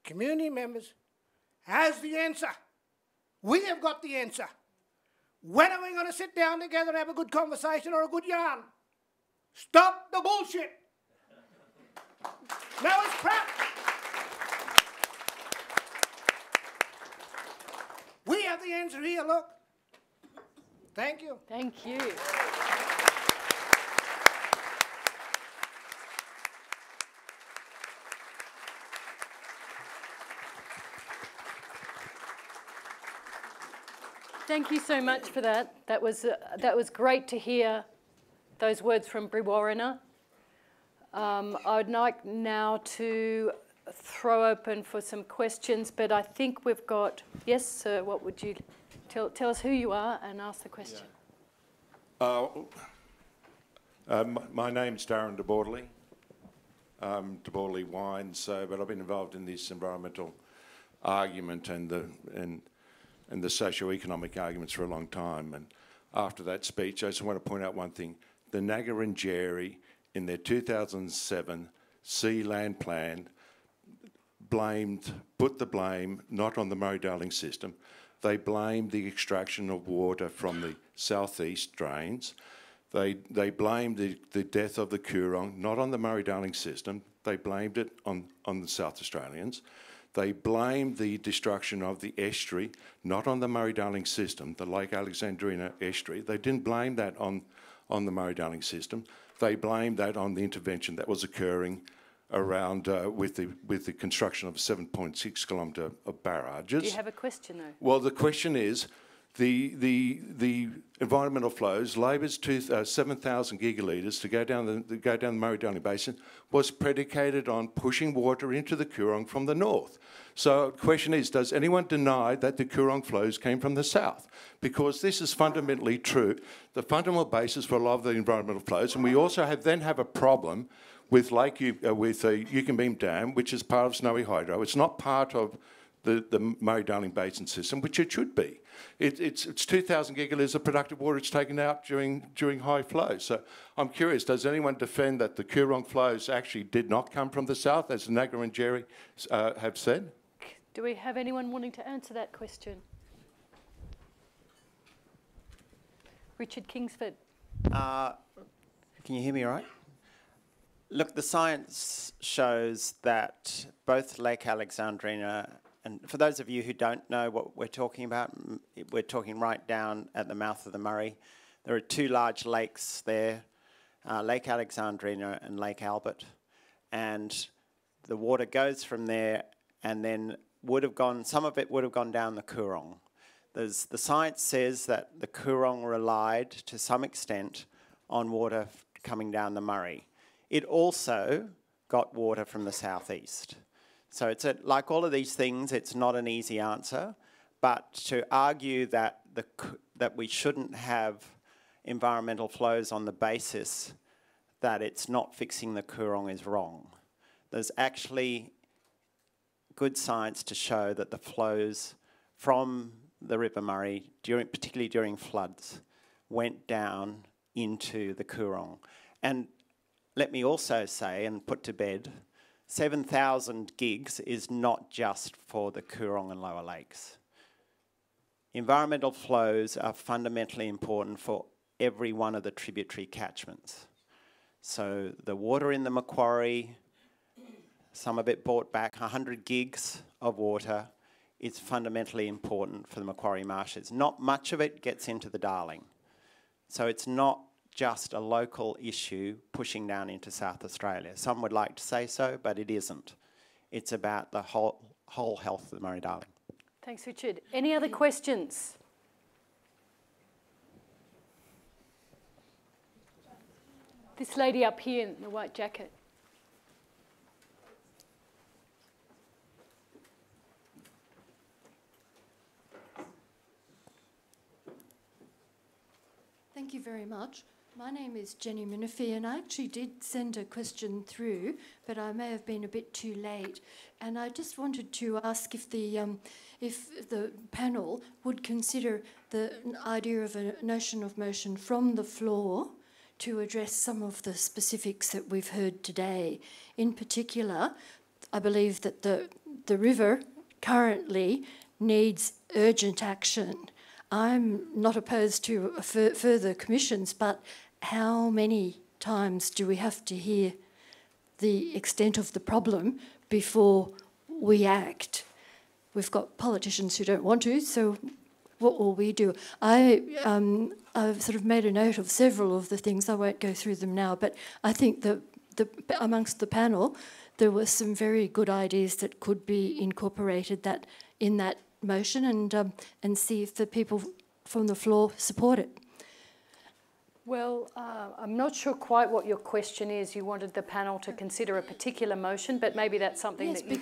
community members, has the answer. We have got the answer. When are we going to sit down together and have a good conversation or a good yarn? Stop the bullshit. No, it's crap. We have the answer here, look. Thank you. Thank you. Thank you so much for that. That was great to hear those words from Brewarrina. I would like now to throw open for some questions, but I think we've got, yes, sir, what would you, tell us who you are and ask the question. My name's Darren de Borderley, de Borderley Wines, but I've been involved in this environmental argument and the socio-economic arguments for a long time. And after that speech, I just want to point out one thing. The Ngarrindjeri, in their 2007 Sea Land Plan, put the blame not on the Murray-Darling system. They blamed the extraction of water from the southeast drains. They blamed the death of the Coorong not on the Murray-Darling system. They blamed it on the South Australians. They blamed the destruction of the estuary not on the Murray-Darling system, the Lake Alexandrina estuary. They didn't blame that on the Murray-Darling system. They blamed that on the intervention that was occurring around with the construction of a 7.6 kilometre of barrages. Do you have a question though? Well, the question is, the environmental flows, Labor's 7,000 gigalitres to go down the Murray-Darling Basin was predicated on pushing water into the Coorong from the north. So the question is, does anyone deny that the Coorong flows came from the south? Because this is fundamentally true, the fundamental basis for a lot of the environmental flows, and we also then have a problem with Yucumbeam Dam, which is part of Snowy Hydro. It's not part of the Murray-Darling Basin system, which it should be. It's 2,000 gigalitres of productive water it's taken out during high flow. So I'm curious, does anyone defend that the Coorong flows actually did not come from the south, as Ngarrindjeri have said? Do we have anyone wanting to answer that question? Richard Kingsford. Can you hear me all right? Look, the science shows that both Lake Alexandrina, and for those of you who don't know what we're talking about, we're talking right down at the mouth of the Murray. There are two large lakes there, Lake Alexandrina and Lake Albert. And the water goes from there and then some of it would have gone down the Coorong. The science says that the Coorong relied to some extent on water coming down the Murray. It also got water from the southeast. So it's like all of these things, it's not an easy answer, but to argue that we shouldn't have environmental flows on the basis that it's not fixing the Coorong is wrong. There's actually good science to show that the flows from the River Murray, particularly during floods, went down into the Coorong. And let me also say and put to bed 7,000 gigs is not just for the Coorong and Lower Lakes. Environmental flows are fundamentally important for every one of the tributary catchments. So the water in the Macquarie, some of it brought back 100 gigs of water, is fundamentally important for the Macquarie marshes. Not much of it gets into the Darling. So it's not just a local issue pushing down into South Australia. Some would like to say so, but it isn't. It's about the whole health of the Murray-Darling. Thanks, Richard. Any other questions? This lady up here in the white jacket. Thank you very much. My name is Jenny Minifee, and I actually did send a question through, but I may have been a bit too late. And I just wanted to ask if the panel would consider the idea of a notion of motion from the floor to address some of the specifics that we've heard today. In particular, I believe that the river currently needs urgent action. I'm not opposed to further commissions, but how many times do we have to hear the extent of the problem before we act? We've got politicians who don't want to, so what will we do? I've sort of made a note of several of the things. I won't go through them now, but I think that amongst the panel, there were some very good ideas that could be incorporated in that motion, and see if the people from the floor support it. Well, I'm not sure quite what your question is. You wanted the panel to consider a particular motion, but maybe that's something that you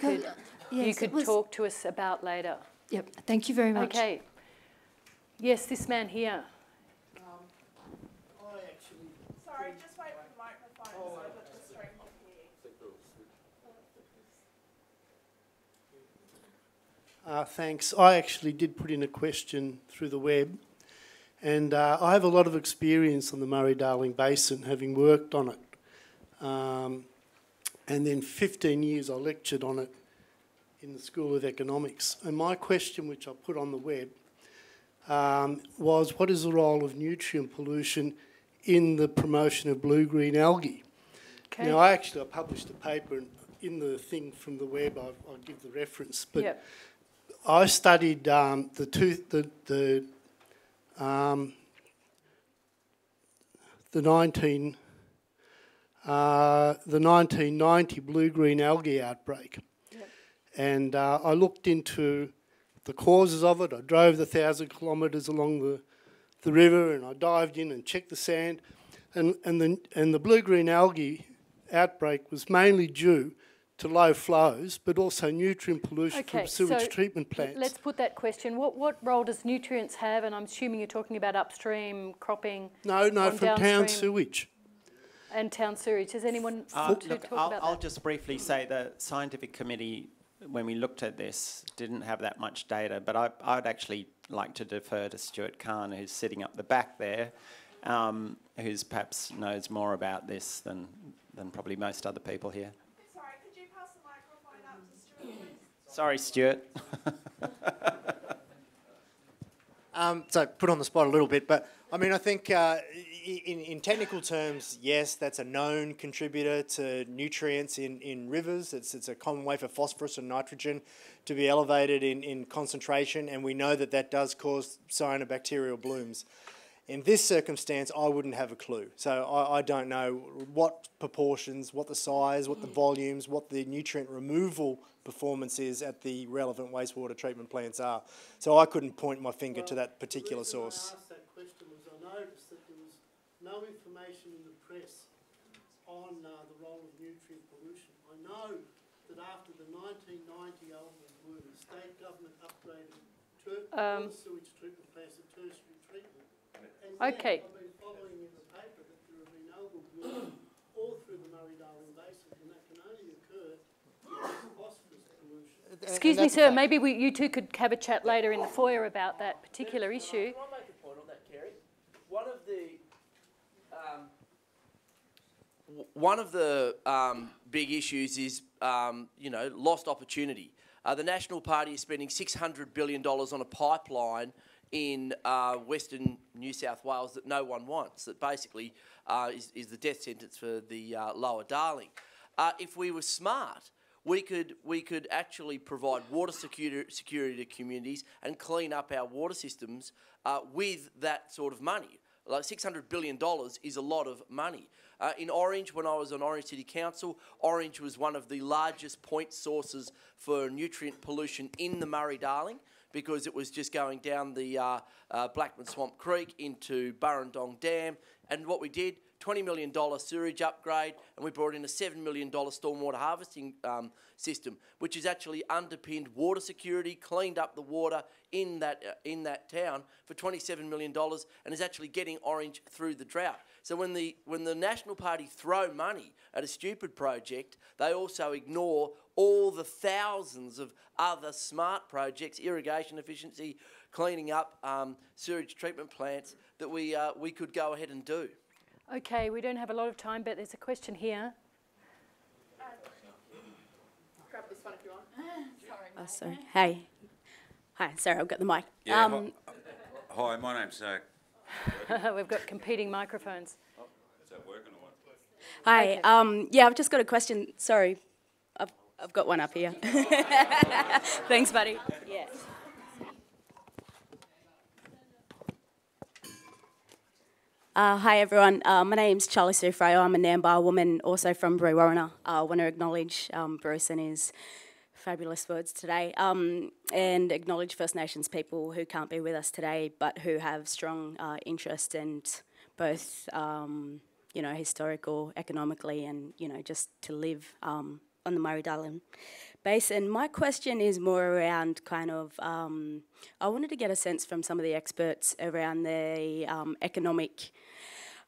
could talk to us about later. Yep, thank you very much. Okay. Yes, this man here. Sorry, just wait for the microphone so that the stream can hear. Thanks. I actually did put in a question through the web, and I have a lot of experience on the Murray-Darling Basin, having worked on it. And then 15 years I lectured on it in the School of Economics. And my question, which I put on the web, was what is the role of nutrient pollution in the promotion of blue-green algae? Okay. Now, I published a paper in the thing from the web. I'll give the reference, but. Yep. I studied the 1990 blue-green algae outbreak. Yep. And I looked into the causes of it. I drove the 1,000 kilometres along the river, and I dived in and checked the sand. And the blue-green algae outbreak was mainly due to low flows, but also nutrient pollution from sewage treatment plants. Let's put that question. What role does nutrients have? And I'm assuming you're talking about upstream cropping. No, from town sewage. And town sewage. Has anyone talk about that? I'll just briefly say the scientific committee, when we looked at this, didn't have that much data, but I'd actually like to defer to Stuart Kahn, who's sitting up the back there, who's perhaps knows more about this than probably most other people here. Sorry, Stuart. So put on the spot a little bit, but I mean, I think in technical terms, yes, that's a known contributor to nutrients in rivers. It's a common way for phosphorus and nitrogen to be elevated in concentration, and we know that does cause cyanobacterial blooms. In this circumstance, I wouldn't have a clue. So I don't know what proportions, what the size, what the volumes, what the nutrient removal performance is at the relevant wastewater treatment plants are. So I couldn't point my finger to that particular source. The reason I asked that question was I noticed that there was no information in the press on the role of nutrient pollution. I know that after the 1990 algal bloom, the state government upgraded sewage treatment plants to tertiary treatment. And okay. I've been following in the paper that there have been algal bloom all through the Murray-Darling Basin, and that can only occur because of phosphorus pollution. Excuse me, sir, maybe you two could have a chat later in the foyer about that particular issue. Can I make a point on that, Kerry? One one of the big issues is, lost opportunity. The National Party is spending $600 billion on a pipeline in Western New South Wales that no one wants, that basically is the death sentence for the Lower Darling. If we were smart, we could actually provide water security to communities and clean up our water systems with that sort of money. Like $600 billion is a lot of money. In Orange, when I was on Orange City Council, Orange was one of the largest point sources for nutrient pollution in the Murray-Darling, because it was just going down the Blackman Swamp Creek into Burrendong Dam. And what we did, $20 million sewage upgrade, and we brought in a $7 million stormwater harvesting system, which has actually underpinned water security, cleaned up the water in that town for $27 million, and is actually getting Orange through the drought. So when the National Party throw money at a stupid project, they also ignore all the thousands of other smart projects, irrigation efficiency, cleaning up sewage treatment plants, that we could go ahead and do. Okay, we don't have a lot of time, but there's a question here. Grab this one if you want. Sorry. Hey. Hi, sorry, I've got the mic. Yeah, hi, my name's... We've got competing microphones. Is that working or what? Hi, okay. Yeah, I've just got a question. Sorry, I've got one up here. Thanks, buddy. Yeah. Hi everyone, my name's Charlie Sue Freo. I'm a Nambar woman, also from Brewarrina. I want to acknowledge Bruce and his fabulous words today, and acknowledge First Nations people who can't be with us today, but who have strong interest in both, historical, economically, and just to live on the Murray-Darling Basin. My question is more around kind of, I wanted to get a sense from some of the experts around the economic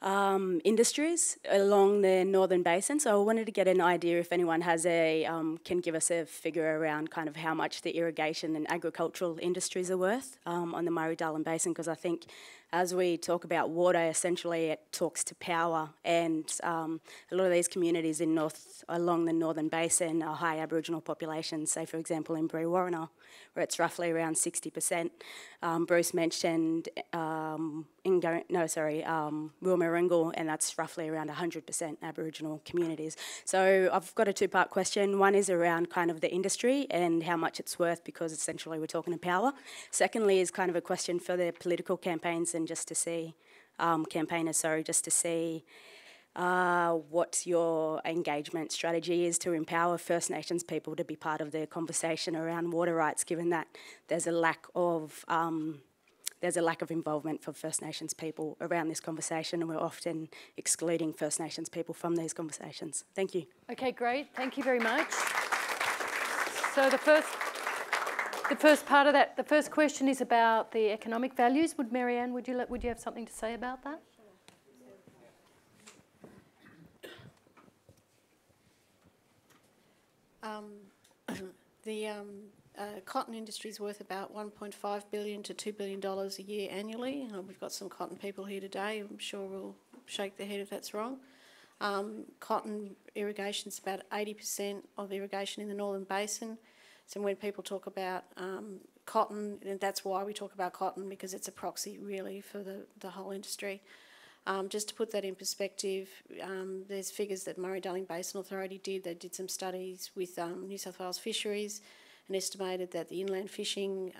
industries along the Northern Basin. So I wanted to get an idea if anyone has can give us a figure around kind of how much the irrigation and agricultural industries are worth on the Murray-Darling Basin, because I think as we talk about water, essentially it talks to power, and a lot of these communities along the Northern Basin are high Aboriginal populations, say for example in Brewarrina, where it's roughly around 60%. Bruce mentioned Wilmaringal, and that's roughly around 100% Aboriginal communities. So I've got a two-part question. One is around kind of the industry and how much it's worth, because essentially we're talking to power. Secondly is kind of a question for the political campaigns, and just to see, just to see what your engagement strategy is to empower First Nations people to be part of the conversation around water rights, given that there's a lack of involvement for First Nations people around this conversation, and we're often excluding First Nations people from these conversations. Thank you. Okay, great. Thank you very much. So the first part of that, the first question is about the economic values. Marianne, would you have something to say about that? The cotton industry is worth about $1.5 billion to $2 billion a year annually. We've got some cotton people here today. I'm sure we'll shake their head if that's wrong. Cotton irrigation is about 80% of irrigation in the Northern Basin. So when people talk about cotton, and that's why we talk about cotton, because it's a proxy really for the whole industry. Just to put that in perspective, there's figures that Murray-Darling Basin Authority did. They did some studies with New South Wales Fisheries and estimated that the inland fishing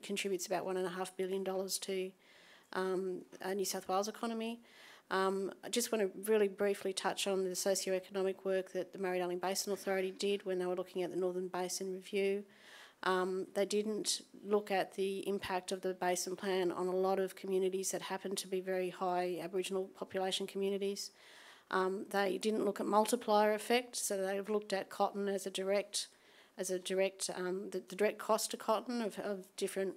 contributes about $1.5 billion to New South Wales economy. I just want to really briefly touch on the socio-economic work that the Murray-Darling Basin Authority did when they were looking at the Northern Basin Review. They didn't look at the impact of the Basin Plan on a lot of communities that happen to be very high Aboriginal population communities. They didn't look at multiplier effect, so they've looked at cotton as the direct cost to cotton of different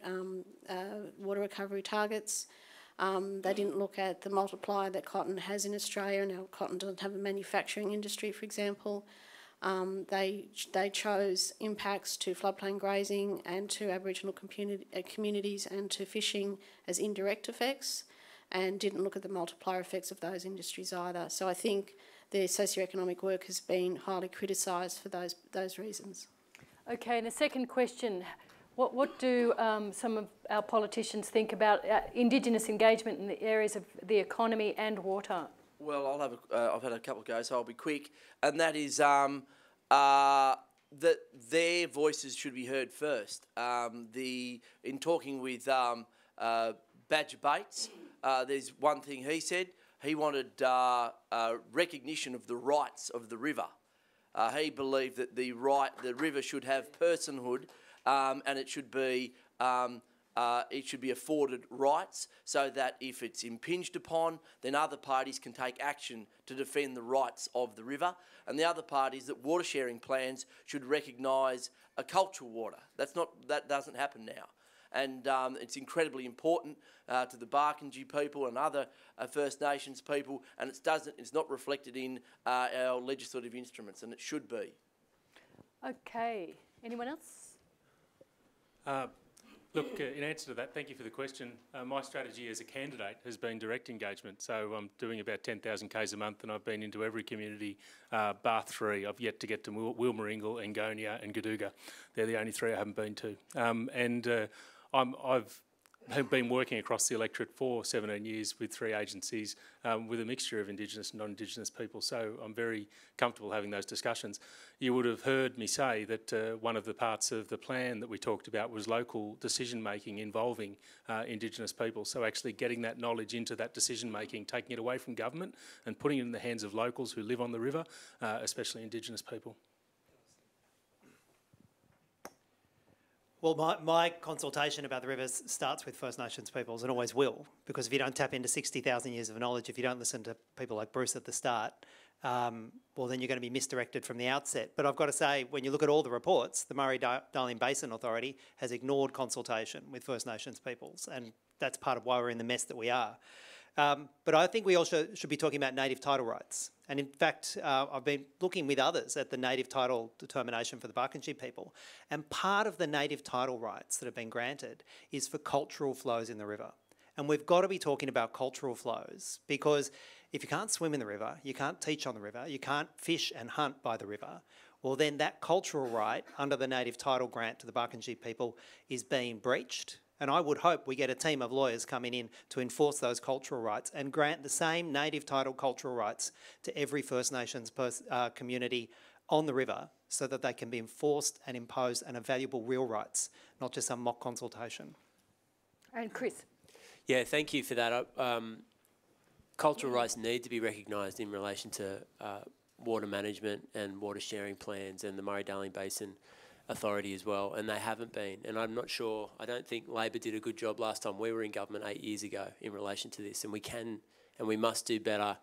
water recovery targets. They didn't look at the multiplier that cotton has in Australia. Now, cotton doesn't have a manufacturing industry, for example. They chose impacts to floodplain grazing and to Aboriginal communities and to fishing as indirect effects. and didn't look at the multiplier effects of those industries either. So I think the socioeconomic work has been highly criticised for those reasons. Okay, and a second question. What do some of our politicians think about Indigenous engagement in the areas of the economy and water? Well, I've had a couple of goes, so I'll be quick. And that is that their voices should be heard first. In talking with Badger Bates, there's one thing he said. He wanted recognition of the rights of the river. He believed that the river should have personhood, and it should be afforded rights, so that if it's impinged upon, then other parties can take action to defend the rights of the river. And the other part is that water sharing plans should recognise a cultural water. That doesn't happen now. And it's incredibly important to the Barkindji people and other First Nations people, and it's not reflected in our legislative instruments, and it should be. Okay. Anyone else? Look, in answer to that, thank you for the question. My strategy as a candidate has been direct engagement. So I'm doing about 10,000 Ks a month, and I've been into every community, bar 3. I've yet to get to Wilmaringal, Angonia and Gaduga. They're the only 3 I haven't been to. I've been working across the electorate for 17 years with 3 agencies with a mixture of Indigenous and non-Indigenous people, so I'm very comfortable having those discussions. You would have heard me say that one of the parts of the plan that we talked about was local decision-making involving Indigenous people, so actually getting that knowledge into that decision-making, taking it away from government and putting it in the hands of locals who live on the river, especially Indigenous people. Well, my consultation about the rivers starts with First Nations peoples and always will, because if you don't tap into 60,000 years of knowledge, if you don't listen to people like Bruce at the start, well, then you're going to be misdirected from the outset. But I've got to say, when you look at all the reports, the Murray-Darling Basin Authority has ignored consultation with First Nations peoples, and that's part of why we're in the mess that we are. But I think we also should be talking about native title rights. And in fact, I've been looking with others at the native title determination for the Barkindji people. And part of the native title rights that have been granted is for cultural flows in the river. And we've got to be talking about cultural flows, because if you can't swim in the river, you can't teach on the river, you can't fish and hunt by the river, well then that cultural right under the native title grant to the Barkindji people is being breached. And I would hope we get a team of lawyers coming in to enforce those cultural rights and grant the same native title cultural rights to every First Nations community on the river, so that they can be enforced and imposed and are valuable real rights, not just some mock consultation. And Chris. Yeah, thank you for that. Cultural rights need to be recognised in relation to water management and water sharing plans and the Murray-Darling Basin Authority as well, and they haven't been. And I'm not sure, I don't think Labor did a good job last time we were in government 8 years ago in relation to this, and we can and we must do better.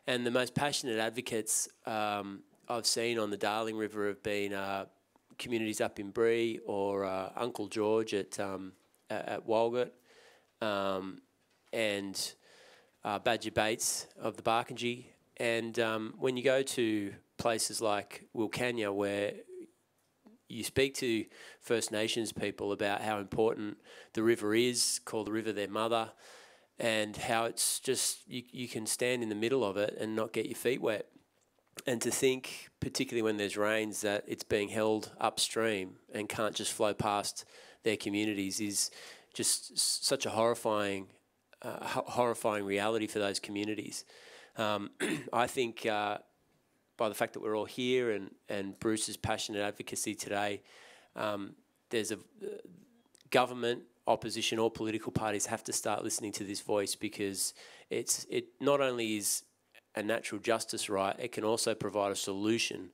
And the most passionate advocates I've seen on the Darling River have been communities up in Bree or Uncle George at Walgett, and Badger Bates of the Barkindji. And when you go to places like Wilcannia, where you speak to First Nations people about how important the river is, call the river their mother, and how it's just, you can stand in the middle of it and not get your feet wet. And to think, particularly when there's rains, that it's being held upstream and can't just flow past their communities is just such a horrifying reality for those communities. I think by the fact that we're all here and Bruce's passionate advocacy today, there's a government, opposition, all political parties have to start listening to this voice, because it not only is a natural justice right, it can also provide a solution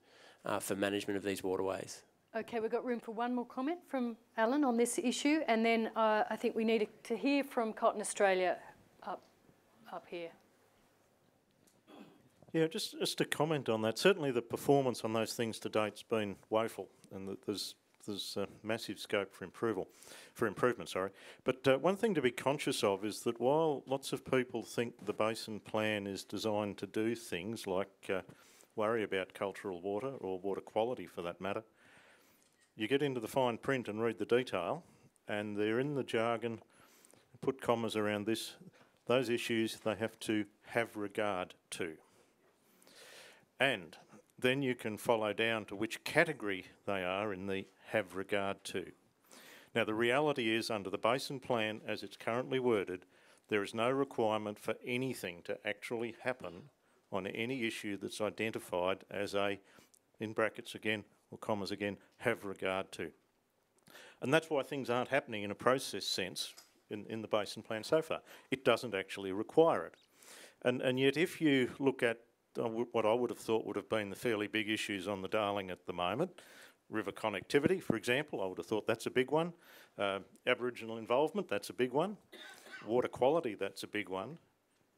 for management of these waterways. Okay, we've got room for one more comment from Alan on this issue, and then I think we need to hear from Cotton Australia up here. Yeah, just to comment on that. Certainly the performance on those things to date's been woeful, and that there's massive scope for improvement. But one thing to be conscious of is that while lots of people think the Basin Plan is designed to do things like worry about cultural water or water quality for that matter, you get into the fine print and read the detail, and they're in the jargon, put commas around this. those issues they have to have regard to. And then you can follow down to which category they are in the have regard to. Now, the reality is, under the Basin Plan as it's currently worded, there is no requirement for anything to actually happen on any issue that's identified as a, in brackets again, or commas again, have regard to. And that's why things aren't happening in a process sense in the Basin Plan so far. It doesn't actually require it. And yet if you look at what I would have thought would have been the fairly big issues on the Darling at the moment, river connectivity, for example, I would have thought that's a big one. Aboriginal involvement, that's a big one. Water quality, that's a big one.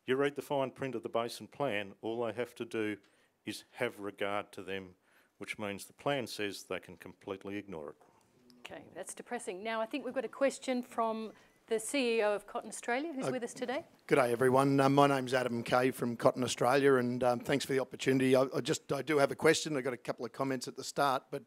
You read the fine print of the Basin Plan, all they have to do is have regard to them, which means the plan says they can completely ignore it. Okay, that's depressing. Now, I think we've got a question from the CEO of Cotton Australia, who's with us today. Good day, everyone. My name's Adam Kay from Cotton Australia, and thanks for the opportunity. I do have a question. I got a couple of comments at the start, but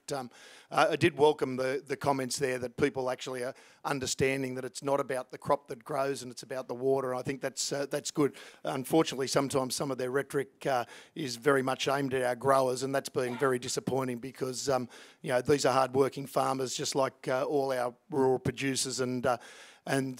I did welcome the comments there that people actually are understanding that it's not about the crop that grows and it's about the water. I think that's good. Unfortunately, sometimes some of their rhetoric is very much aimed at our growers, and that's been very disappointing because you know, these are hard-working farmers, just like all our rural producers, and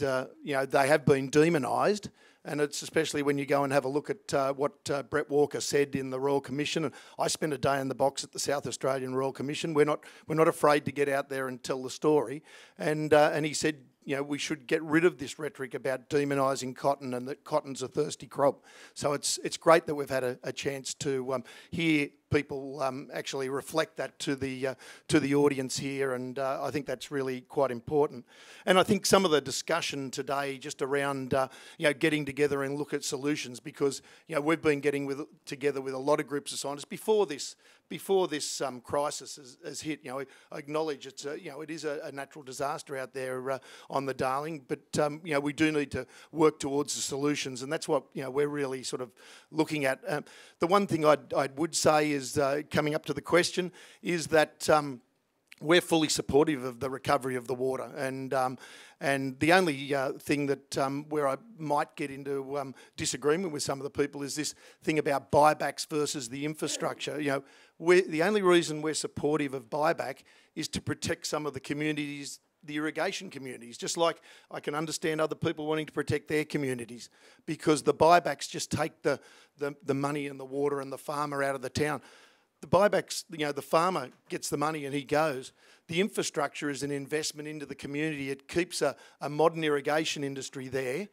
you know, they have been demonised, and it's especially when you go and have a look at what Brett Walker said in the Royal Commission. And I spent a day in the box at the South Australian Royal Commission. We're not afraid to get out there and tell the story. And he said, you know, we should get rid of this rhetoric about demonising cotton and that cotton's a thirsty crop. So it's great that we've had a chance to hear people actually reflect that to the audience here, and I think that's really quite important. And I think some of the discussion today just around you know, getting together and look at solutions, because you know, we've been getting together with a lot of groups of scientists before this crisis has hit. You know, I acknowledge it's you know, it is a natural disaster out there on the Darling, but you know, we do need to work towards the solutions, and that's what, you know, we're really sort of looking at. The one thing I would say is, coming up to the question, is that we're fully supportive of the recovery of the water, and the only thing that where I might get into disagreement with some of the people is this thing about buybacks versus the infrastructure. You know, the only reason we're supportive of buyback is to protect some of the communities, the irrigation communities, just like I can understand other people wanting to protect their communities, because the buybacks just take the money and the water and the farmer out of the town. The buybacks, you know, the farmer gets the money and he goes. The infrastructure is an investment into the community. It keeps a modern irrigation industry there,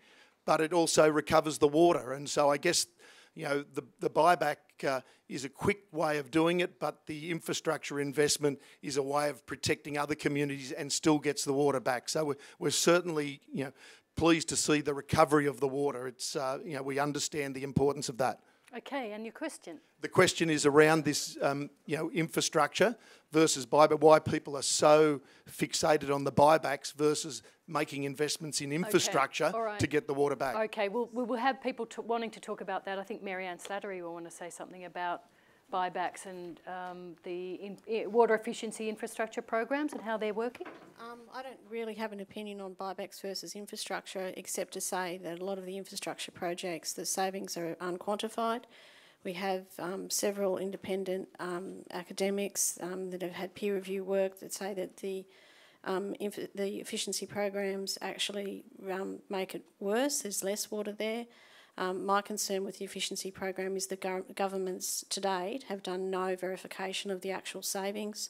but it also recovers the water. And so I guess, you know, the buyback is a quick way of doing it, but the infrastructure investment is a way of protecting other communities and still gets the water back. So we're certainly, you know, pleased to see the recovery of the water. It's, you know, we understand the importance of that. Okay, and your question? The question is around this, you know, infrastructure versus buyback, why people are so fixated on the buybacks versus making investments in infrastructure to get the water back. Okay, well, we will have people wanting to talk about that. I think Marianne Slattery will want to say something about buybacks and the water efficiency infrastructure programs and how they're working. I don't really have an opinion on buybacks versus infrastructure, except to say that a lot of the infrastructure projects, the savings are unquantified. We have several independent academics that have had peer review work that say that the efficiency programs actually make it worse. There's less water there. My concern with the efficiency program is the governments to date have done no verification of the actual savings,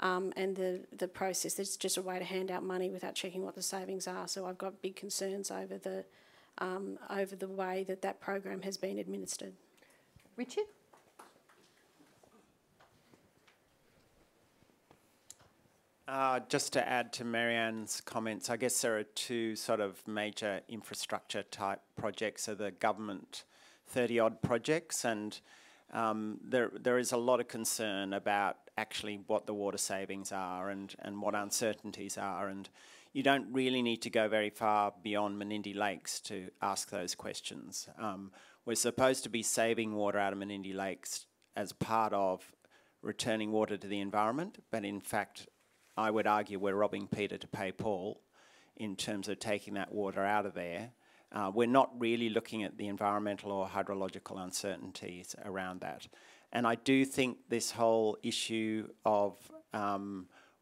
and the process. It's just a way to hand out money without checking what the savings are. So I've got big concerns over the way that program has been administered. Richard? Just to add to Marianne's comments, I guess there are two sort of major infrastructure type projects. So the government 30-odd projects, and there is a lot of concern about actually what the water savings are and what uncertainties are, and you don't really need to go very far beyond Menindee Lakes to ask those questions. We're supposed to be saving water out of Menindee Lakes as part of returning water to the environment, but in fact I would argue we're robbing Peter to pay Paul in terms of taking that water out of there We're not really looking at the environmental or hydrological uncertainties around that. And I do think this whole issue of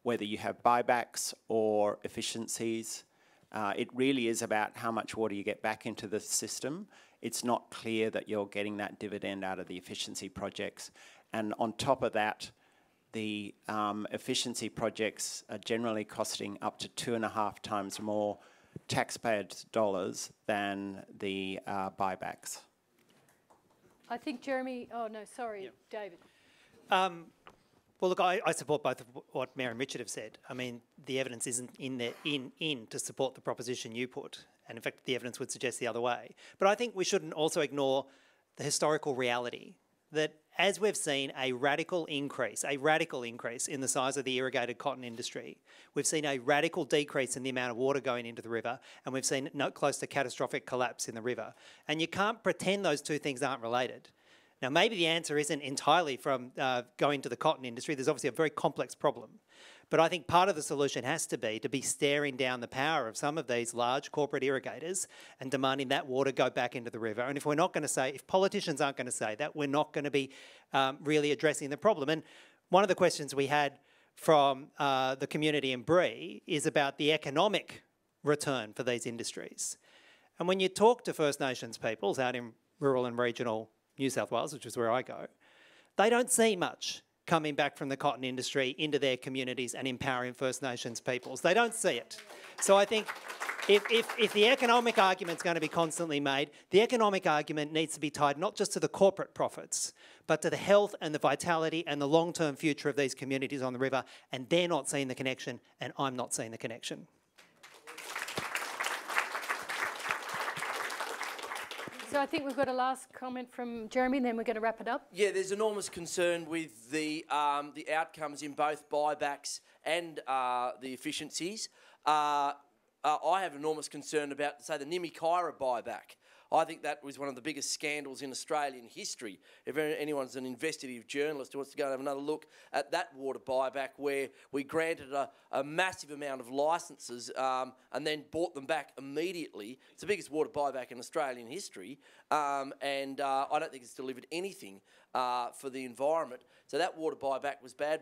whether you have buybacks or efficiencies, it really is about how much water you get back into the system. It's not clear that you're getting that dividend out of the efficiency projects. And on top of that, the efficiency projects are generally costing up to 2.5 times more taxpayers' dollars than the buybacks. I think Jeremy, oh no, sorry, David. Well, look, I support both of what Mayor and Richard have said. I mean, the evidence isn't in to support the proposition you put, and in fact, the evidence would suggest the other way. But I think we shouldn't also ignore the historical reality that as we've seen a radical increase in the size of the irrigated cotton industry, we've seen a radical decrease in the amount of water going into the river, and we've seen close to catastrophic collapse in the river. And you can't pretend those two things aren't related. Now, maybe the answer isn't entirely from going to the cotton industry. There's obviously a very complex problem. But I think part of the solution has to be staring down the power of some of these large corporate irrigators and demanding that water go back into the river. And if we're not going to say, if politicians aren't going to say that, we're not going to be really addressing the problem. And one of the questions we had from the community in Bree is about the economic return for these industries. And when you talk to First Nations peoples out in rural and regional New South Wales, which is where I go, they don't see much coming back from the cotton industry into their communities and empowering First Nations peoples. They don't see it. So I think if the economic argument's going to be constantly made, the economic argument needs to be tied not just to the corporate profits, but to the health and the vitality and the long-term future of these communities on the river, and they're not seeing the connection, and I'm not seeing the connection. So I think we've got a last comment from Jeremy, and then we're going to wrap it up. Yeah, there's enormous concern with the outcomes in both buybacks and the efficiencies. I have enormous concern about, say, the Nimikaira buyback. I think that was one of the biggest scandals in Australian history. If anyone's an investigative journalist who wants to go and have another look at that water buyback, where we granted a massive amount of licences and then bought them back immediately. It's the biggest water buyback in Australian history, and I don't think it's delivered anything for the environment. So that water buyback was bad,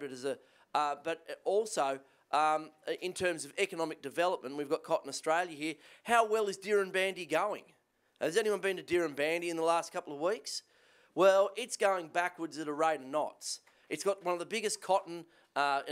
but also in terms of economic development, we've got Cotton Australia here. How well is Dirranbandi going? Has anyone been to Dirranbandi in the last couple of weeks? Well, it's going backwards at a rate of knots. It's got one of the biggest cotton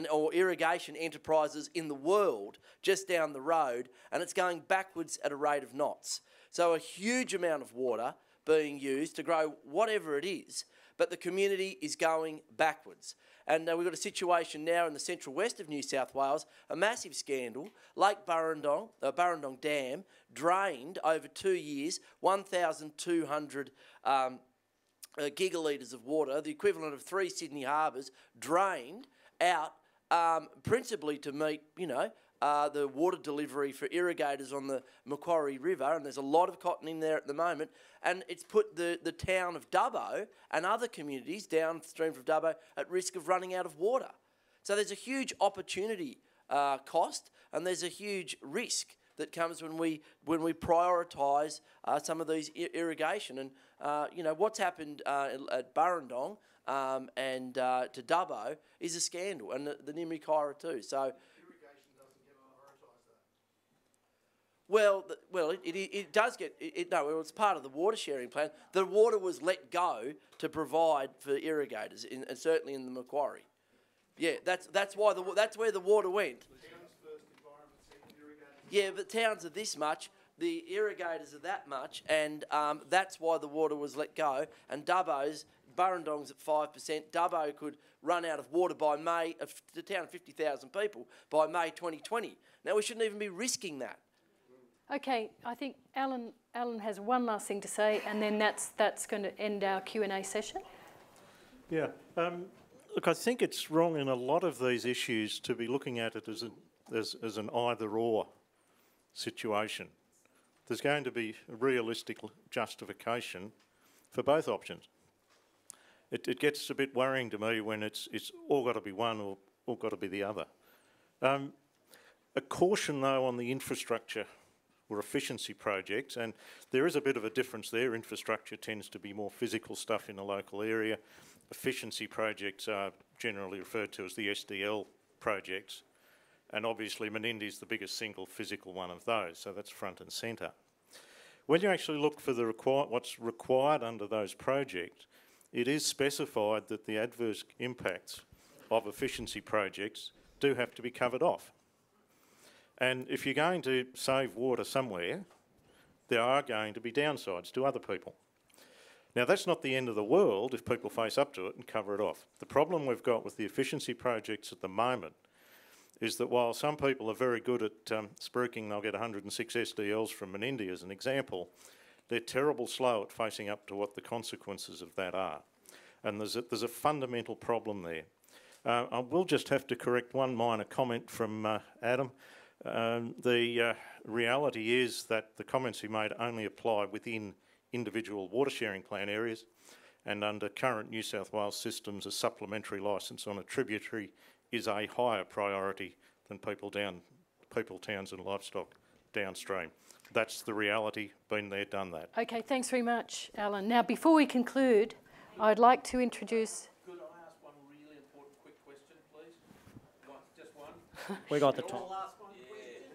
or irrigation enterprises in the world just down the road, and it's going backwards at a rate of knots. So a huge amount of water being used to grow whatever it is, but the community is going backwards. And we've got a situation now in the central west of New South Wales, a massive scandal. Lake Burrendong, Burrendong Dam, drained over 2 years, 1,200 gigalitres of water, the equivalent of 3 Sydney harbours, drained out principally to meet, the water delivery for irrigators on the Macquarie River, and there's a lot of cotton in there at the moment, and it's put the town of Dubbo and other communities downstream from Dubbo at risk of running out of water. So there's a huge opportunity cost, and there's a huge risk that comes when we prioritise some of these irrigation. And what's happened at Burrendong and to Dubbo is a scandal, and the Nimikaira too. So. Well, it does get it's part of the water sharing plan. The water was let go to provide for irrigators, and certainly in the Macquarie. Yeah, that's where the water went. Yeah, but towns are this much, the irrigators are that much, and that's why the water was let go. And Burrendong's at 5%. Dubbo could run out of water by May. The town of 50,000 people by May 2020. Now we shouldn't even be risking that. Okay, I think Alan has one last thing to say, and then that's going to end our Q&A session. Yeah. Look, I think it's wrong in a lot of these issues to be looking at it as an either-or situation. There's going to be a realistic justification for both options. It gets a bit worrying to me when it's all got to be one or all got to be the other. A caution, though, on the infrastructure were efficiency projects, and there is a bit of a difference there. Infrastructure tends to be more physical stuff in a local area. Efficiency projects are generally referred to as the SDL projects, and obviously Menindee is the biggest single physical one of those, so that's front and centre. When you actually look for what's required under those projects, it is specified that the adverse impacts of efficiency projects do have to be covered off. And if you're going to save water somewhere, there are going to be downsides to other people. Now, that's not the end of the world if people face up to it and cover it off. The problem we've got with the efficiency projects at the moment is that while some people are very good at spruiking, they'll get 106 SDLs from Menindee as an example, they're terrible slow at facing up to what the consequences of that are. And there's a fundamental problem there. I will just have to correct one minor comment from Adam. The reality is that the comments he made only apply within individual water sharing plan areas, and under current New South Wales systems, a supplementary licence on a tributary is a higher priority than people, towns and livestock downstream. That's the reality, been there, done that. Okay, thanks very much, Alan. Now, before we conclude, I'd like to introduce... Could I ask one really important quick question, please? Just one? We got the time. No,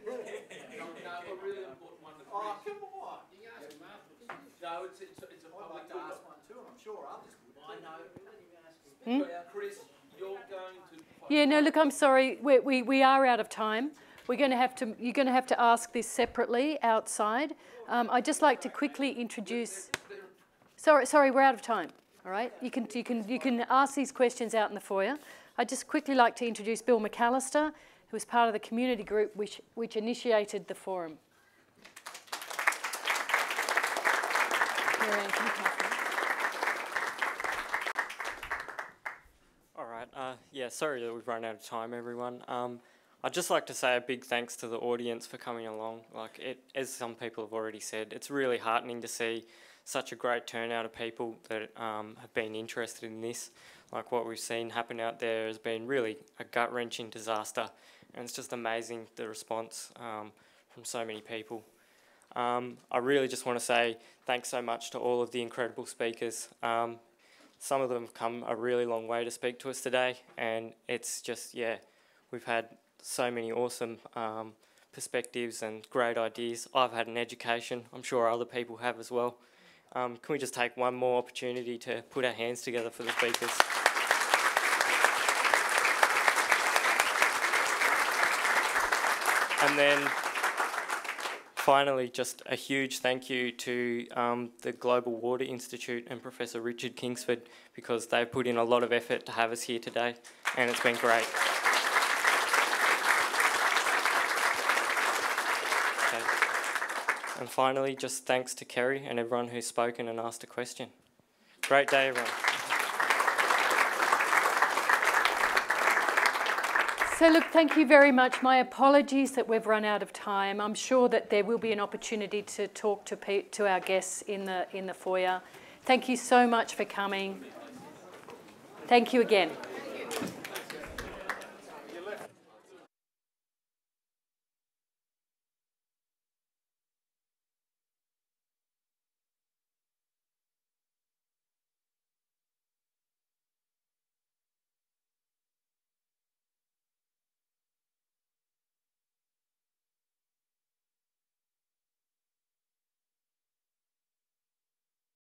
a really important one. Oh, come on. You ask him afterwards. No, it's a public good one too, and I'm sure others would. I know. Chris, you're going to... Yeah, no, look, I'm sorry. We are out of time. You're going to have to ask this separately outside. I'd just like to quickly introduce... Sorry, we're out of time. All right, you can ask these questions out in the foyer. I'd just quickly like to introduce Bill McAllister, who was part of the community group which initiated the forum. Marianne, can you come forward? All right. Yeah, sorry that we've run out of time, everyone. I'd just like to say a big thanks to the audience for coming along. As some people have already said, it's really heartening to see such a great turnout of people that have been interested in this. Like what we've seen happen out there has been really a gut-wrenching disaster, and it's just amazing the response from so many people. I really just want to say thanks so much to all of the incredible speakers. Some of them have come a really long way to speak to us today, and it's just, yeah, we've had so many awesome perspectives and great ideas. I've had an education, I'm sure other people have as well. Can we just take one more opportunity to put our hands together for the speakers? And then finally, just a huge thank you to the Global Water Institute and Professor Richard Kingsford, because they've put in a lot of effort to have us here today, and it's been great. Okay. And finally, just thanks to Kerry and everyone who's spoken and asked a question. Great day, everyone. So look, thank you very much. My apologies that we've run out of time. I'm sure that there will be an opportunity to talk to our guests in the foyer. Thank you so much for coming. Thank you again.